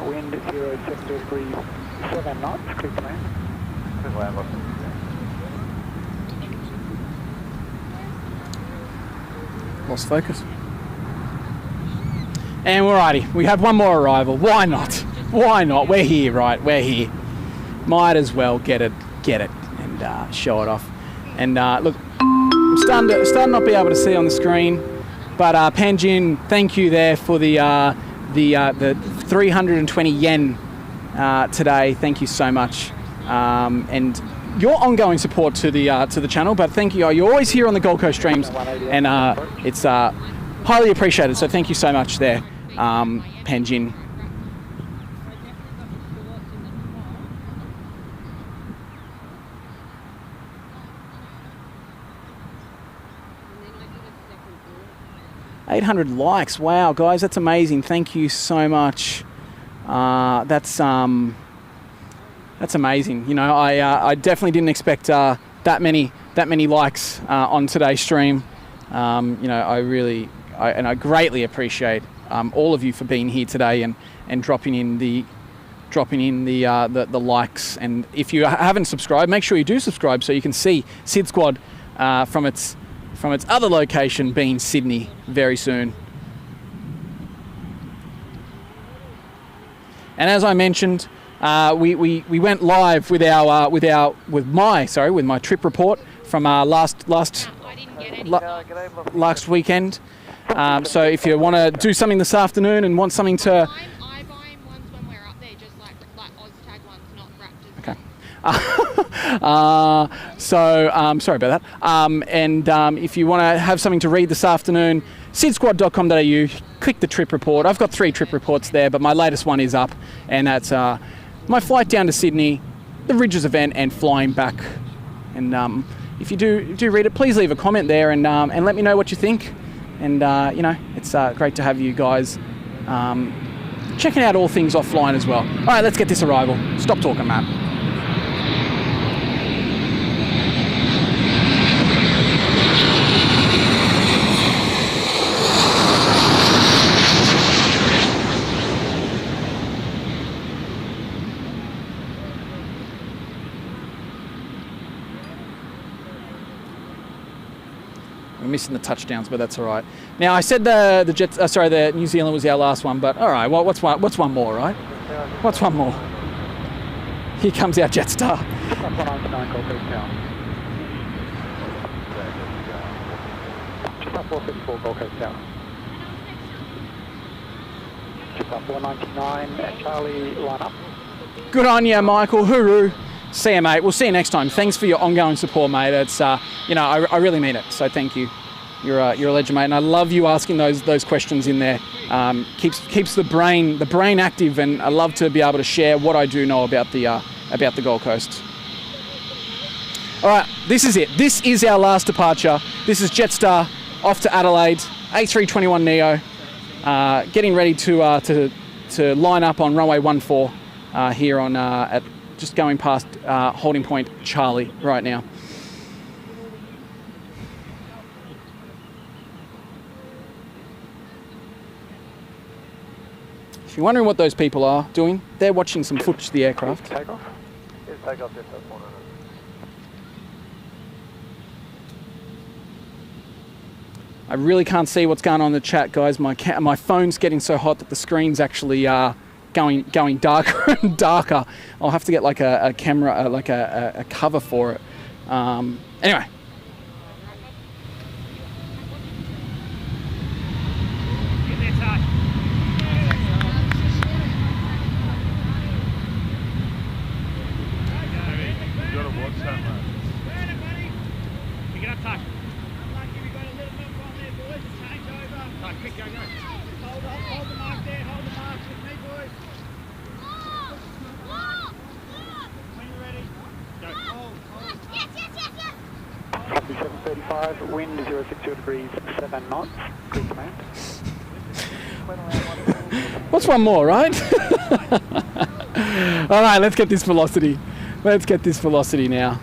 Wind 07 degrees 7 knots, clear to land. lost focus. And alrighty, we have one more arrival. Why not? Why not? We're here, right? We're here. Might as well get it, and show it off. And look, I'm starting to not be able to see on the screen, but Panjin, thank you there for the 320 yen today. Thank you so much, and your ongoing support to the channel. But thank you. You're always here on the Gold Coast streams, and it's highly appreciated. So thank you so much there, Panjin. $800 likes. Wow, guys, that's amazing. Thank you so much. That's amazing. You know, I definitely didn't expect that many likes on today's stream. You know, I greatly appreciate all of you for being here today and dropping in the likes. And if you haven't subscribed, make sure you do subscribe so you can see SydSquad from its other location, being Sydney, very soon. And as I mentioned, we went live with my trip report from last weekend. So if you want to do something this afternoon and want something to, I buy ones when we're up there, just like OzTag ones, not Raptors. okay. Sorry about that. And if you want to have something to read this afternoon, sydsquad.com.au, click the trip report. I've got 3 trip reports there, but my latest one is up, and that's my flight down to Sydney, the Ridges event, and flying back. And if you do read it, please leave a comment there and let me know what you think. And you know, it's great to have you guys checking out all things offline as well. All right, let's get this arrival. Stop talking, Matt. We're missing the touchdowns, but that's all right. Now, I said the Jets, the New Zealand was our last one, but all right. Well, what's one more, right? What's one more? Here comes our Jetstar. 199 Gold Coast Tower. Just up 454 Gold Coast Tower. Just up 499 and Charlie, line up. Good on you, Michael. Hooroo. See you, mate. We'll see you next time. Thanks for your ongoing support, mate. It's you know, I really mean it. So thank you. You're a legend, mate, and I love you asking those questions in there. Keeps the brain active, and I love to be able to share what I do know about the Gold Coast. All right, this is it. This is our last departure. This is Jetstar off to Adelaide, A321neo, getting ready to line up on runway 14 here on at. Just going past holding point Charlie right now. If you're wondering what those people are doing, they're watching some footage of the aircraft. Takeoff? Yes, takeoff, yes, that's 100. I really can't see what's going on in the chat, guys. My phone's getting so hot that the screen's actually going darker and darker. I'll have to get like a camera, like a cover for it. Anyway. Hold the mark there, hold the mark with me, boys. When you're ready, go. Hold. Copy 735, wind 062 degrees, 7 knots. Good command. What's one more, right? All right, let's get this velocity. Let's get this velocity now.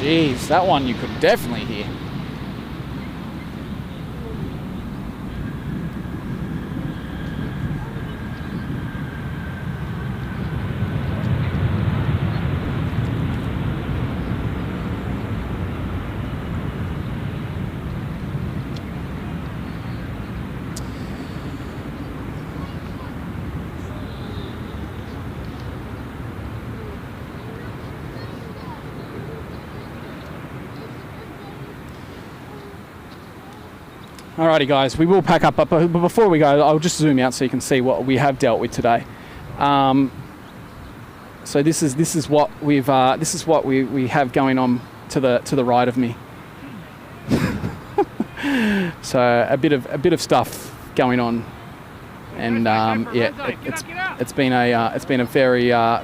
Jeez, that one you could definitely hear. Alrighty guys, we will pack up, but before we go, I'll just zoom out so you can see what we have dealt with today. So this is what we have going on to the right of me. So a bit of stuff going on, and yeah, it's been a very I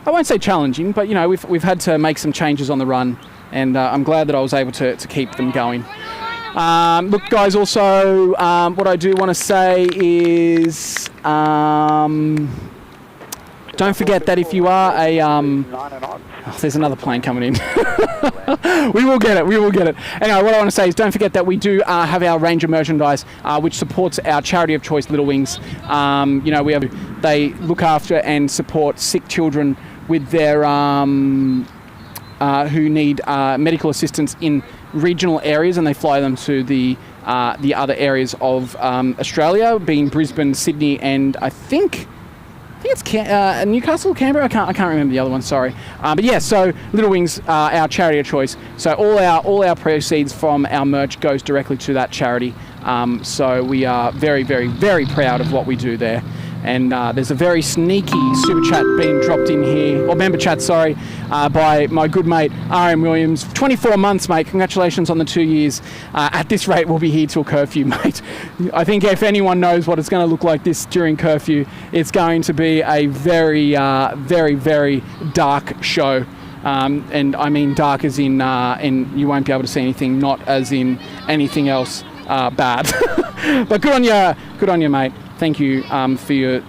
won't say challenging, but you know we've had to make some changes on the run, and I'm glad that I was able to keep them going. Look guys, also what I do want to say is don't forget that if you are a there's another plane coming in. we will get it. Anyway, what I want to say is don't forget that we do have our range of merchandise which supports our charity of choice, Little Wings. You know, they look after and support sick children with their who need medical assistance in regional areas, and they fly them to the other areas of Australia, being Brisbane, Sydney, and I think it's Newcastle, Canberra. I can't remember the other one. Sorry, but yeah. So Little Wings, our charity of choice. So all our proceeds from our merch goes directly to that charity. So we are very, very, very proud of what we do there. And there's a very sneaky super chat being dropped in here, or member chat, sorry, by my good mate RM Williams. 24 months, mate. Congratulations on the 2 years. At this rate, we'll be here till curfew, mate. I think if anyone knows what it's going to look like this during curfew, it's going to be a very, very, very dark show. And I mean dark as in you won't be able to see anything, not as in anything else bad. But good on you, mate. Thank you for your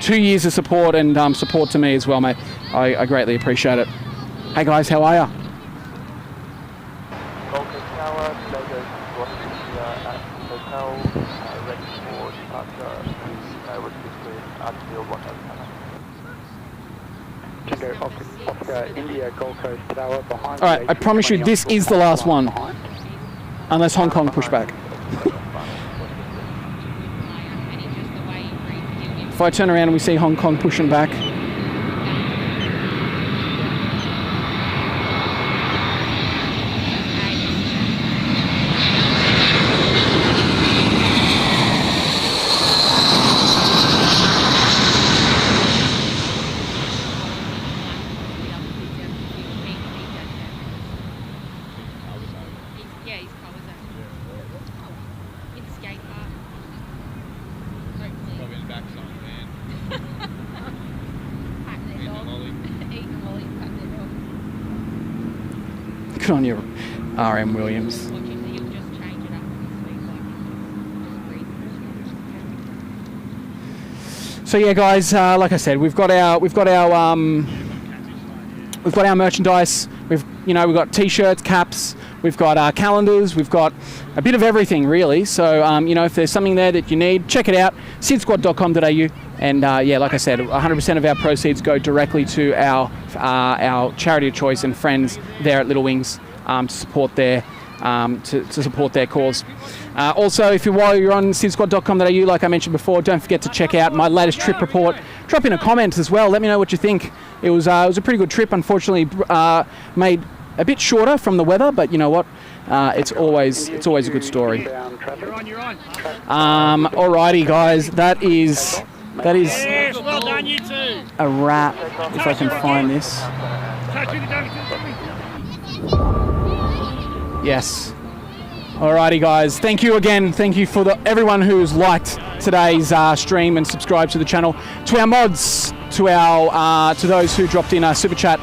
2 years of support and support to me as well, mate. I greatly appreciate it. Hey guys, how are ya? Gold Coast Tower, today goes to at Hotel, ready for departure, with Archfield, Oscar India Gold Coast Tower behind. All right, I promise you this is the last one, unless Hong Kong push back. If I turn around and we see Hong Kong pushing back. Good on you, RM Williams. So yeah, guys, like I said, we've got our merchandise. We've got t-shirts, caps. We've got calendars. We've got a bit of everything, really. So if there's something there that you need, check it out. SydSquad.com.au. And yeah, like I said, 100% of our proceeds go directly to our charity of choice and friends there at Little Wings to support their cause. Also, while you're on SydSquad.com.au, like I mentioned before, don't forget to check out my latest trip report. Drop in a comment as well. Let me know what you think. It was a pretty good trip. Unfortunately, made a bit shorter from the weather, but you know what? It's always a good story. Alrighty, guys, that is Yes, well done, you two. a wrap. If I can find this. Yes. Alrighty, guys. Thank you again. Thank you for everyone who's liked today's stream and subscribed to the channel. To our mods, to those who dropped in a super chat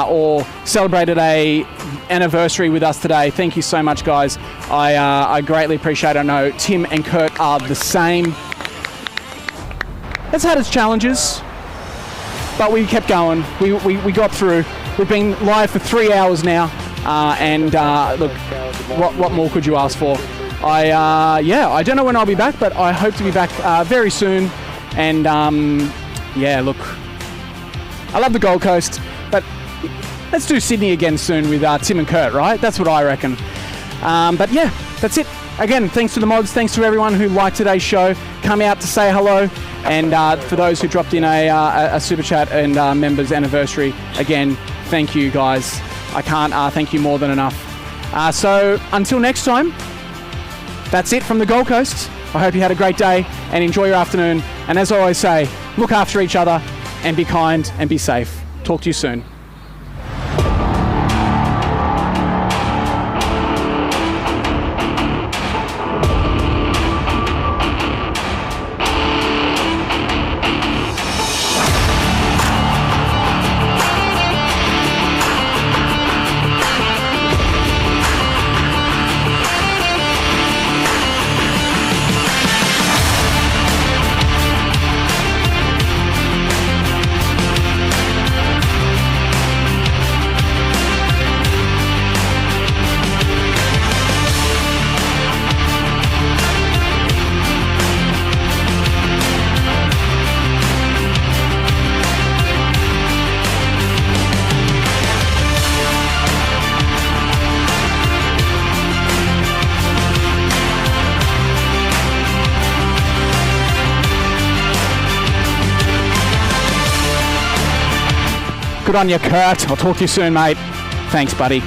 or celebrated a anniversary with us today. Thank you so much, guys. I greatly appreciate it. I know Tim and Kirk are the same. It's had its challenges, but we kept going. We got through. We've been live for 3 hours now, and look, what more could you ask for? I don't know when I'll be back, but I hope to be back very soon. And yeah, look, I love the Gold Coast, but let's do Sydney again soon with Tim and Kurt, right? That's what I reckon. But yeah, that's it. Again, thanks to the mods, thanks to everyone who liked today's show, come out to say hello, and for those who dropped in a super chat and members anniversary, again, thank you guys. I can't thank you more than enough. So until next time, that's it from the Gold Coast. I hope you had a great day and enjoy your afternoon. And as I always say, look after each other and be kind and be safe. Talk to you soon. Good on you, Kurt. I'll talk to you soon, mate. Thanks, buddy.